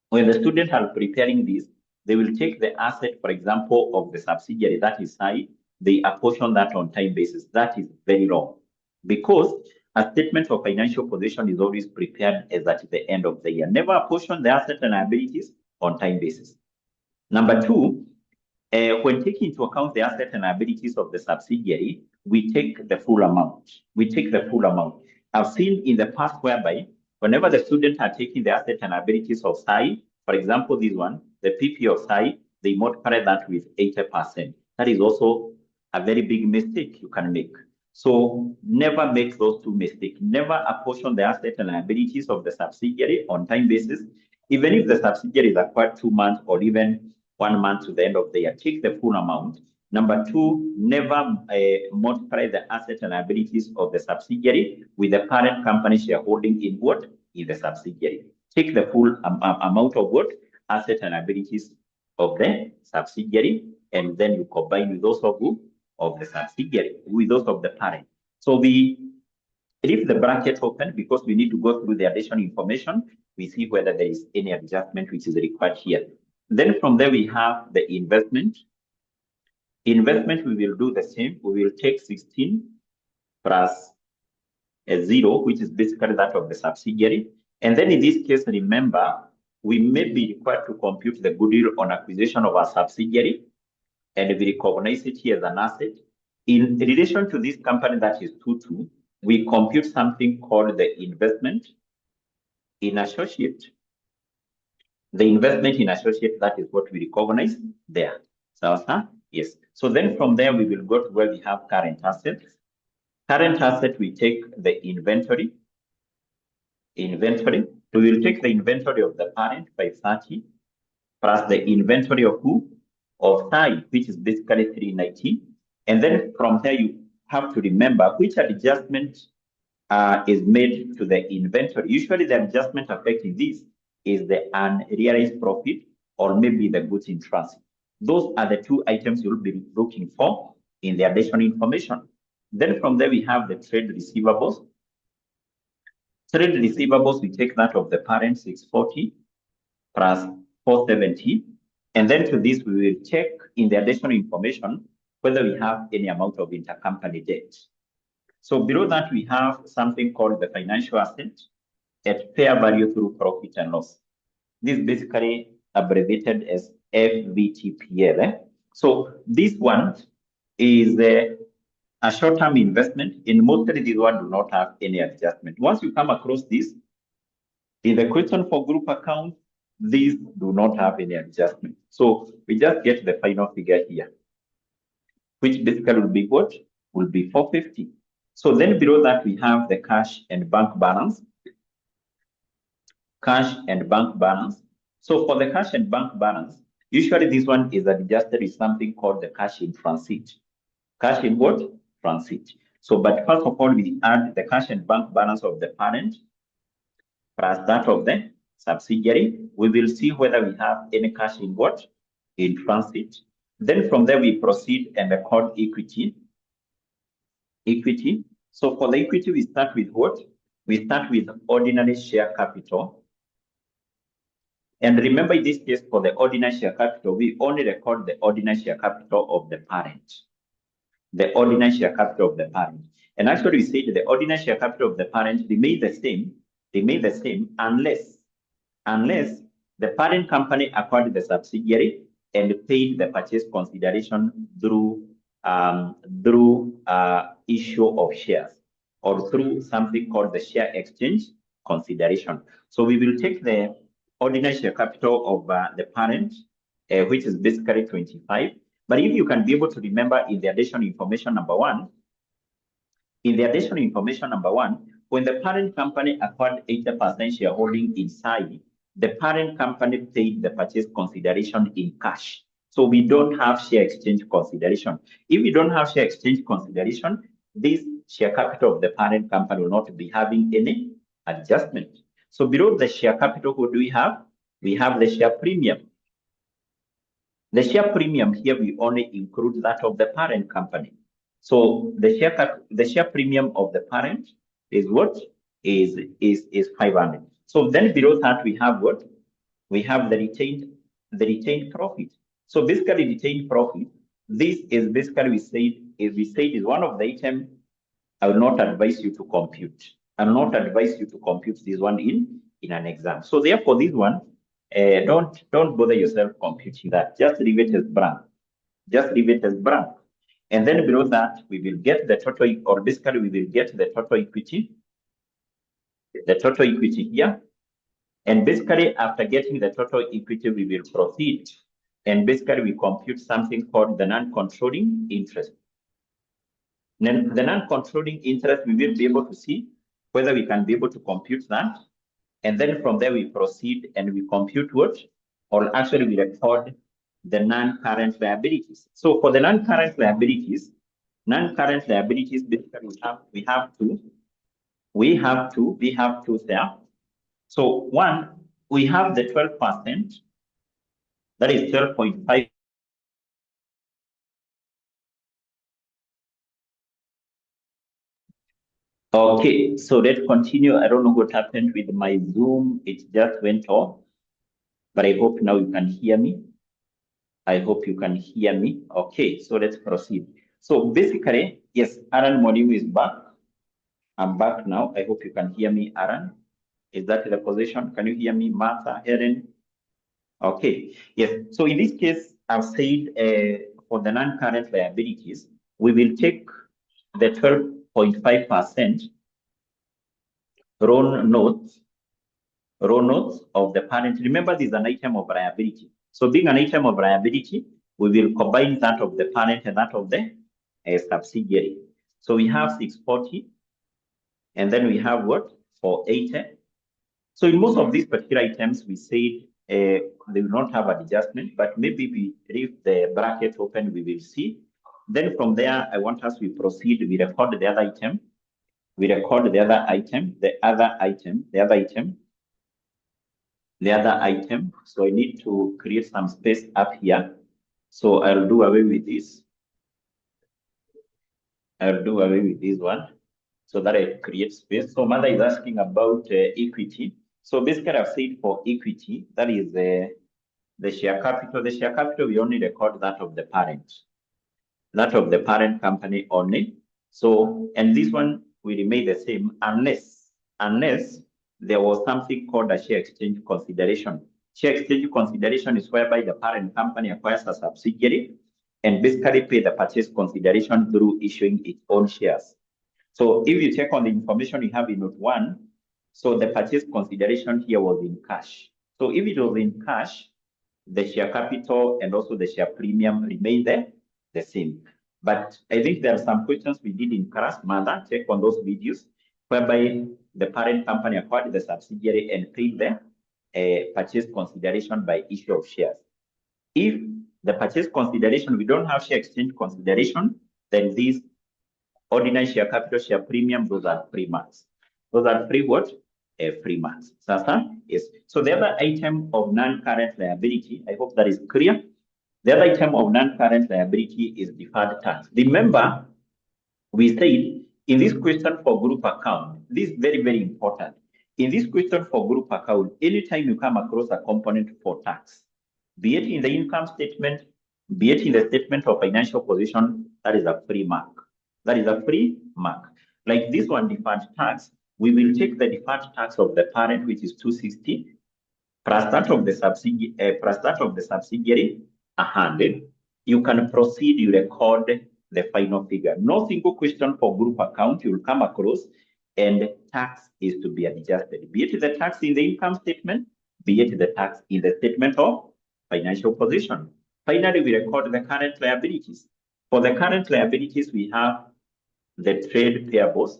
when the students are preparing this, they will take the asset, for example, of the subsidiary, that is high, they apportion that on time basis. That is very wrong, because a statement of financial position is always prepared as at the end of the year. Never apportion the assets and liabilities on time basis. Number two, when taking into account the assets and liabilities of the subsidiary, we take the full amount. I've seen in the past whereby whenever the students are taking the assets and liabilities of 𝐍, for example, this one, the PP of 𝐍, they multiply that with 80%. That is also a very big mistake you can make. So never make those two mistakes. Never apportion the assets and liabilities of the subsidiary on time basis. Even if the subsidiary is acquired 2 months or even 1 month to the end of the year, take the full amount. Number two, never multiply the assets and liabilities of the subsidiary with the parent company shareholding in what? In the subsidiary. Take the full amount of what? Assets and liabilities of the subsidiary, and then you combine with those of who? Of the subsidiary, with those of the parent. So we leave the bracket open because we need to go through the additional information. We see whether there is any adjustment which is required here. Then from there, we have the investment. Investment, we will do the same. We will take 16 plus a 0, which is basically that of the subsidiary. And then in this case, remember, we may be required to compute the goodwill on acquisition of our subsidiary, and we recognize it here as an asset. In relation to this company that is 2-2, we compute something called the investment in associate. The investment in associate, that is what we recognize there. So, yes. So then from there, we will go to where we have current assets. Current asset, we take the inventory. We will take the inventory of the parent by 30 plus the inventory of who? Of 𝐍, which is basically 390. And then from there, you have to remember which adjustment is made to the inventory. Usually the adjustment affecting this is the unrealized profit or maybe the goods in transit. Those are the two items you'll be looking for in the additional information. Then from there, we have the trade receivables. Trade receivables, we take that of the parent 640 plus 470. And then to this, we will check in the additional information whether we have any amount of intercompany debt. So below that, we have something called the financial asset at fair value through profit and loss. This is basically abbreviated as FVTPL. So this one is a short-term investment. In mostly these ones do not have any adjustment. Once you come across this, in the question for group account, these do not have any adjustment. So we just get the final figure here, which basically will be what? Will be 450. So then below that, we have the cash and bank balance. Cash and bank balance. So for the cash and bank balance, usually this one is adjusted with something called the cash in transit. Cash in what? Transit. So, but first of all, we add the cash and bank balance of the parent plus that of the subsidiary. We will see whether we have any cash in what? In transit. Then from there, we proceed and record equity. Equity. So for the equity, we start with what? We start with ordinary share capital. And remember, in this case, for the ordinary share capital, we only record the ordinary share capital of the parent. The ordinary share capital of the parent. And actually, we say that the ordinary share capital of the parent remain the same. Unless the parent company acquired the subsidiary and paid the purchase consideration through issue of shares or through something called the share exchange consideration. So we will take the ordinary share capital of the parent, which is basically 25. But if you can be able to remember in the additional information number one, when the parent company acquired 80% shareholding in 𝐍, the parent company paid the purchase consideration in cash. So we don't have share exchange consideration. If we don't have share exchange consideration, this share capital of the parent company will not be having any adjustment. So below the share capital, what do we have? We have the share premium. The share premium here, we only include that of the parent company. So the share premium of the parent is what? Is 500. So then below that, we have what? We have the retained profit. So basically retained profit, this is basically we said is one of the items I will not advise you to compute. I will not advise you to compute this one in an exam. So therefore, this one, don't bother yourself computing that. Just leave it as blank. Just leave it as blank. And then below that, we will get the total, or basically we will get the total equity. The total equity here. And basically, after getting the total equity, we will proceed. And basically, we compute something called the non-controlling interest. Then the non-controlling interest, we will be able to see whether we can be able to compute that. And then from there, we proceed and we compute what? Or actually, we record the non-current liabilities. So for the non-current liabilities, basically we have two there. So one, we have the 12%, that is 12.5. Okay, so let's continue. I don't know what happened with my Zoom. It just went off, but I hope now you can hear me. Okay, so let's proceed. So basically, yes, Aaron Monimu is back. I'm back now. I hope you can hear me, Aaron. Is that the position? Can you hear me, Martha, Helen? Okay, yes. So in this case, I've said for the non-current liabilities, we will take the 12.5% raw notes of the parent. Remember, this is an item of liability. So being an item of liability, we will combine that of the parent and that of the subsidiary. So we have 640, and then we have what? 480. So in most of these particular items, we said they will not have an adjustment, but maybe we leave the bracket open, we will see. Then from there, I want us to proceed. We record the other item. So I need to create some space up here So I'll do away with this. I'll do away with this one so that I create space. So mother is asking about equity. So basically I've said for equity, that is the share capital. The share capital, we only record that of the parent company only. So, and this one will remain the same unless there was something called a share exchange consideration. Share exchange consideration is whereby the parent company acquires a subsidiary and basically pay the purchase consideration through issuing its own shares. So if you check on the information you have in note 1, so the purchase consideration here was in cash. So if it was in cash, the share capital and also the share premium remain the same. But I think there are some questions we did in class, mother, check on those videos, whereby the parent company acquired the subsidiary and paid the purchase consideration by issue of shares. If the purchase consideration, we don't have share exchange consideration, then these ordinary share capital, share premium, those are free marks. Those are free what? Free marks. Sasa? Yes. So the other item of non-current liability, I hope that is clear. The other item of non-current liability is deferred tax. Remember, we said in this question for group account, this is very, very important. In this question for group account, anytime you come across a component for tax, be it in the income statement, be it in the statement of financial position, that is a free mark. That is a free mark. Like this one, deferred tax, we will take the deferred tax of the parent, which is 260, plus that of the subsidiary, 100. You can proceed, you record the final figure. No single question for group account you will come across and tax is to be adjusted. Be it the tax in the income statement, be it the tax in the statement of financial position. Finally, we record the current liabilities. For the current liabilities, we have the trade payables.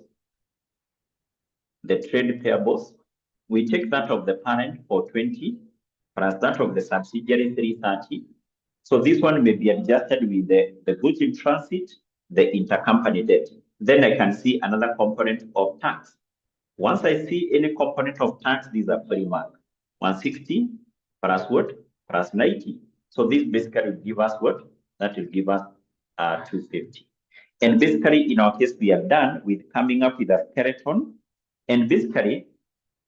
The trade payables, we take that of the parent for 20 plus that of the subsidiary 330. So this one may be adjusted with the goods in transit, the intercompany debt. Then I can see another component of tax. Once I see any component of tax, these are free mark. 160 plus what? Plus 90. So this basically will give us what? That will give us 250. And basically, in our case, we are done with coming up with a skeleton. And basically,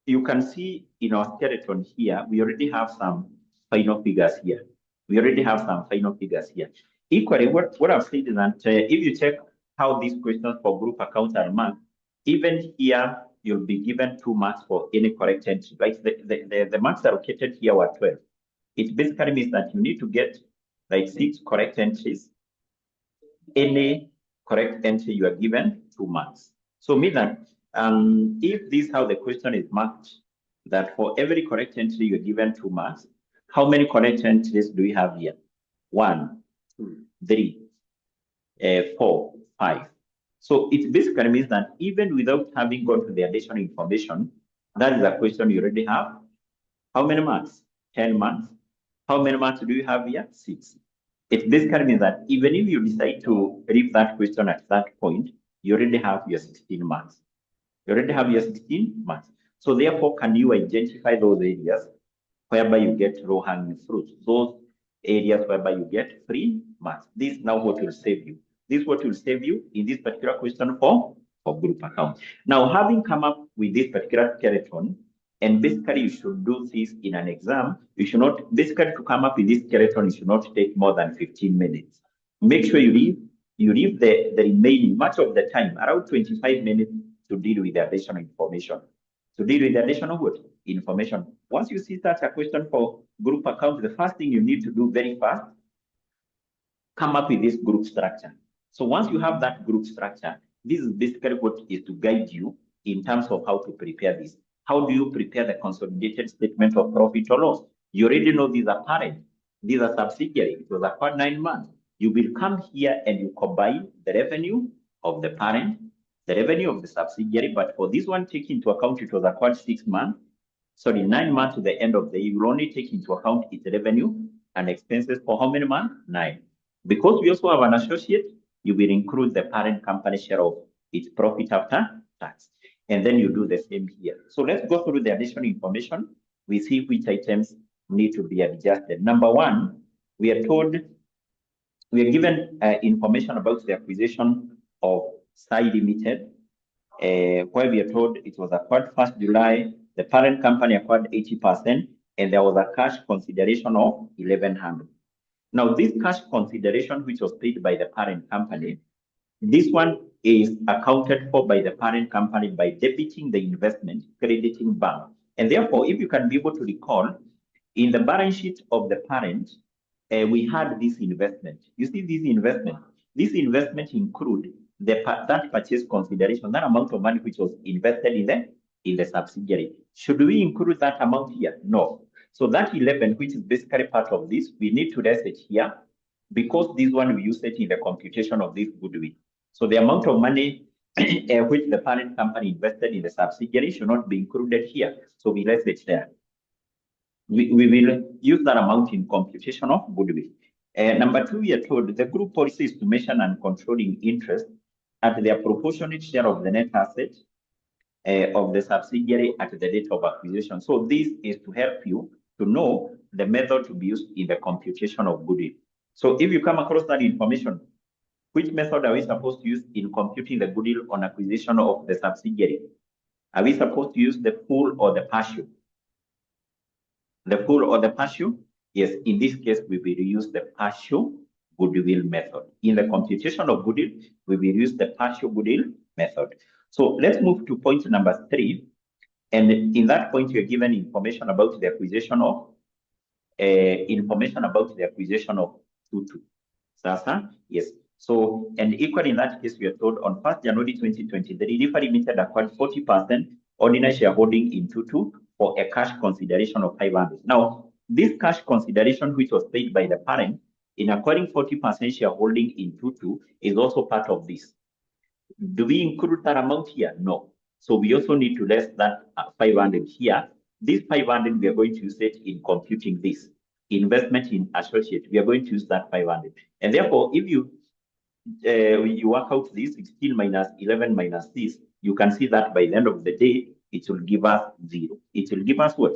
you can see in our skeleton here, we already have some final figures here. We already have some final figures here. Equally, what I've said is that if you check how these questions for group accounts are marked, even here, you'll be given 2 marks for any correct entry. Like the marks allocated here were 12. It basically means that you need to get like 6 correct entries. Any correct entry, you are given 2 marks. So mean that if this is how the question is marked, that for every correct entry, you're given 2 marks. How many correct entries do we have here? 1, 2, 3, 4, 5. So it basically means that even without having gone to the additional information, that is a question you already have. How many marks? 10 marks. How many marks do you have here? 6. It basically means that even if you decide to leave that question at that point, you already have your 16 marks. You already have your 16 marks. So therefore, can you identify those areas whereby you get low-hanging fruit? Those areas whereby you get free marks. This is now what will save you. This is what will save you in this particular question for group account. Now, having come up with this particular skeleton, and basically you should do this in an exam, you should not, basically to come up with this skeleton, it should not take more than 15 minutes. Make sure you leave the remaining, much of the time, around 25 minutes to deal with the additional information. To deal with the additional what? Information. Once you see such a question for group account, the first thing you need to do very fast, come up with this group structure. So once you have that group structure, this is basically what is to guide you in terms of how to prepare this. How do you prepare the consolidated statement of profit or loss? You already know these are parent, these are subsidiary. It was acquired 9 months. You will come here and you combine the revenue of the parent, the revenue of the subsidiary, but for this one, take into account it was acquired 6 months. Sorry, 9 months to the end of the year, you will only take into account its revenue and expenses for how many months? 9. Because we also have an associate, you will include the parent company share of its profit after tax. And then you do the same here. So let's go through the additional information. We see which items need to be adjusted. Number 1, we are told we are given information about the acquisition of 𝐍 Limited, where we are told it was acquired 1st July, the parent company acquired 80%, and there was a cash consideration of 1,100. Now, this cash consideration, which was paid by the parent company, this one is accounted for by the parent company by debiting the investment, crediting bank. And therefore, if you can be able to recall, in the balance sheet of the parent, we had this investment. You see this investment include that purchase consideration, that amount of money which was invested in the subsidiary. Should we include that amount here? No. So that 11, which is basically part of this, we need to list it here because this one we use it in the computation of this goodwill. So the amount of money which the parent company invested in the subsidiary should not be included here. So we list it there. We will use that amount in computation of goodwill. Number 2, we are told the group policy is to measure and controlling interest at their proportionate share of the net asset of the subsidiary at the date of acquisition. So this is to help you to know the method to be used in the computation of goodwill. So if you come across that information, which method are we supposed to use in computing the goodwill on acquisition of the subsidiary? Are we supposed to use the full or the partial? The full or the partial? Yes, in this case, we will use the partial goodwill method. In the computation of goodwill, we will use the partial goodwill method. So let's move to point number 3. And in that point, you're given information about the acquisition of Tutu. Sasa, yes. So, and equally in that case, we are told on 1st January 2023, 𝐕 Limited acquired 40% ordinary shareholding in Tutu for a cash consideration of 500. Now, this cash consideration, which was paid by the parent in acquiring 40% shareholding in Tutu, is also part of this. Do we include that amount here? No. So we also need to list that 500 here. This 500, we are going to use it in computing this investment in associate. We are going to use that 500. And therefore, if you work out this 16 minus 11 minus this, you can see that by the end of the day, it will give us 0. It will give us what?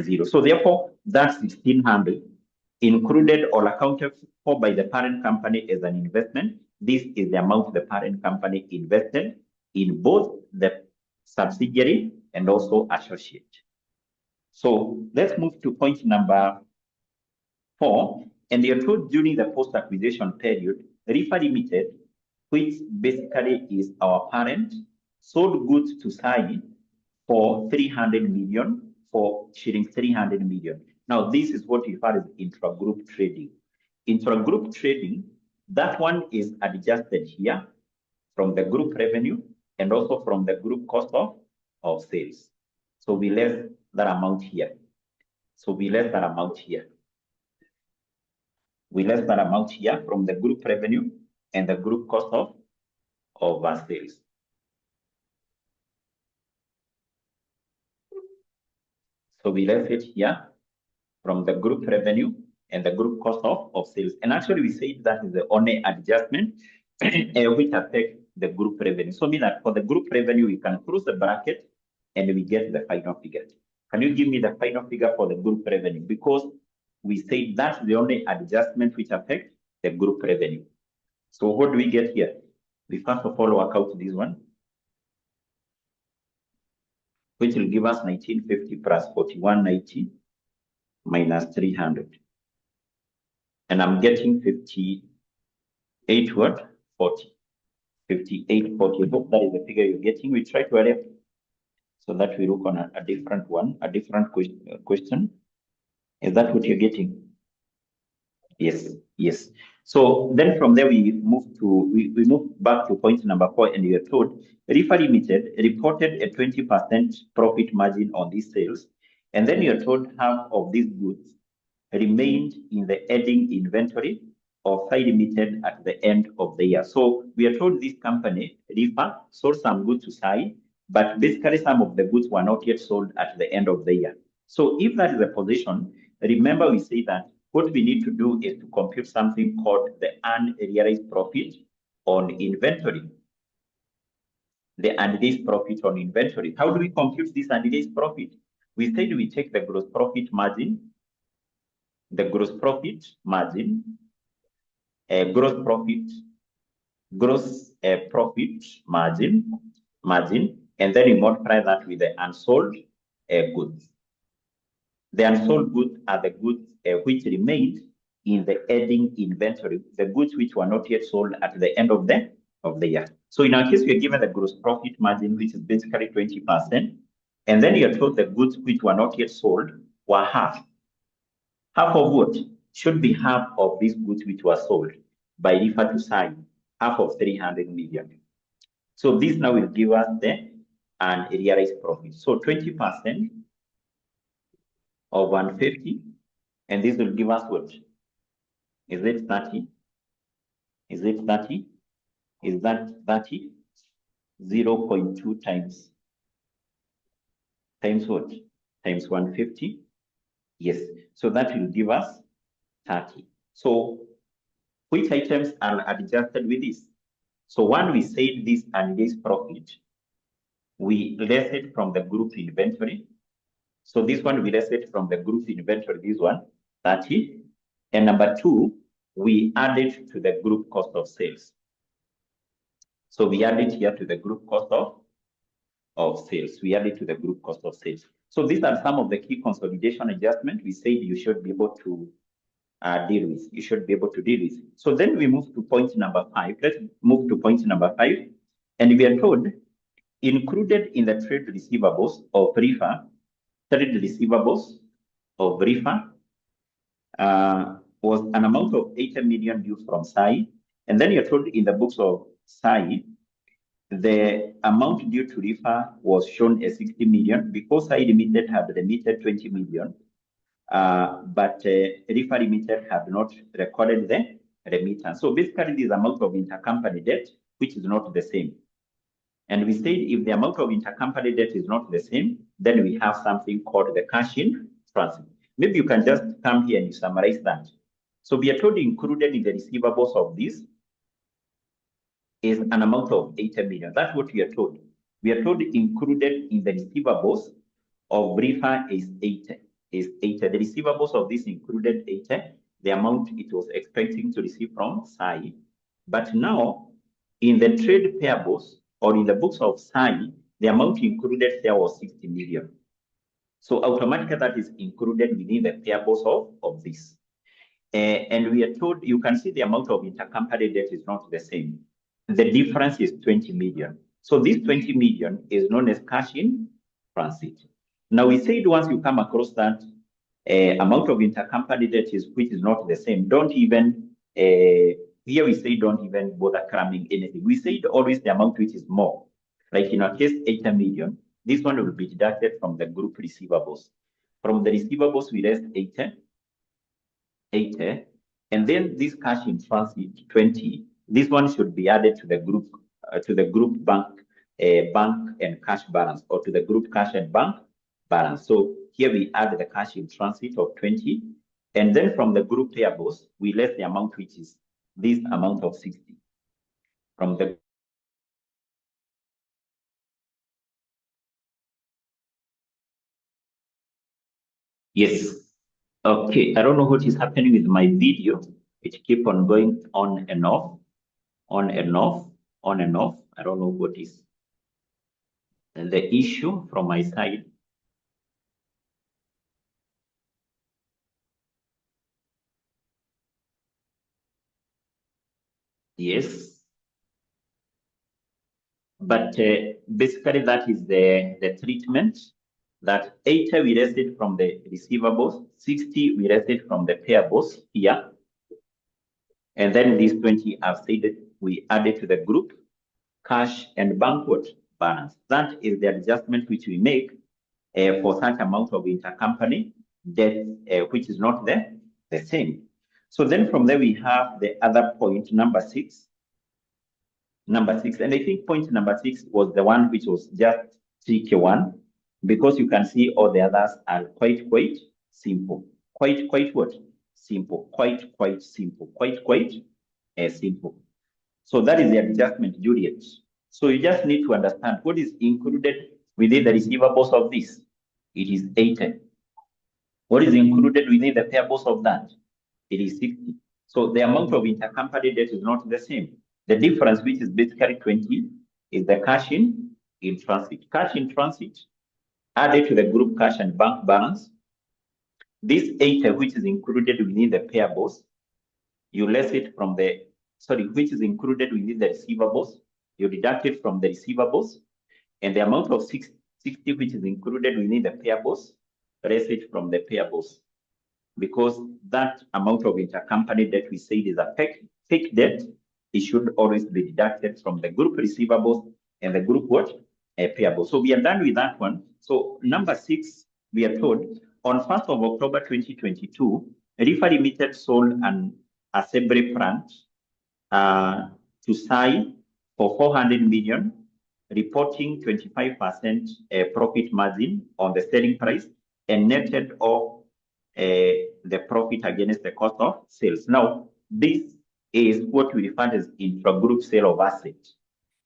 0. So therefore, that 1600 included or accounted for by the parent company as an investment. This is the amount the parent company invested in both the subsidiary and also associate. So let's move to point number 4. And you're told during the post-acquisition period, 𝐕 Limited, which basically is our parent, sold goods to 𝐍 for 300 million, for shillings 300 million. Now, this is what we refer as intra-group trading. Intra-group trading, that one is adjusted here from the group revenue and also from the group cost of sales. So we left that amount here. We left that amount here from the group revenue and the group cost of sales. So we left it here from the group revenue and the group cost of sales. And actually, we say that is the only adjustment which affects the group revenue. So mean that for the group revenue, we can close the bracket and we get the final figure. Can you give me the final figure for the group revenue? Because we say that's the only adjustment which affects the group revenue. So what do we get here? We first of all work out this one, which will give us 1950 plus 4190 minus 300. And I'm getting 58 what? 40. 5840. I hope that is the figure you're getting. We try to adapt so that we look on a different one, a different question. Is that what you're getting? Yes, yes. So then from there we move back to point number 4, and we are told 𝐕 Limited reported a 20% profit margin on these sales, and then you are told half of these goods remained in the ending inventory of 𝐍 Limited at the end of the year. So we are told this company, 𝐕, sold some goods to 𝐍, but basically some of the goods were not yet sold at the end of the year. So if that is the position, remember we say that what we need to do is to compute something called the unrealized profit on inventory. The unrealized profit on inventory. How do we compute this unrealized profit? We said we take the gross profit margin, gross profit margin, and then you multiply that with the unsold goods. The unsold goods are the goods which remained in the ending inventory, the goods which were not yet sold at the end of the year. So in our case, we are given the gross profit margin, which is basically 20%. And then you're told the goods which were not yet sold were half. Half of what? Should be half of these goods which were sold by refer to sign, half of 300 million. So this now will give us the unrealized profit. So 20% of 150, and this will give us what? Is it 30? Is it 30? Is that 30? 0.2 times what? Times 150? Yes. So that will give us 30. So which items are adjusted with this? So one, we said this unrealized profit, we less it from the group inventory. So this one, we less it from the group inventory, this one, 30. And number two, we add it to the group cost of sales. So we add it here to the group cost of sales. We add it to the group cost of sales. So these are some of the key consolidation adjustments we said you should be able to deal with. You should be able to deal with. So then we move to point number 5. Let's move to point number 5. And we are told, included in the trade receivables of 𝐉𝐻, was an amount of 80 million due from 𝐍. And then you're told in the books of 𝐍, the amount due to 𝐉𝐻 was shown as 60 million because 𝐍 Limited had remitted 20 million. But 𝐉𝐻 Limited had not recorded the remittance. So basically, this amount of intercompany debt, which is not the same. And we said if the amount of intercompany debt is not the same, then we have something called the cash in transit. Maybe you can just come here and you summarize that. So we are told included in the receivables of this is an amount of 80 million. That's what we are told. We are told included in the receivables of 𝐉𝐻 is 80. The receivables of this included 80, the amount it was expecting to receive from 𝐍. But now, in the trade payables or in the books of 𝐍, the amount included there was 60 million. So automatically that is included within the payables of this. And we are told, you can see the amount of intercompany debt is not the same. The difference is 20 million. So this 20 million is known as cash in transit. Now we said once you come across that amount of intercompany debt which is not the same, don't even, here we say don't even bother cramming anything. We said always the amount which is more. Like in our case, 80 million. This one will be deducted from the group receivables. From the receivables, we less 80, and then this cash in transit 20. This one should be added to the group bank and cash balance, or to the group cash and bank balance. So here we add the cash in transit of 20, and then from the group payables, we less the amount which is this amount of 60. From the yes. Okay, I don't know what is happening with my video. It keep on going on and off, on and off, on and off. I don't know what is the issue from my side. Yes. But basically that is the treatment, that 80 we raised it from the receivables, 60 we raised it from the payables here. And then these 20 I've said that we added to the group cash and bank balance. That is the adjustment which we make for such amount of intercompany debt, which is not the same. So then from there we have the other point, number 6. And I think point number 6 was the one which was just tricky one, because you can see all the others are quite simple. Quite what? Simple. Quite simple. Quite simple. So that is the adjustment, Juliet. So you just need to understand what is included within the receivables of this. It is 80. What is included within the payables of that? It is 60. So the amount of intercompany debt is not the same. The difference, which is basically 20, is the cash in transit. Cash in transit added to the group cash and bank balance. This 80, which is included within the payables, you less it from the, which is included within the receivables, you deduct it from the receivables, and the amount of 60, which is included within the payables, less it from the payables. Because that amount of intercompany debt we said is a fake debt, it should always be deducted from the group receivables and the group what? Payable. So we are done with that one. So number 6, we are told on 1st of October 2022, 𝐉𝐎𝐈 Limited sold an assembly plant to SAI for 400 million, reporting 25% profit margin on the selling price and netted off the profit against the cost of sales. Now, this is what we refer as intra-group sale of assets.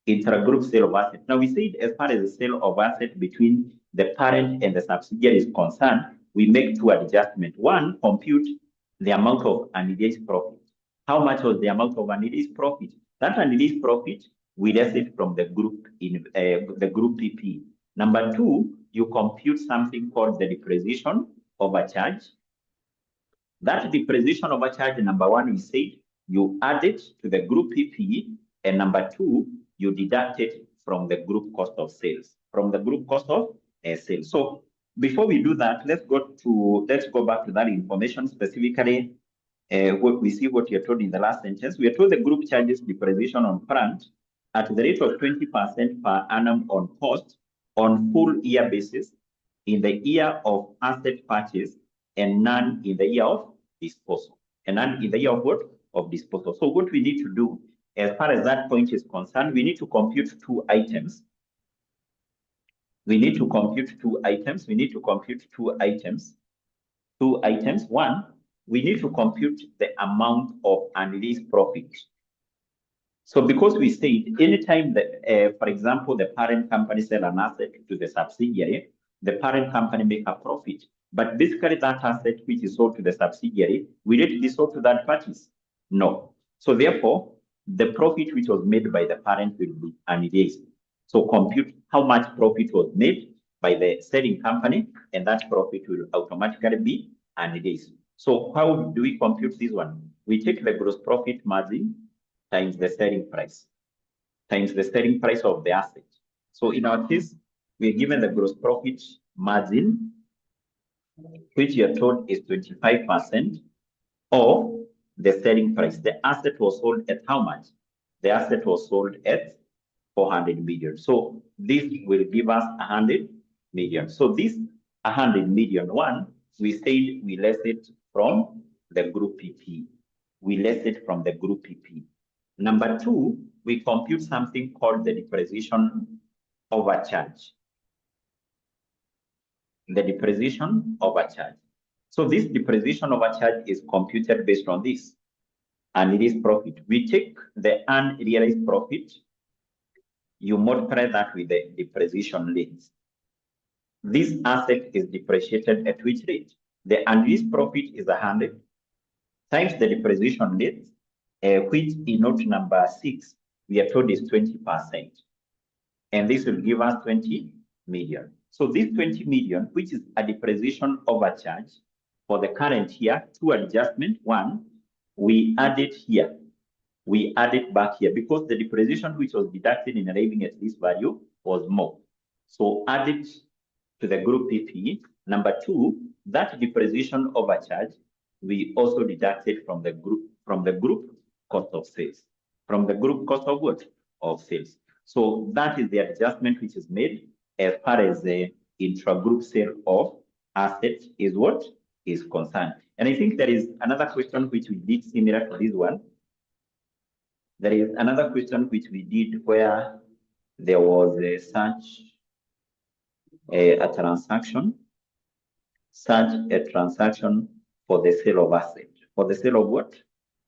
Intra-group sale of assets. Now, we said as far as the sale of assets between the parent and the subsidiary is concerned, we make 2 adjustments. One, compute the amount of unreleased profit. How much was the amount of unreleased profit? That unreleased profit, we less it from the group in the group PP. Number 2, you compute something called the depreciation overcharge. That depreciation overcharge, number 1, we said you add it to the group PP, and number 2, you deduct it from the group cost of sales. From the group cost of sales. So before we do that, let's go back to that information specifically. What we see what you're told in the last sentence. We are told the group charges depreciation on plant at the rate of 20% per annum on cost on full year basis in the year of asset purchase and none in the year of disposal. And none in the year of what? Of disposal. So what we need to do, as far as that point is concerned, we need to compute 2 items. We need to compute 2 items. We need to compute 2 items. 2 items. 1, we need to compute the amount of unreleased profit. So because we said anytime that, for example, the parent company sell an asset to the subsidiary, the parent company make a profit. But basically that asset which is sold to the subsidiary, will it be sold to third parties? No. So therefore, the profit which was made by the parent will be unreleased. So compute how much profit was made by the selling company, and that profit will automatically be unreleased. So how do we compute this one? We take the gross profit margin times the selling price, times the selling price of the asset. So in our case, we're given the gross profit margin, which you are told is 25% of the selling price. The asset was sold at how much? The asset was sold at 400 million. So this will give us 100 million. So this 100 million one, we said we less it from the group PP. We less it from the group PP. Number 2, we compute something called the depreciation overcharge. The depreciation overcharge. So this depreciation overcharge is computed based on this unrealized profit. We take the unrealized profit, you multiply that with the depreciation rate. This asset is depreciated at which rate? The unrealized profit is 100 times the depreciation rate, which in note number 6, we are told is 20%. And this will give us 20 million. So this 20 million, which is a depreciation overcharge for the current year, 2 adjustments. 1, we add it here. We add it back here because the depreciation which was deducted in arriving at this value was more. So add it to the group PP. Number 2, that depreciation overcharge, we also deducted from the group cost of sales. From the group cost of what? Of sales. So that is the adjustment which is made as far as the intra-group sale of assets is what is concerned. And I think there is another question which we did similar to this one. There is another question which we did where there was a transaction for the sale of asset. For the sale of what?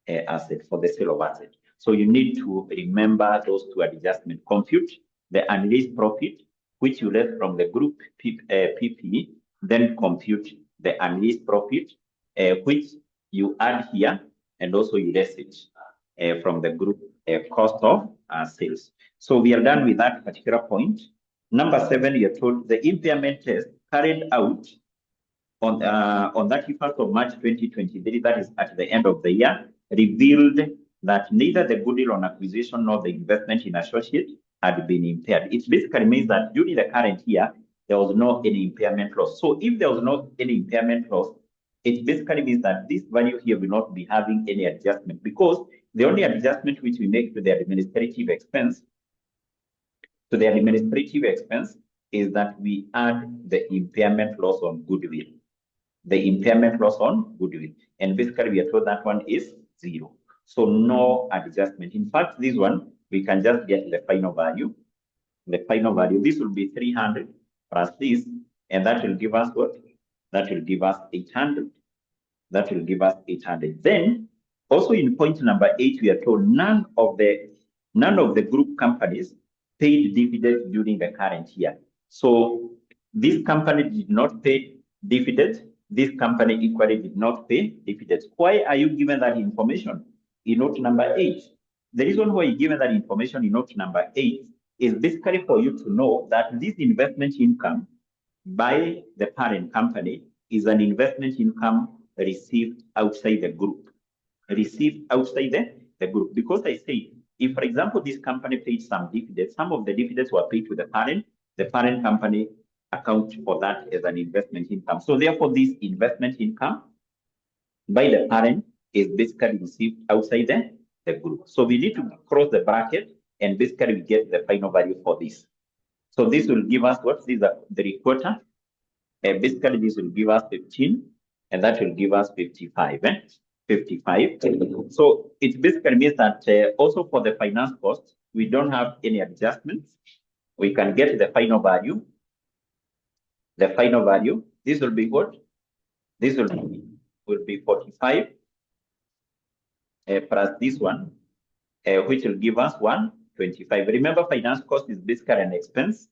Asset. For the sale of asset. So you need to remember those 2 adjustments. Compute the unrealized profit, which you left from the group PP, then compute the unrealized profit, which you add here and also usage from the group cost of sales. So we are done with that particular point. Number 7, you're told the impairment test carried out on 31st of March 2023, that is at the end of the year, revealed that neither the goodwill on acquisition nor the investment in associate had been impaired. It basically means that during the current year, there was no any impairment loss. So if there was not any impairment loss, it basically means that this value here will not be having any adjustment, because the only adjustment which we make to the administrative expense is that we add the impairment loss on goodwill. The impairment loss on goodwill. And basically, we are told that one is 0. So no adjustment. In fact, this one, we can just get the final value. The final value, this will be 300 plus this, and that will give us what? That will give us 800. That will give us 800. Then, also in point number 8, we are told none of the group companies paid dividends during the current year. So this company did not pay dividends. This company equally did not pay dividends. Why are you given that information in note number 8? The reason why you're given that information in note number 8 is basically for you to know that this investment income by the parent company is an investment income received outside the group. Received outside the group. Because I say, if, for example, this company paid some dividends, some of the dividends were paid to the parent company account for that as an investment income. So therefore, this investment income by the parent is basically received outside the group. So we need to cross the bracket and basically we get the final value for this. So this will give us what? These are 3/4. Basically, this will give us 15, and that will give us 55. 55. So it basically means that also for the finance cost, we don't have any adjustments. We can get the final value. The final value, this will be what? This will be 45 plus this one, which will give us 125. Remember, finance cost is basically an expense.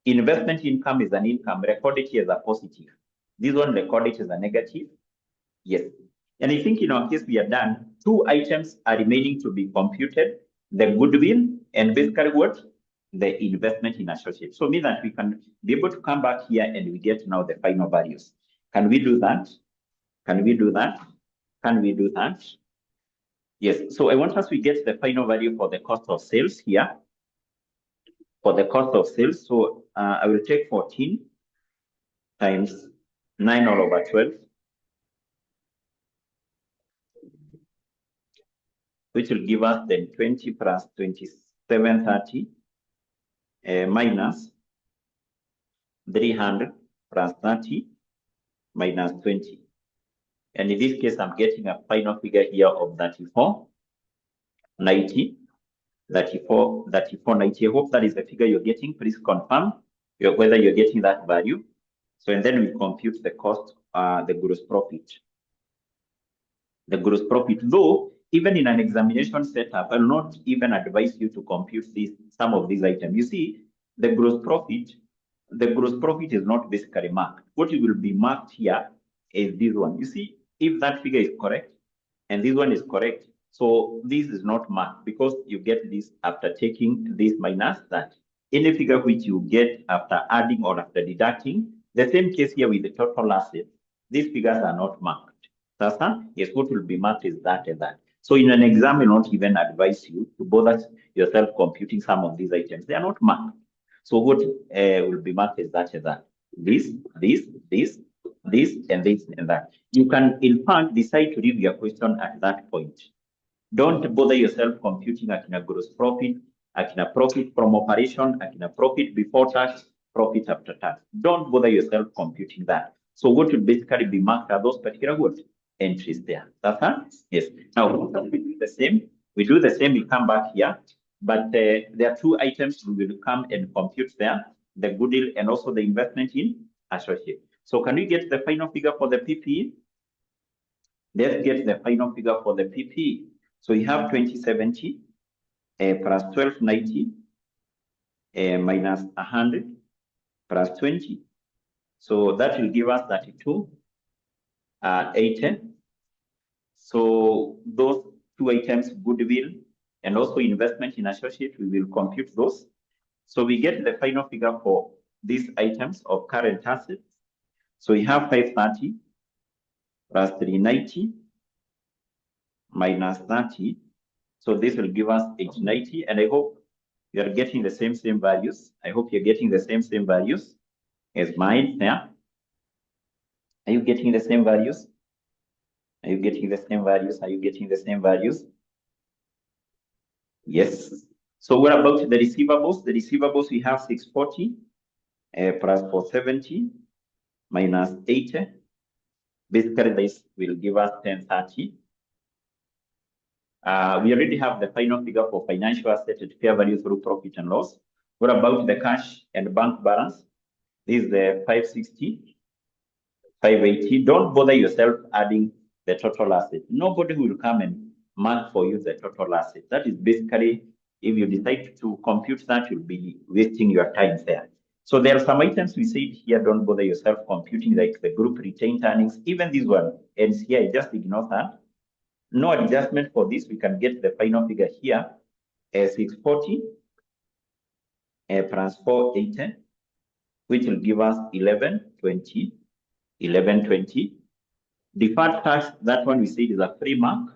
Investment income is an income recorded here as a positive. This one recorded as a negative. Yes. And I think in our case, we are done. 2 items are remaining to be computed: the goodwill and basically what? The investment in associates. So mean that we can be able to come back here and we get now the final values. Can we do that? Can we do that? Can we do that? Yes. So I want us to get the final value for the cost of sales here. For the cost of sales, so I will take 14 times 9 all over 12, which will give us then 20 plus 2730 minus 300 plus 30 minus 20. And in this case, I'm getting a final figure here of 3490. 3490. I hope that is the figure you're getting. Please confirm whether you're getting that value. So, and then we compute the cost, the gross profit. The gross profit, though, even in an examination setup, I will not even advise you to compute some of these items. You see, the gross profit is not basically marked. What will be marked here is this one. You see, if that figure is correct and this one is correct, so this is not marked because you get this after taking this minus that. Any figure which you get after adding or after deducting, the same case here with the total assets, these figures are not marked. Yes, what will be marked is that and that. So in an exam, we not even advise you to bother yourself computing some of these items. They are not marked. So what will be marked is that and that. This, and this, and that. You can, in fact, decide to leave your question at that point. Don't bother yourself computing a gross profit, a profit from operation, a profit before tax, profit after tax. Don't bother yourself computing that. So what will basically be marked are those particular words, entries there. That's that? Yes. Now, we do the same. We do the same, we come back here. But there are 2 items we will come and compute there, the goodwill and also the investment in associate. So can we get the final figure for the PPE? Let's get the final figure for the PPE. So you have 2070 plus 1290 minus 100 plus 20. So that will give us 3280. So those two items, goodwill and also investment in associate, we will compute those. So we get the final figure for these items of current assets. So we have 530 plus 390 minus 30. So this will give us 890. And I hope you are getting the same values. I hope you're getting the same values as mine there. Are you getting the same values? Are you getting the same values? Are you getting the same values? Yes. So what about the receivables? The receivables, we have 640 plus 470 minus 80. Basically, this will give us 1030. We already have the final figure for financial asset at fair value through profit and loss. What about the cash and bank balance? This is the 560, 580. Don't bother yourself adding the total asset. Nobody will come and mark for you the total asset. That is basically, if you decide to compute that, you'll be wasting your time there. So there are some items we said here, don't bother yourself computing, like the group retained earnings, even this one, NCI, just ignore that. No adjustment for this. We can get the final figure here as 640 plus 480, which will give us 1120. 1120. Deferred tax, that one we said is a free mark.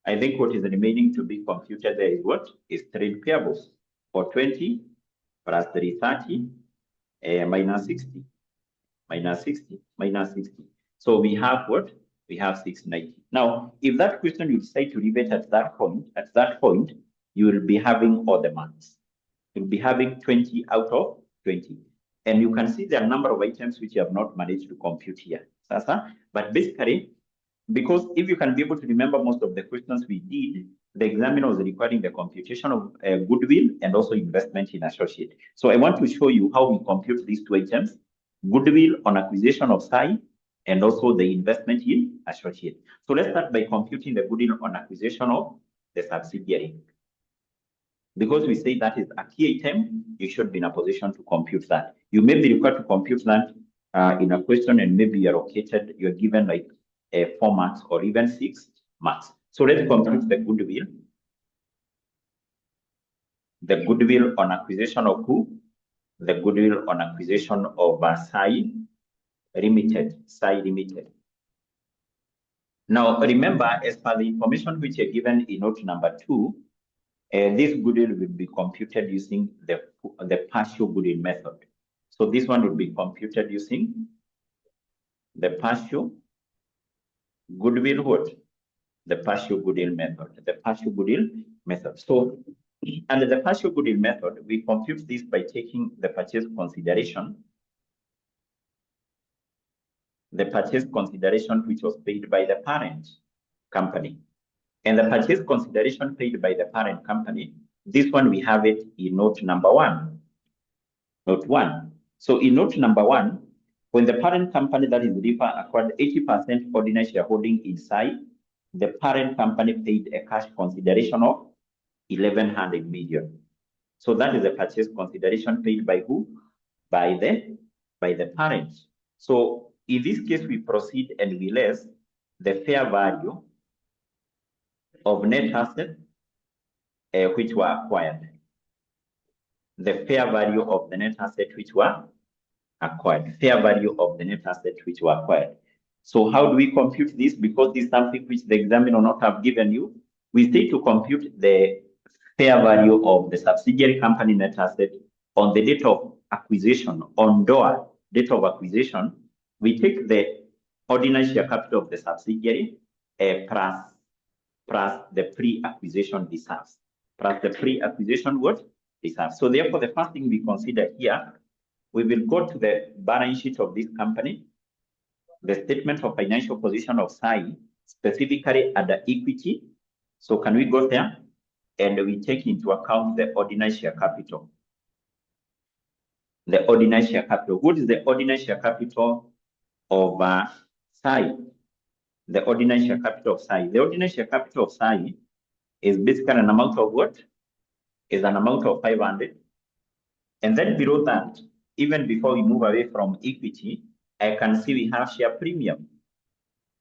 I think what is remaining to be computed there is what? Is trade payables. 420 plus 330 minus 60. Minus 60. Minus 60. So we have what? We have 690. Now, if that question you decide to leave it at that point, you will be having all the marks. You'll be having 20 out of 20. And you can see there are a number of items which you have not managed to compute here. But basically, because if you can be able to remember most of the questions we did, the examiner was requiring the computation of goodwill and also investment in associate. So I want to show you how we compute these two items, goodwill on acquisition of 𝐍 and also the investment in associate. So let's start by computing the goodwill on acquisition of the subsidiary. Because we say that is a key item, you should be in a position to compute that. You may be required to compute that in a question, and maybe you're given like 4 marks or even 6 marks. So let's compute the goodwill. The goodwill on acquisition of who? The goodwill on acquisition of 𝐍 Limited. Now remember, as per the information which are given in note number 2, this goodwill will be computed using the partial goodwill method. So this one will be computed using the partial goodwill what? The partial goodwill method. The partial goodwill method. So under the partial goodwill method, we compute this by taking the purchase consideration. The purchase consideration which was paid by the parent company. And the purchase consideration paid by the parent company, this one we have it in note number 1. Note 1. So in note number 1, when the parent company, that is 𝐷IFA, acquired 80% ordinary shareholding in 𝐍, the parent company paid a cash consideration of 1,100 million. So that is the purchase consideration paid by who? By the parent. So in this case, we proceed and we less the fair value of net assets which were acquired. The fair value of the net assets which were acquired. Fair value of the net assets which were acquired. So how do we compute this? Because this is something which the examiner will not have given you. We say to compute the fair value of the subsidiary company net asset on the date of acquisition, on DOA, date of acquisition. We take the ordinary share capital of the subsidiary plus the pre-acquisition reserves. Plus the pre-acquisition what? Reserves. So therefore, the first thing we consider here, we will go to the balance sheet of this company, the statement of financial position of 𝐍, specifically under equity. So can we go there? And we take into account the ordinary share capital. The ordinary share capital. What is the ordinary share capital of 𝐍? The ordinary share capital of 𝐍. The ordinary share capital of 𝐍 is basically an amount of what? Is an amount of 500. And then below that, even before we move away from equity, I can see we have share premium.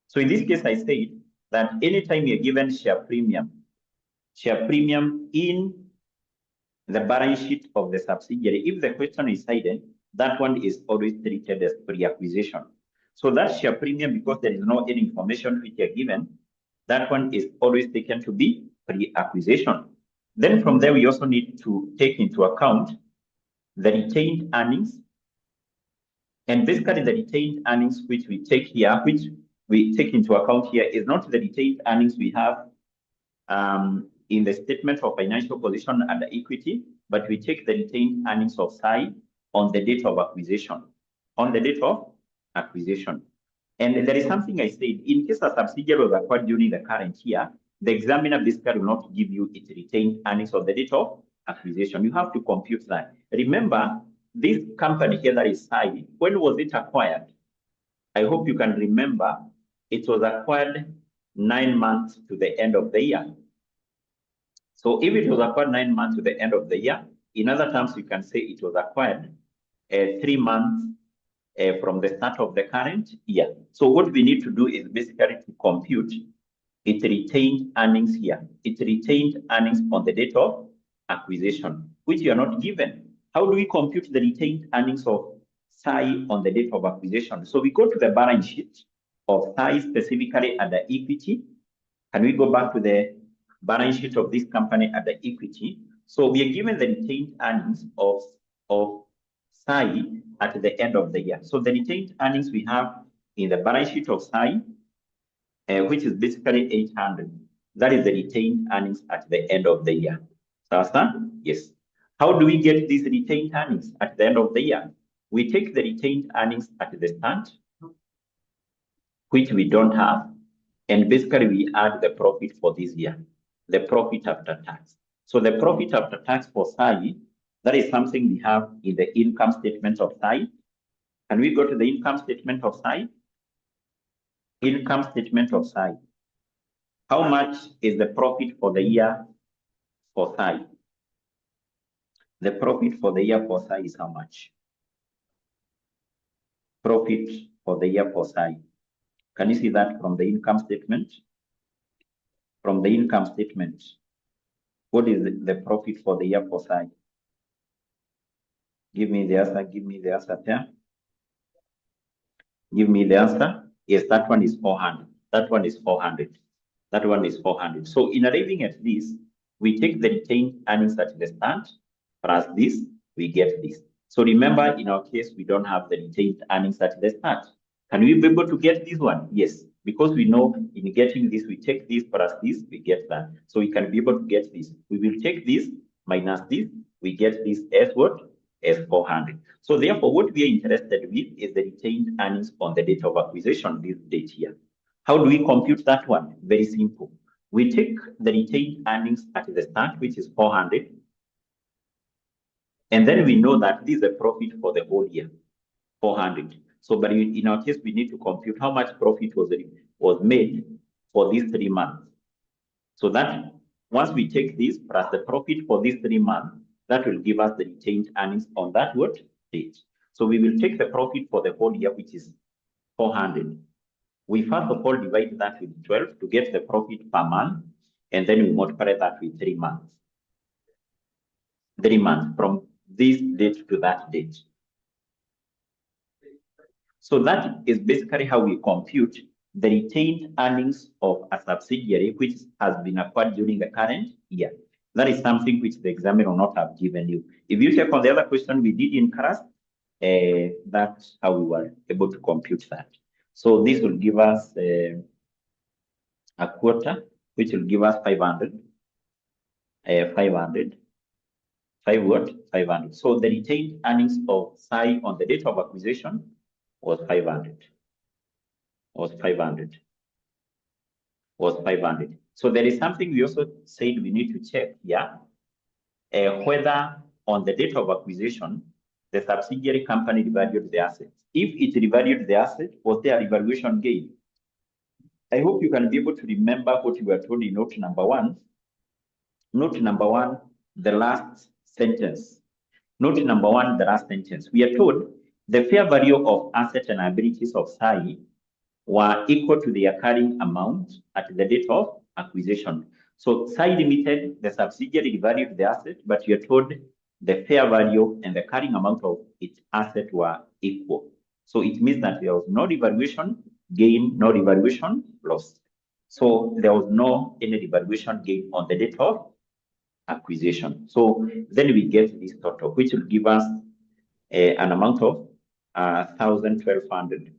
So in this case, I said that anytime you're given share premium in the balance sheet of the subsidiary, if the question is hidden, that one is always treated as pre-acquisition. So that share premium, because there is no any information which you are given, that one is always taken to be pre-acquisition. Then from there, we also need to take into account the retained earnings. And basically the retained earnings which we take here, which we take into account here, is not the retained earnings we have in the statement of financial position and equity, but we take the retained earnings of 𝐍 on the date of acquisition. On the date of acquisition. And there is something I said, in case a subsidiary was acquired during the current year, the examiner basically will not give you its retained earnings on the date of acquisition. You have to compute that. Remember, this company here that is 𝐍, when was it acquired? I hope you can remember, it was acquired 9 months to the end of the year. So if it was acquired 9 months to the end of the year, in other terms, you can say it was acquired 3 months from the start of the current year. So what we need to do is basically to compute its retained earnings here. Its retained earnings on the date of acquisition, which you are not given. How do we compute the retained earnings of 𝐍 on the date of acquisition? So we go to the balance sheet of 𝐍 specifically under equity. Can we go back to the balance sheet of this company under equity? So we are given the retained earnings of 𝐍 at the end of the year. So the retained earnings we have in the balance sheet of 𝐍, which is basically 800. That is the retained earnings at the end of the year. Yes. How do we get these retained earnings at the end of the year? We take the retained earnings at the start, which we don't have, and basically we add the profit for this year, the profit after tax. So the profit after tax for 𝐍, that is something we have in the income statement of 𝐍. Can we go to the income statement of 𝐍? Income statement of 𝐍. How much is the profit for the year for 𝐍? The profit for the year for 𝐍 is how much? Profit for the year for 𝐍. Can you see that from the income statement? From the income statement, what is the profit for the year for 𝐍? Give me the answer. Give me the answer there. Give me the answer. Yes, that one is 400. That one is 400. That one is 400. So in arriving at this, we take the retained earnings at the start, plus this, we get this. So remember, in our case, we don't have the retained earnings at the start. Can we be able to get this one? Yes, because we know in getting this, we take this plus this, we get that. So we can be able to get this. We will take this minus this, we get this as what? As 400. So therefore, what we are interested with is the retained earnings on the date of acquisition, this date here. How do we compute that one? Very simple. We take the retained earnings at the start, which is 400. And then we know that this is the profit for the whole year, 400. So, but in our case, we need to compute how much profit was made for these 3 months. So that once we take this plus the profit for these 3 months, that will give us the retained earnings on that what date. So we will take the profit for the whole year, which is 400. We first of all divide that with 12 to get the profit per month, and then we multiply that with 3 months. 3 months from this date to that date. So that is basically how we compute the retained earnings of a subsidiary which has been acquired during the current year. That is something which the examiner will not have given you. If you check on the other question we did in class, that's how we were able to compute that. So this will give us a quarter, which will give us 500. 500. 500. So the retained earnings of 𝐍 on the date of acquisition was 500. Was 500. So there is something we also said we need to check here, whether on the date of acquisition, the subsidiary company revalued the assets. If it revalued the asset, was there a revaluation gain? I hope you can be able to remember what you were told in note number 1. Note number 1, the last sentence. Note number 1, the last sentence. We are told the fair value of assets and liabilities of 𝐍 were equal to their carrying amount at the date of acquisition. So 𝐓 Limited, the subsidiary, valued the asset, but you're told the fair value and the carrying amount of its asset were equal. So it means that there was no revaluation gain, no revaluation loss. So there was no any revaluation gain on the date of acquisition. So then we get this total, which will give us an amount of 1,200.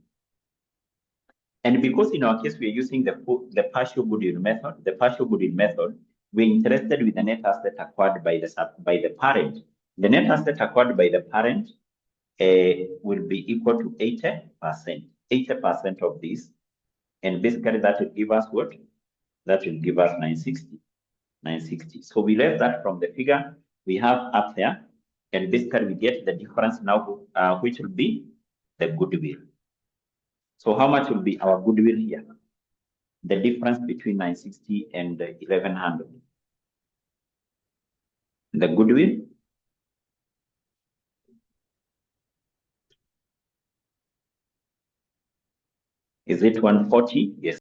And because in our case, we're using the partial goodwill method, we're interested with the net asset acquired by the parent. The net asset acquired by the parent will be equal to 80%. 80% of this. And basically that will give us what? That will give us 960. 960. So we left that from the figure we have up there. And basically we get the difference now, which will be the goodwill. So how much will be our goodwill here? The difference between 960 and 1100. The goodwill is it 140? Yes.